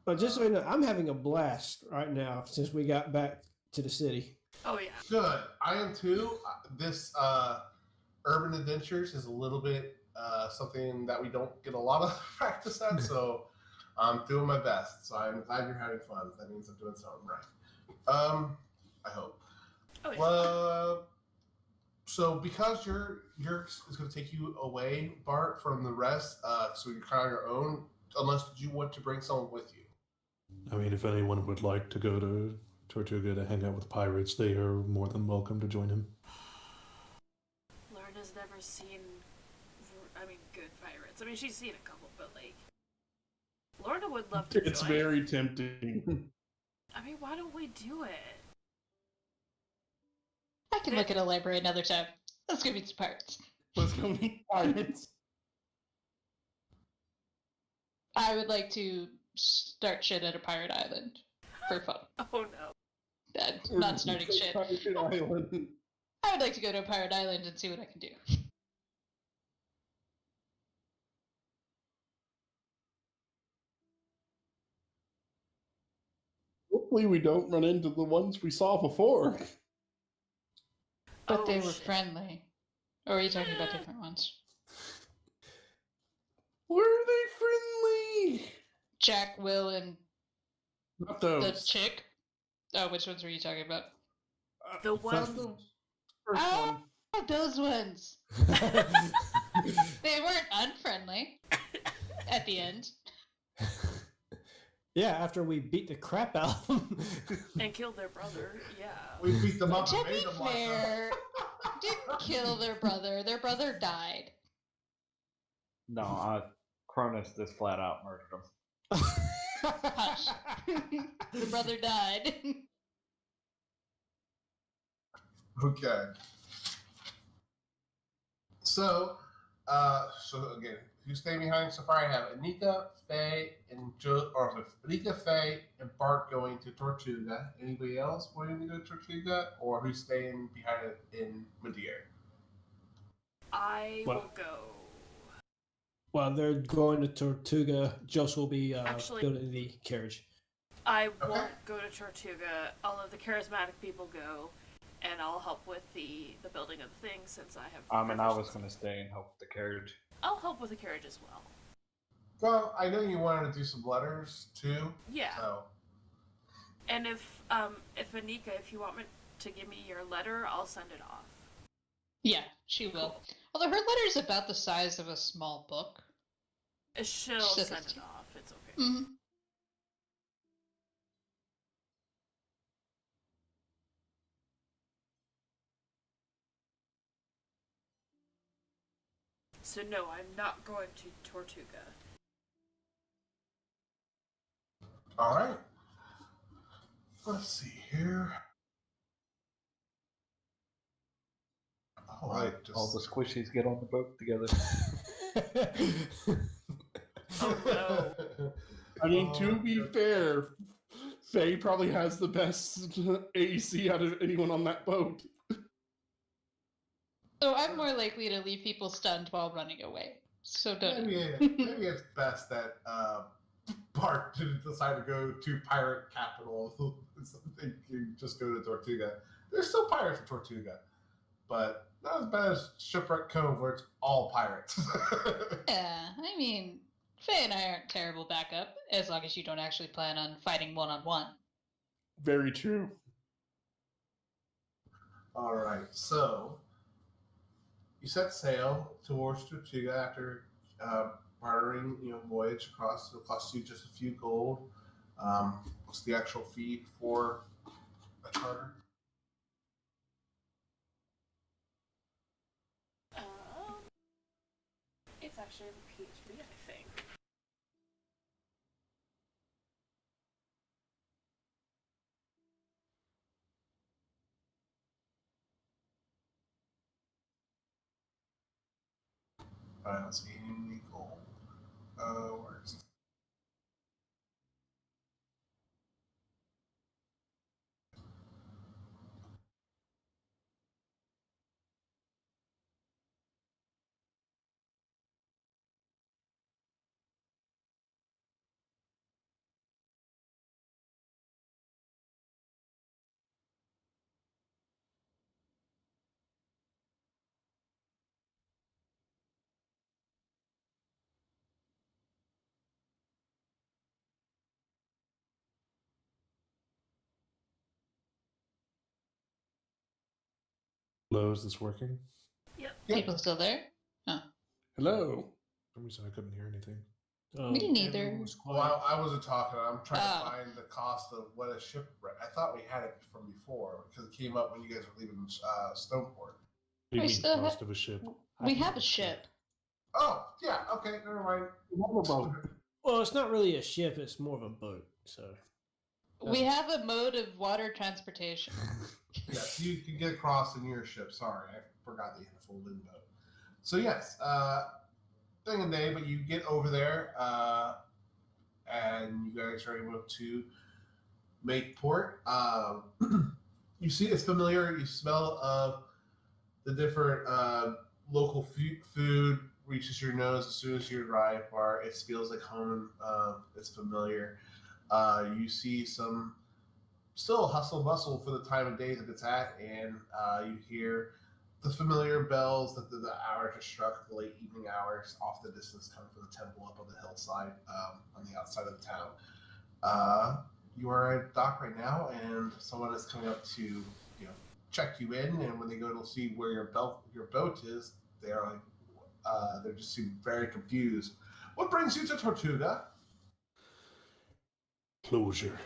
But just so you know, I'm having a blast right now since we got back to the city. Oh yeah. Good. I am too. This urban adventures is a little bit something that we don't get a lot of practice at, so I'm doing my best. So I'm glad you're having fun. That means I'm doing something right. I hope. Oh yeah. So because is going to take you away, Bart, from the rest, so you're kind of on your own, unless you want to bring someone with you. I mean, if anyone would like to go to Tortuga to hang out with pirates, they are more than welcome to join him. Lorna's never seen, good pirates. I mean, she's seen a couple, but like, Lorna would love to It's join. very tempting. I mean, why don't we do it? I can look at a library another time. Let's go meet some pirates. Let's go meet pirates. I would like to start shit at a pirate island for fun. Oh no. Not starting shit. Pirate Island. I would like to go to a pirate island and see what I can do. Hopefully we don't run into the ones we saw before. But they were friendly. Or are you talking about different ones? Were they friendly? Jack, Will, and Not the those. chick? Oh, which ones were you talking about? The one. First Oh, one. those ones. They weren't unfriendly at the end. Yeah, after we beat the crap out of them. And killed their brother, yeah. We beat them up To and be made them like fair, didn't kill their brother. Their brother died. No, Cronus just flat out murdered him. Hush. The brother died. Okay. So again, who's staying behind so far? I have Anika, Faye, and Anika, Faye, and Bart going to Tortuga. Anybody else wanting to go to Tortuga, or who's staying behind it in Madeira? I will go. While they're going to Tortuga, Joseph will be Actually- building the carriage. I won't go to Tortuga. All of the charismatic people go, and I'll help with the building of the thing since I have. And I was going to stay and help with the carriage. I'll help with the carriage as well. Well, I know you wanted to do some letters too. Yeah. So. And if Anika, if you want me to give me your letter, I'll send it off. Yeah, she will. Although her letter's about the size of a small book. She'll send it off. It's okay. Mm-hmm. So no, I'm not going to Tortuga. All right. Let's see here. All right, all the squishies get on the boat together. Oh no. I mean, to be fair, Faye probably has the best AC out of anyone on that boat. So I'm more likely to leave people stunned while running away. So don't. Maybe it's best that Bart didn't decide to go to pirate capital. They can just go to Tortuga. There's still pirates in Tortuga, but not as bad as Shipwreck Cove, where it's all pirates. Yeah, I mean, Faye and I aren't terrible backup, as long as you don't actually plan on fighting one-on-one. Very true. All right, so you set sail towards Tortuga after bartering, voyage across. It'll cost you just a few gold. What's the actual fee for a charter? It's actually a PhD, I think. I don't see any gold. Where is it? Hello, is this working? Yep. People still there? Oh. Hello. For some reason I couldn't hear anything. Me neither. everyone was quiet. Well, I wasn't talking. I'm trying to find the cost of what a shipwreck. I thought we had it from before because it came up when you guys were leaving Stoneport. What do you We mean, still cost of a ship? We have a ship. Oh, yeah. Okay, never mind. Well, it's not really a ship; it's more of a boat. So We have a mode of water transportation. Yes, you can get across in your ship. Sorry, I forgot that you had a full wind boat. So yes, thing a day, but you get over there, and you guys are able to make port. You see, it's familiar. You smell of the different local food reaches your nose as soon as you arrive. Bar, it feels like home. It's familiar. You see some still hustle and bustle for the time of day that it's at, and you hear the familiar bells that the hour just struck, the late evening hours off the distance coming from the temple up on the hillside on the outside of the town. You are at dock right now, and someone is coming up to check you in, and when they go to see where your boat is, they're like, they just seem very confused. What brings you to Tortuga? Closure.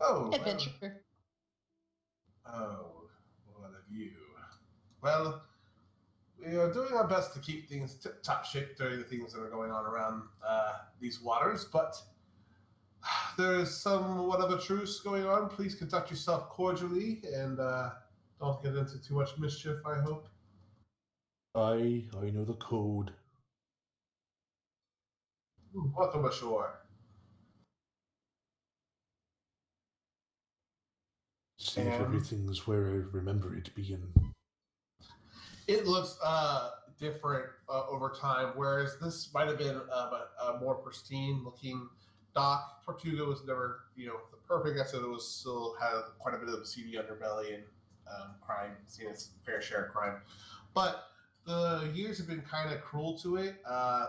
Oh, Adventure. Oh, what of you? Well, we are doing our best to keep things top shape during the things that are going on around these waters, but there is somewhat of a truce going on. Please conduct yourself cordially and don't get into too much mischief, I hope. I know the code. Welcome ashore. See if everything's where I remember it being. It looks different over time, whereas this might have been a more pristine looking Doc Tortuga was never, the perfect. I said it was still had quite a bit of a seedy underbelly and crime, seen its fair share of crime. But the years have been kind of cruel to it.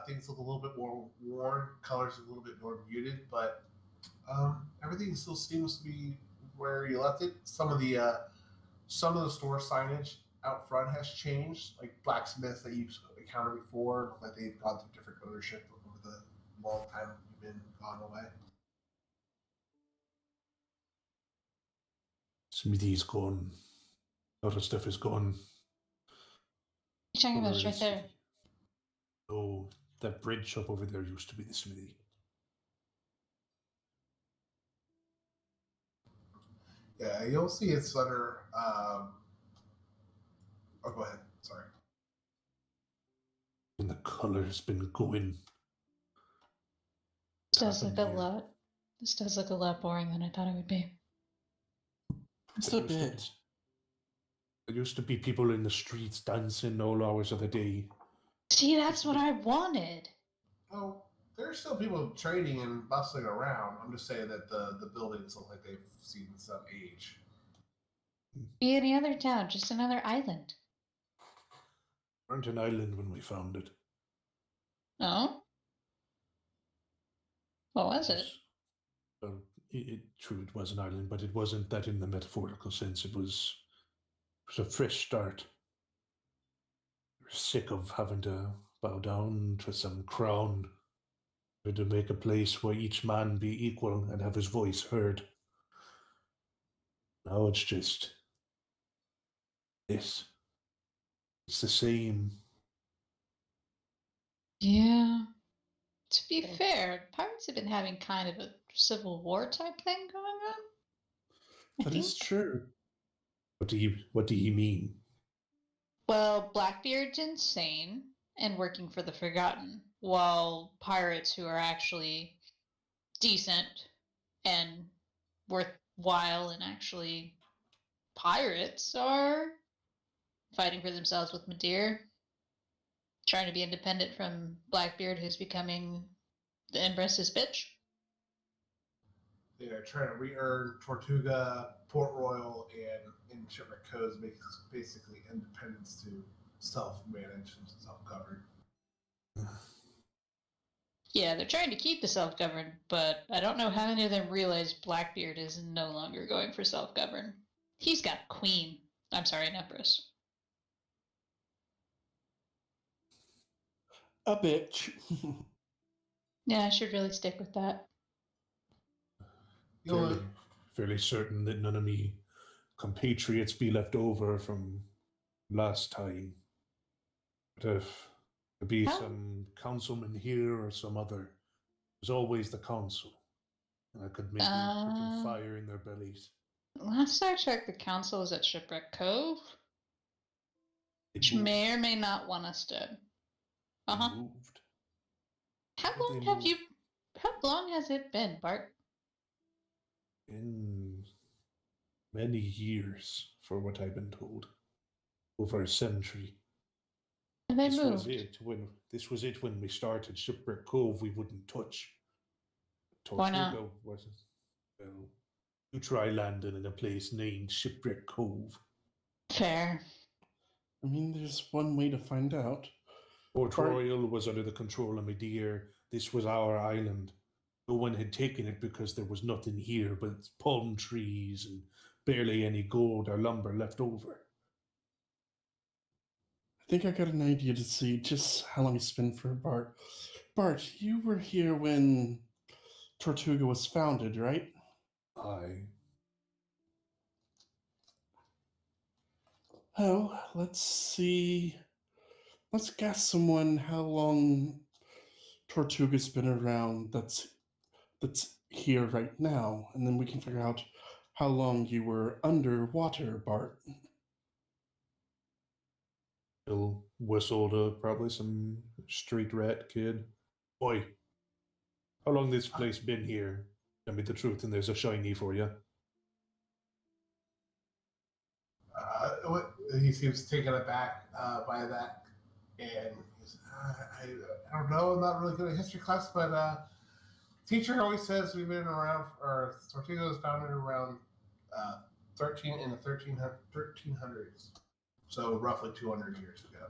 Things look a little bit more worn, colors a little bit more muted, but everything still seems to be where you left it. Some of the store signage out front has changed, like blacksmiths that you've encountered before, that they've gone through different ownership over the long time you've been gone away. Smithy's gone. A lot of stuff is gone. You're talking about it's right there. Oh, that bread shop over there used to be the smithy. Yeah, you'll see it's under. Oh, go ahead. Sorry. And the color's been going. This does look a lot boring than I thought it would be. Just a bit. There used to be people in the streets dancing all hours of the day. See, that's what I wanted. Oh, there's still people trading and bustling around. I'm just saying that the buildings look like they've seen some age. Be any other town, just another island. We weren't an island when we found it. No? What was it? Well, true, it was an island, but it wasn't that in the metaphorical sense. It was a fresh start. We were sick of having to bow down to some crown. We had to make a place where each man be equal and have his voice heard. Now it's just this. It's the same. Yeah. To be fair, pirates have been having kind of a civil war type thing going on. That is true. What do you mean? Well, Blackbeard's insane and working for the Forgotten, while pirates who are actually decent and worthwhile and actually pirates are fighting for themselves with Madeira, trying to be independent from Blackbeard, who's becoming the Empress's bitch. They're trying to re-earn Tortuga, Port Royal, and Shipwreck Coves, basically independence to self-manage and self-govern. Yeah, they're trying to keep the self-govern, but I don't know how many of them realize Blackbeard is no longer going for self-govern. He's got a queen. I'm sorry, an empress. A bitch. Yeah, I should really stick with that. Fairly certain that none of me compatriots be left over from last time. But if there be some councilman here or some other, there's always the council. And I could maybe put some fire in their bellies. Last I checked, the council was at Shipwreck Cove, which may or may not want us dead. Moved. How long has it been, Bart? In many years, for what I've been told. Over a century. And they moved. This was it when we started Shipwreck Cove. We wouldn't touch. Why not? Tortuga wasn't. Well, you try landing in a place named Shipwreck Cove. Fair. I mean, there's one way to find out. Port Royal was under the control of Madeira. This was our island. No one had taken it because there was nothing here but palm trees and barely any gold or lumber left over. I think I got an idea to see just how long it's been for Bart. Bart, you were here when Tortuga was founded, right? Aye. Oh, let's see. Let's guess someone how long Tortuga's been around that's here right now, and then we can figure out how long you were underwater, Bart. He'll whistle to probably some street rat kid. Boy, how long this place been here? Tell me the truth and there's a shiny for you. He seems taken aback by that, and he's, I don't know, I'm not really good at history class, but Teacher always says we've been around, or Tortuga was founded around 1300s, so roughly 200 years ago.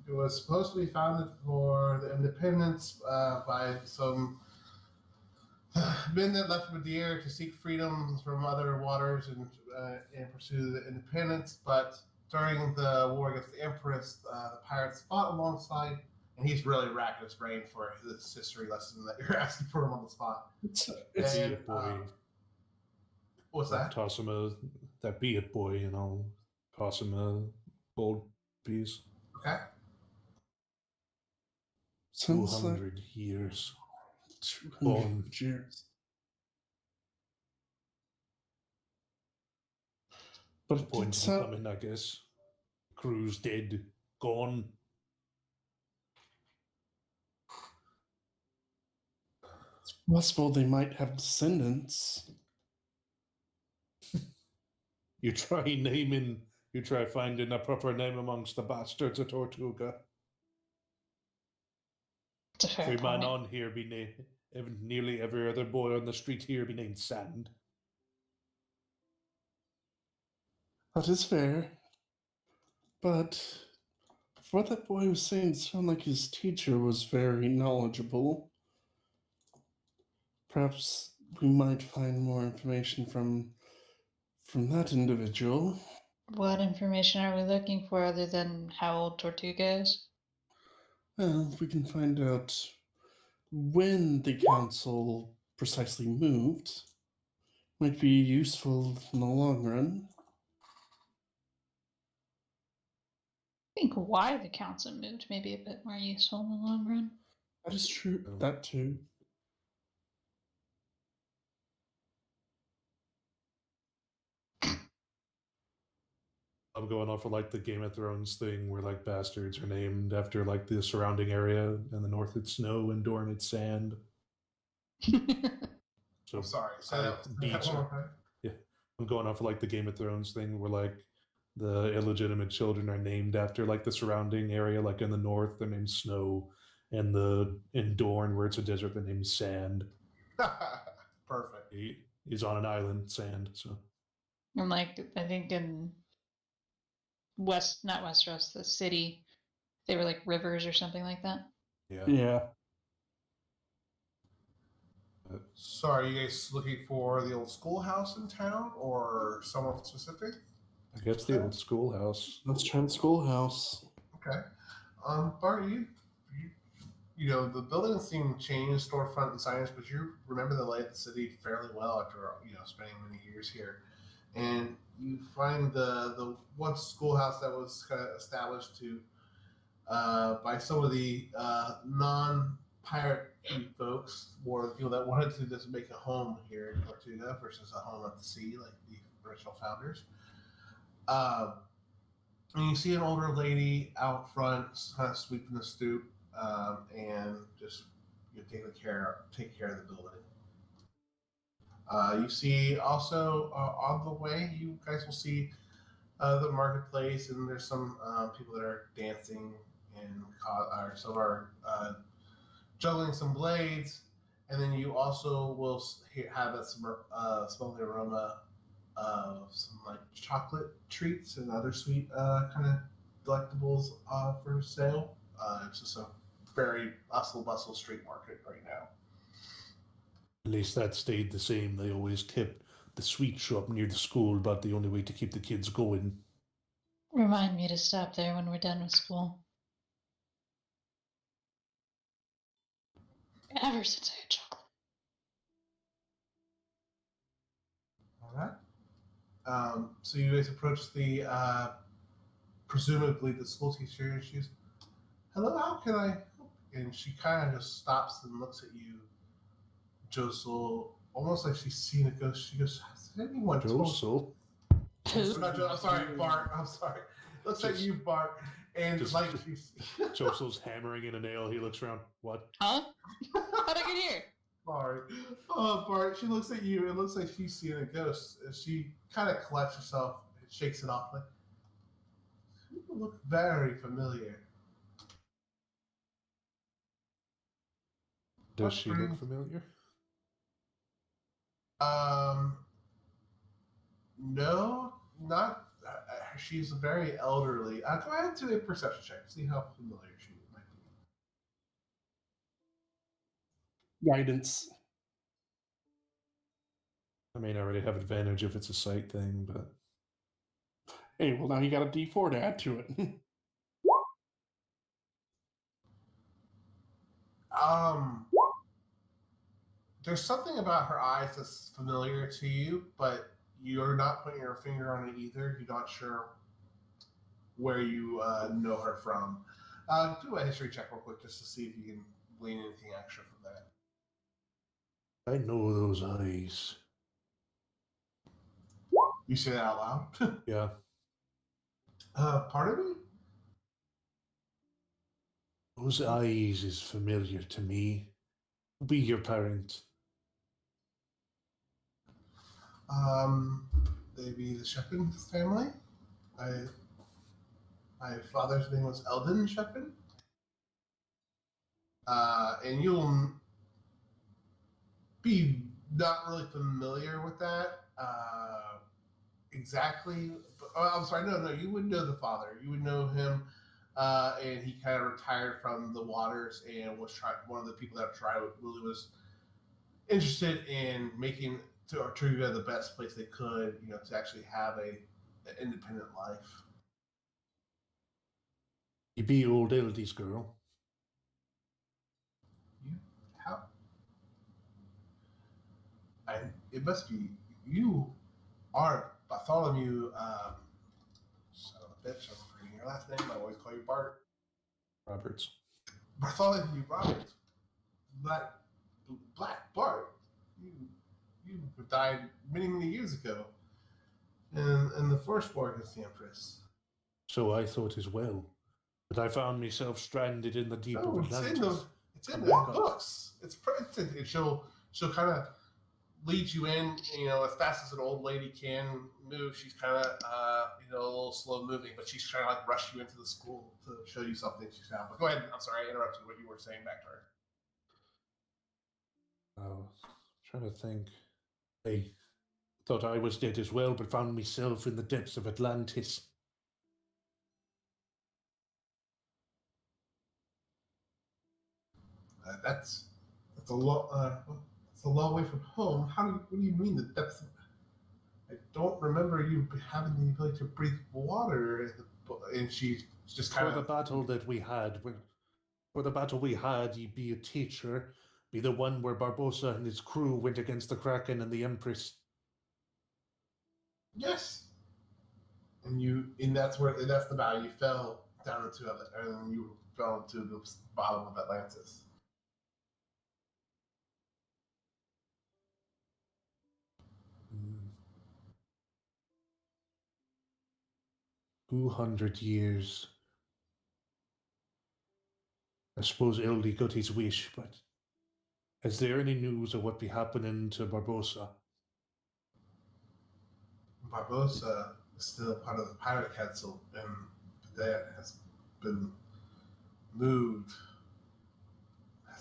It was supposed to be founded for the independence by some men that left Madeira to seek freedom from other waters and pursue the independence. But during the war against the Empress, the pirates fought alongside, and he's really racking his brain for this history lesson that you're asking for him on the spot. It's Be And, it, boy. What's that? Toss him that be it, boy, toss him a gold piece. Okay. sounds like 200 years. 200 years. But it Point did in sound, coming, I guess. Crew's dead. Gone. it's possible they might have descendants. You try finding a proper name amongst the bastards of Tortuga. It's a fair Every man point. on here be nearly every other boy on the street here be named Sand. That is fair. But what that boy was saying, it sounded like his teacher was very knowledgeable. Perhaps we might find more information from that individual. What information are we looking for other than how old Tortuga is? Well, if we can find out when the council precisely moved, might be useful in the long run. I think why the council moved may be a bit more useful in the long run. That is true. Oh. That too. I'm going off of like the Game of Thrones thing where like bastards are named after like the surrounding area. In the north it's snow and Dorne it's sand. So I'm sorry. Say I that beat one you. more time. I'm going off of like the Game of Thrones thing where like the illegitimate children are named after like the surrounding area. Like in the north, they're named Snow, and in Dorne, where it's a desert, they're named Sand. Perfect. He's on an island, Sand. So And like I think in not Westeros, the city, they were like rivers or something like that. yeah. Yeah. So, are you guys looking for the old schoolhouse in town or someone specific? I guess the old schoolhouse. Let's try the schoolhouse. Okay. Bart, you know the buildings seem changed, storefront and signage, but you remember the lay of the city fairly well after spending many years here, and you find the one schoolhouse that was kind of established to by some of the non-pirate folks, or people that wanted to just make a home here in Tortuga versus a home at the sea, like the original founders. And you see an older lady out front, kind of sweeping the stoop, and just take care of the building. You see also on the way, you guys will see the marketplace, and there's some people that are dancing, and some are juggling some blades, and then you also will have that smell the aroma of some like chocolate treats and other sweet kind of delectables for sale. It's just a very bustle street market right now. At least that stayed the same. They always kept the sweet shop near the school, but the only way to keep the kids going. Remind me to stop there when we're done with school. Ever since I had chocolate. All right. So you guys approach the presumably the school teacher, and she's, "Hello, how can I help?" And she kind of just stops and looks at you, Josel, almost like she's seen a ghost. She goes, "Has anyone told?" Josel. I'm sorry, Bart. I'm sorry. Looks at you, Bart, and Just- like she's Josel's hammering in a nail. He looks around. What? Huh? How'd I get here? sorry. Oh, Bart. She looks at you. It looks like she's seen a ghost. And she kind of collects herself and shakes it off like, "You look very familiar." Does she look friend? familiar? No, not. She's very elderly. Go ahead to a perception check. See how familiar she might be. Guidance. I mean, I already have advantage if it's a sight thing, but Hey, well now you got a D4 to add to it. There's something about her eyes that's familiar to you, but you're not putting your finger on it either. You're not sure where you know her from. Do a history check real quick just to see if you can glean anything extra from that. I know those eyes. You say that out loud? Yeah. Pardon me? Those eyes is familiar to me. Be your parent. They be the Shepard family. My father's name was Eldon Shepard. And you'll be not really familiar with that exactly. But, I'm sorry, no, you would know the father. You would know him, and he kind of retired from the waters and was one of the people that really was interested in making Tortuga the best place they could, to actually have an independent life. You be old Eldie's girl. How? And it must be you are Bartholomew. Son of a bitch! I'm forgetting your last name. I always call you Bart. Roberts. Bartholomew Roberts. Black Bart. You died many years ago. In the first war against the Empress. So I thought as well. But I found myself stranded in the deep of Atlantis. It's in the books. It's printed. And she'll kind of lead you in, as fast as an old lady can move. She's kind of, a little slow moving, but she's trying to like rush you into the school to show you something she's found. But go ahead. I'm sorry, I interrupted what you were saying back to her. I was trying to think. I thought I was dead as well, but found myself in the depths of Atlantis. That's a lot. It's a long way from home. What do you mean the depths? I don't remember you having the ability to breathe water. And she's just kind For the battle that we had, you'd be a teacher, be the one where Barbossa and his crew went against the Kraken and the Empress. Yes. And that's the battle. You fell down into it, and you fell into the bottom of Atlantis. Mm. 200 years. I suppose Eldie got his wish, but is there any news of what be happening to Barbossa? Barbossa is still part of the Pirate Council, and that has been moved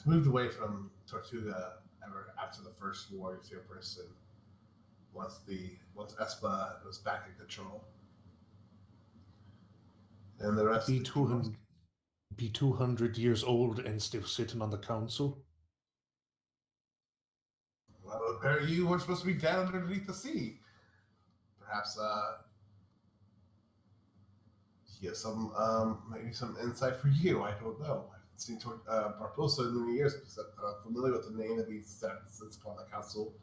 away from Tortuga ever after the first war against the Empress, and once Espa was back in control, and the rest Be 200 years old and still sitting on the council? Well, apparently you were supposed to be down underneath the sea. Perhaps he has some maybe some insight for you. I don't know. I haven't seen Barbossa in many years, except that I'm familiar with the name that he sits upon the council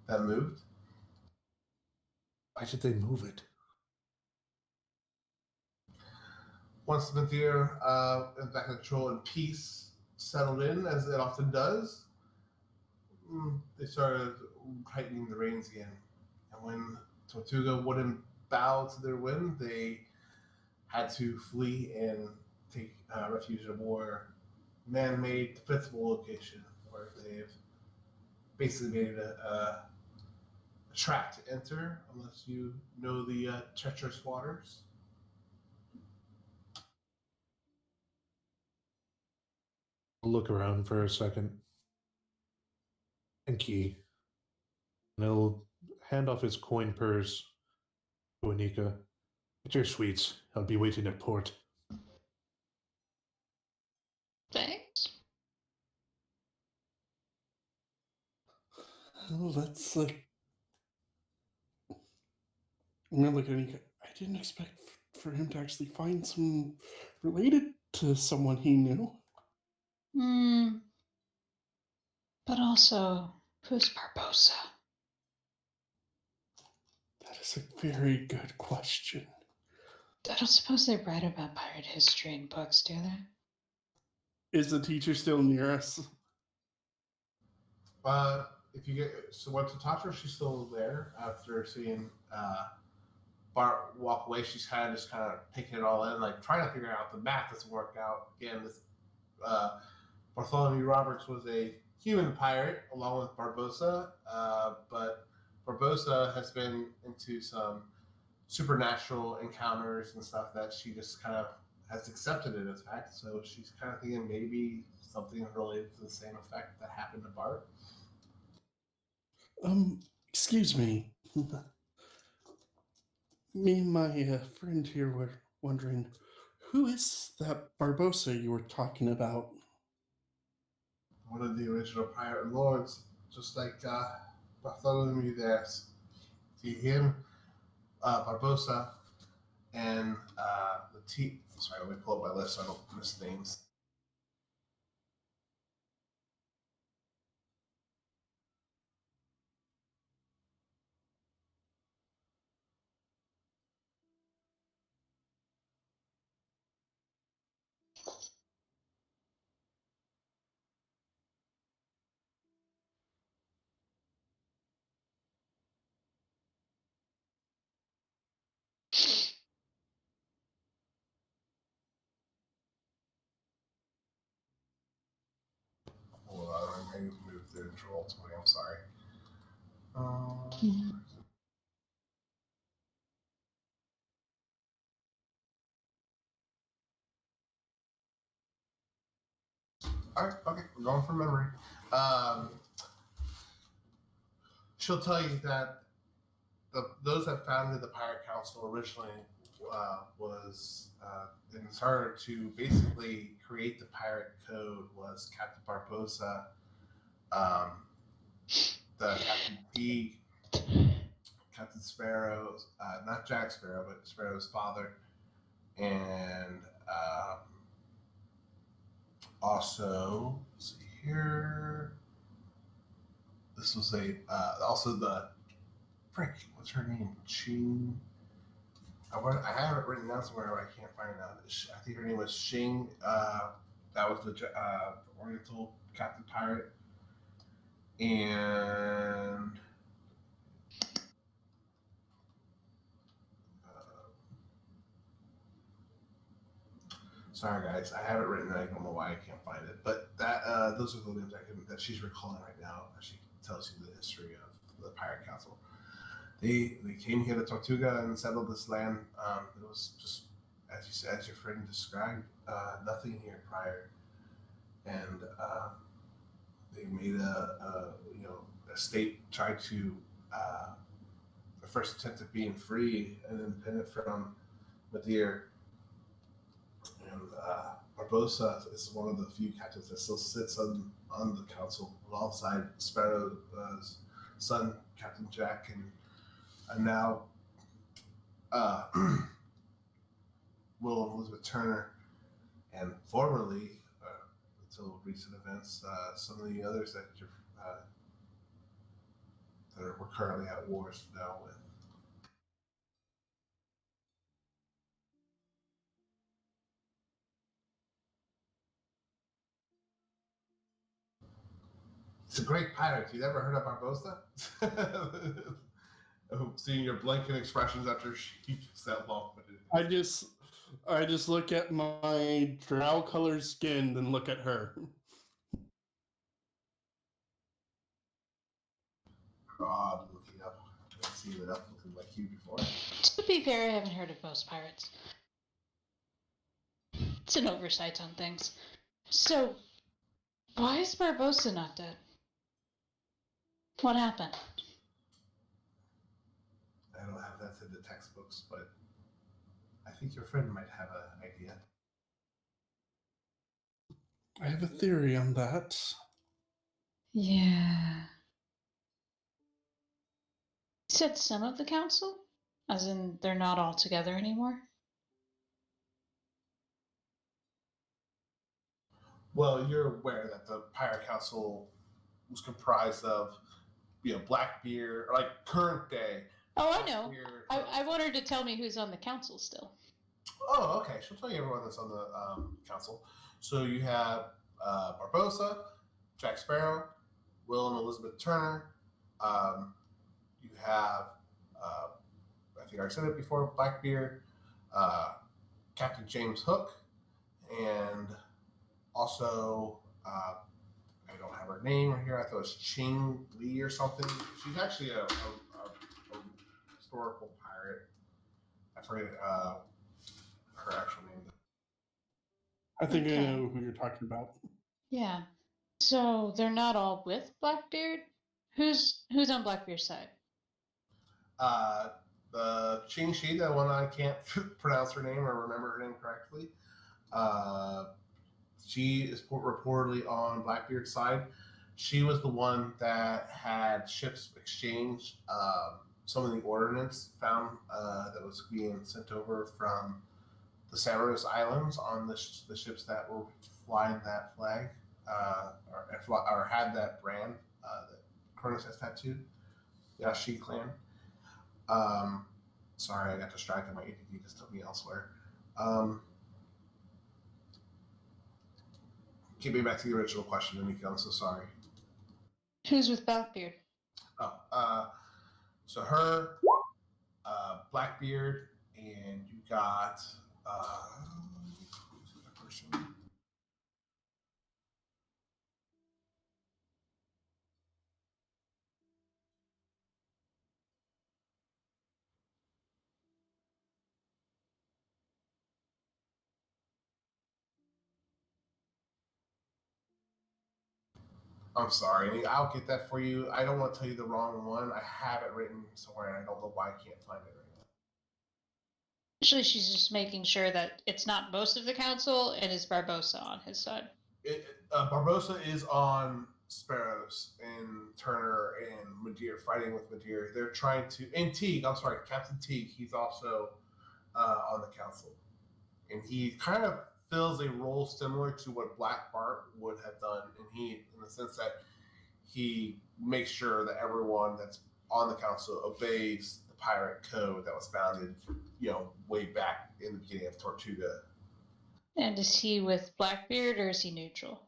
that moved. Why did they move it? Once Menthir is back in control and peace settled in, as it often does, they started tightening the reins again. And when Tortuga wouldn't bow to their whim, they had to flee and take refuge in a more man-made defensible location where they've basically made it a trap to enter unless you know the treacherous waters. I'll look around for a second. Thank ye. And he'll hand off his coin purse to Anika. Get your sweets. I'll be waiting at port. Thanks. Oh, that's like. I'm gonna look at Anika. I didn't expect for him to actually find some related to someone he knew. But also, who's Barbosa? That is a very good question. I don't suppose they write about pirate history in books, do they? Is the teacher still near us? If you get so once Tatatra, she's still there after seeing Bart walk away. She's kind of taking it all in, like trying to figure out the math doesn't work out. Again, this Bartholomew Roberts was a human pirate along with Barbosa, but Barbosa has been into some supernatural encounters and stuff that she just kind of has accepted it as fact. So she's kind of thinking maybe something related to the same effect that happened to Bart. Excuse me. Me and my friend here were wondering, who is that Barbosa you were talking about? One of the original pirate lords, just like Bartholomew there. See him, Barbosa, and the T. Sorry, let me pull up my list so I don't miss names. Hold on, I moved the intro ultimately. I'm sorry. All right, okay, we're going from memory. She'll tell you that those that founded the Pirate Council originally was in her to basically create the pirate code was Captain Barbosa, the Captain P, Captain Sparrow, not Jack Sparrow, but Sparrow's father, and also, let's see here. This was also the frick. What's her name? Ching. I have it written down somewhere, but I can't find it now. I think her name was Xing. That was the Oriental Captain Pirate, and sorry guys, I have it written. I don't know why I can't find it, but those are the names that she's recalling right now as she tells you the history of the Pirate Council. They came here to Tortuga and settled this land. It was just as your friend described, nothing here prior, and they made a state tried to the first attempt at being free and independent from Madeira. And Barbosa is one of the few captains that still sits on the council alongside Sparrow's son, Captain Jack, and now Will and Elizabeth Turner, and formerly, until recent events, some of the others that we're currently at wars now with. It's a great pirate. You never heard of Barbosa? Seeing your blanket expressions after she used that long. I just look at my drow colored skin, then look at her. God, looking up. I've seen enough looking like you before. To be fair, I haven't heard of most pirates. It's an oversight on things. So, why is Barbosa not dead? What happened? I don't have that in the textbooks, but I think your friend might have an idea. I have a theory on that. Yeah. You said some of the council? As in, they're not all together anymore? Well, you're aware that the Pirate Council was comprised of, Blackbeard, or like current day. Oh, I know. Blackbeard, I want her to tell me who's on the council still. Oh, okay. She'll tell you everyone that's on the council. So you have Barbosa, Jack Sparrow, Will and Elizabeth Turner. You have, I think I said it before, Blackbeard, Captain James Hook, and also, I don't have her name right here. I thought it was Ching Lee or something. She's actually a historical pirate. I forget her actual name. I think Okay. I know who you're talking about. Yeah. So they're not all with Blackbeard? Who's on Blackbeard's side? The Ching Shi, the one I can't pronounce her name or remember her name correctly. She is reportedly on Blackbeard's side. She was the one that had ships exchange some of the ordnance found that was being sent over from the Saros Islands on the ships that were flying that flag or had that brand that Cronus has tattooed. The Yashi clan. Sorry, I got distracted. My ADD just took me elsewhere. Get me back to the original question, Anika. I'm so sorry. Who's with Blackbeard? So her, Blackbeard, and you got who's the other person? I'm sorry. I'll get that for you. I don't want to tell you the wrong one. I have it written somewhere, and I don't know why I can't find it right now. Actually, she's just making sure that it's not most of the council and is Barbosa on his side. Barbosa is on Sparrows and Turner and Madeir, fighting with Madeir. They're trying to. And Teague, I'm sorry, Captain Teague, he's also on the council. And he kind of fills a role similar to what Black Bart would have done. And he, in the sense that he makes sure that everyone that's on the council obeys the pirate code that was founded, way back in the beginning of Tortuga. And is he with Blackbeard or is he neutral?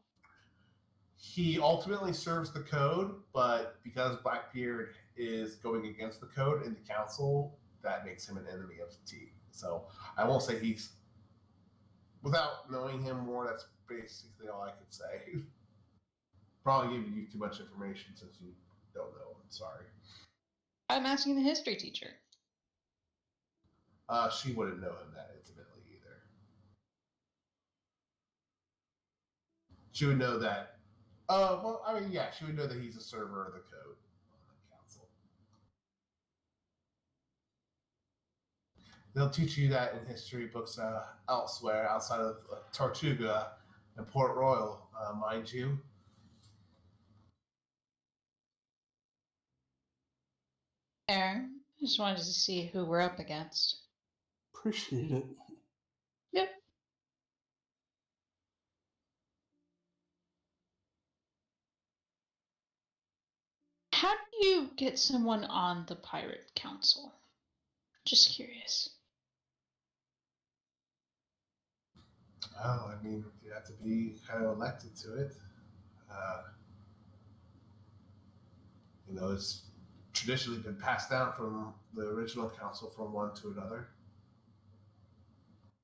He ultimately serves the code, but because Blackbeard is going against the code in the council, that makes him an enemy of T. So I won't say he's, without knowing him more, that's basically all I could say. Probably giving you too much information since you don't know. I'm sorry. I'm asking the history teacher. She wouldn't know him that intimately either. She would know that. She would know that he's a server of the code on the council. They'll teach you that in history books elsewhere, outside of Tortuga and Port Royal, mind you. Aaron, just wanted to see who we're up against. Appreciate it. Yep. How do you get someone on the Pirate Council? Just curious. Oh, I mean, you have to be kind of elected to it. It's traditionally been passed down from the original council from one to another.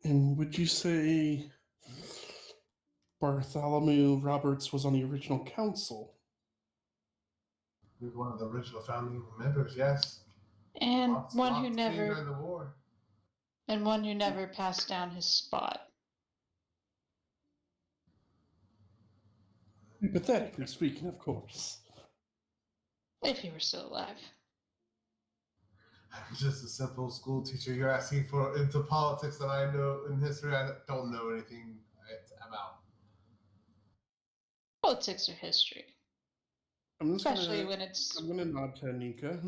And would you say Bartholomew Roberts was on the original council? He was one of the original founding members, yes. And Lots one who seen never during the war. and one who never passed down his spot. Hypothetically speaking, of course. If he were still alive. I'm just a simple school teacher. You're asking for into politics that I know in history. I don't know anything about. Politics or history. I'm just Especially gonna when it's... I'm gonna nod to Nika.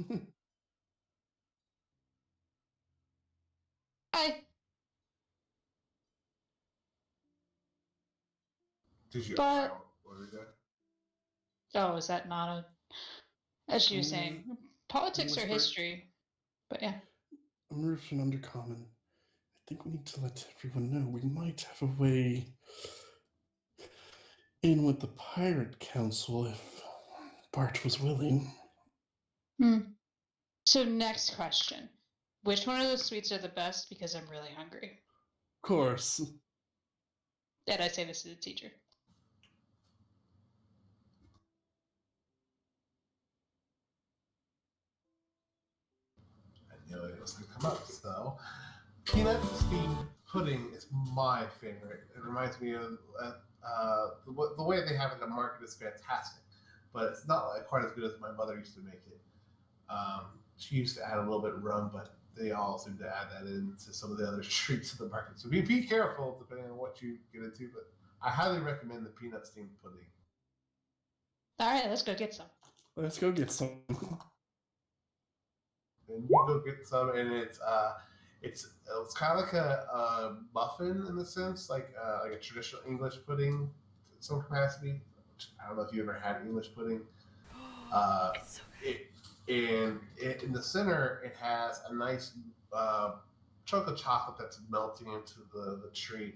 I... Did you? But... What were we doing? Oh, is that not a... As she was I'm saying, gonna politics or whisper- history. But yeah. I'm Roof and Undercommon. I think we need to let everyone know we might have a way in with the Pirate Council if Bart was willing. So next question. Which one of those sweets are the best? Because I'm really hungry. Of course. And I say this to the teacher. I knew it was going to come up. So, peanut steamed pudding is my favorite. It reminds me of the way they have it in the market is fantastic, but it's not like quite as good as my mother used to make it. She used to add a little bit of rum, but they all seem to add that into some of the other treats in the market. So be careful depending on what you get into. But I highly recommend the peanut steamed pudding. All right, let's go get some. Let's go get some. And you go get some, and it's kind of like a muffin in the sense, like a traditional English pudding in some capacity. I don't know if you ever had English pudding. It's so good. In the center, it has a nice chunk of chocolate that's melting into the treat,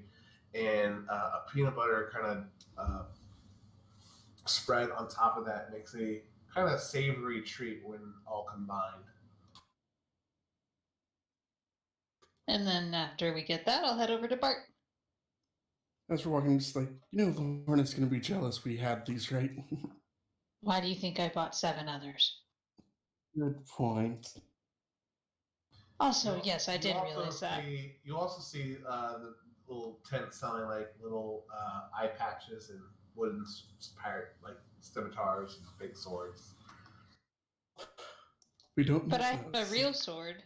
and a peanut butter kind of spread on top of that makes a kind of savory treat when all combined. And then after we get that, I'll head over to Bart. As we're walking, just like, Lorna's gonna be jealous we had these, right? Why do you think I bought 7 others? Good point. Also, yes, I did realize that. You also see the little tent selling like little eye patches and wooden pirate like scimitars and big swords. We don't. But I have a real sword.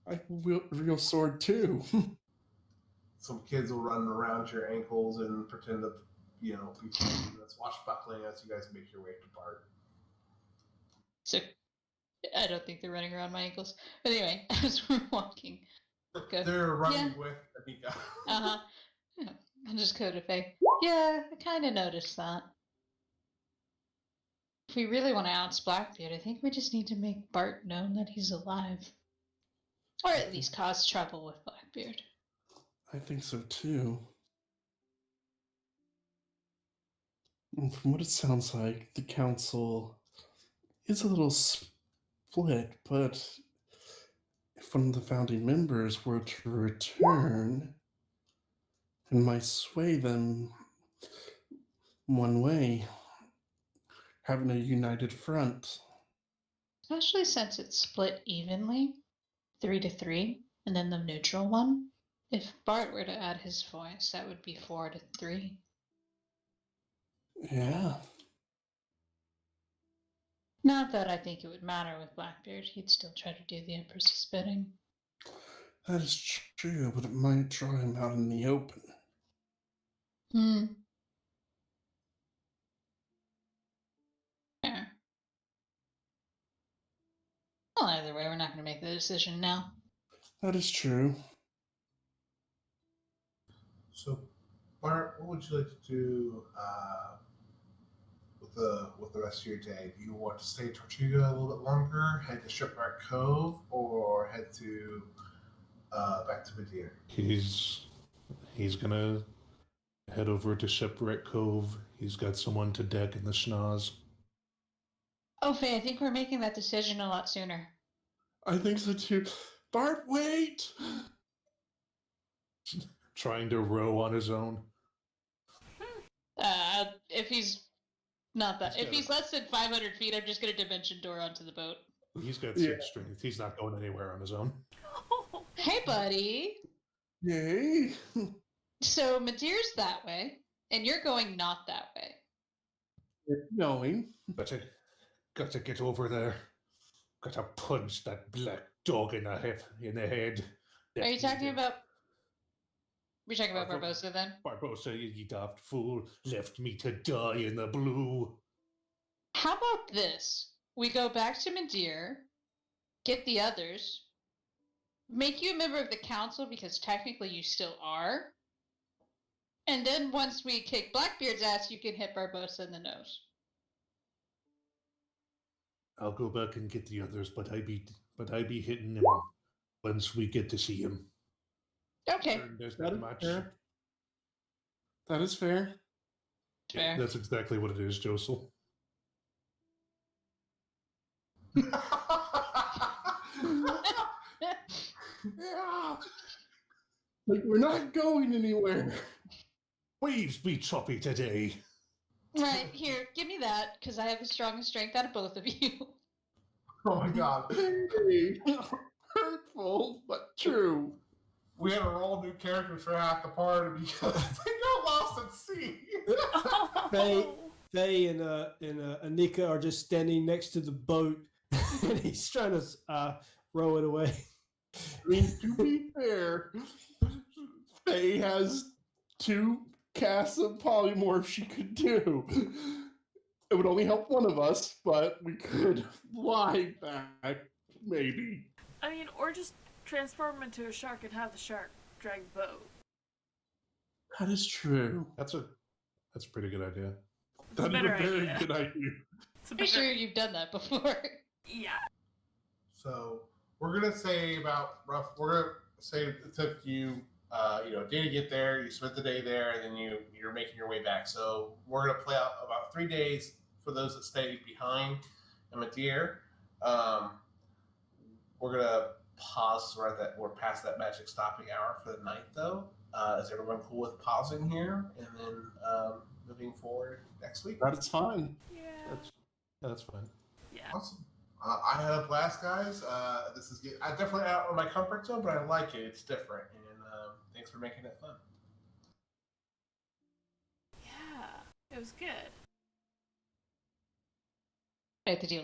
I have a real sword too. Some kids will run around your ankles and pretend to, be swashbuckling as you guys make your way to Bart. So I don't think they're running around my ankles. But anyway, as we're walking, go. They're running with Anika. Uh-huh. Yeah, I'll just go to Faye. Yeah, I kind of noticed that. If we really want to ounce Blackbeard, I think we just need to make Bart known that he's alive. Or at least cause trouble with Blackbeard. I think so too. And from what it sounds like, the council is a little split, but if one of the founding members were to return, it might sway them one way, having a united front. Especially since it's split evenly, 3-3, and then the neutral one. If Bart were to add his voice, that would be 4-3. Yeah. Not that I think it would matter with Blackbeard. He'd still try to do the Empress's bidding. That is true, but it might draw him out in the open. Fair. Well, either way, we're not going to make the decision now. That is true. So, Bart, what would you like to do with the rest of your day? Do you want to stay in Tortuga a little bit longer, head to Shipwreck Cove, or head to back to Medina? He's gonna head over to Shipwreck Cove. He's got someone to deck in the schnoz. Oh, Faye, I think we're making that decision a lot sooner. I think so too. Bart, wait! Trying to row on his own. If he's not that, if he's less than 500 feet, I'm just going to dimension door onto the boat. He's got 6 strength. He's not going anywhere on his own. Hey, buddy. Yay! So Madeire's that way, and you're going not that way. Knowing. But Gotta get over there. Gotta punch that black dog in the head. Are you talking about? We're talking about Barbo- Barbosa then? Barbosa, you daft fool, left me to die in the blue. How about this? We go back to Madeir, get the others, make you a member of the council because technically you still are. And then once we kick Blackbeard's ass, you can hit Barbosa in the nose. I'll go back and get the others, but I be hitting him once we get to see him. Okay. There's That not is much. fair. That is fair. Fair. That's exactly what it is, Josel. Yeah. Like, we're not going anywhere. Waves be choppy today. Right, here, give me that, because I have the strongest strength out of both of you. Oh my god. Hey, hurtful, but true. We had to roll new characters for half the party because they got lost at sea. Faye and Anika are just standing next to the boat, and he's trying to row it away. I mean, to be fair, Faye has 2 casts of polymorph she could do. It would only help one of us, but we could fly back, maybe. I mean, or just transform into a shark and have the shark drag the boat. That is true. That's a pretty good idea. It's a That is a better very idea. good idea. It's a Pretty better- sure you've done that before. Yeah. So we're gonna say we're gonna say it took you a day to get there. You spent the day there, and then you're making your way back. So we're gonna play out about 3 days for those that stay behind in Madeir. We're gonna pause we're past that magic stopping hour for the night, though. Is everyone cool with pausing here and then moving forward next week? That is fine. Yeah. That's fine. Yeah. Awesome. I had a blast, guys. This is I definitely out of my comfort zone, but I like it. It's different, and thanks for making it fun. Yeah. It was good. I have to deal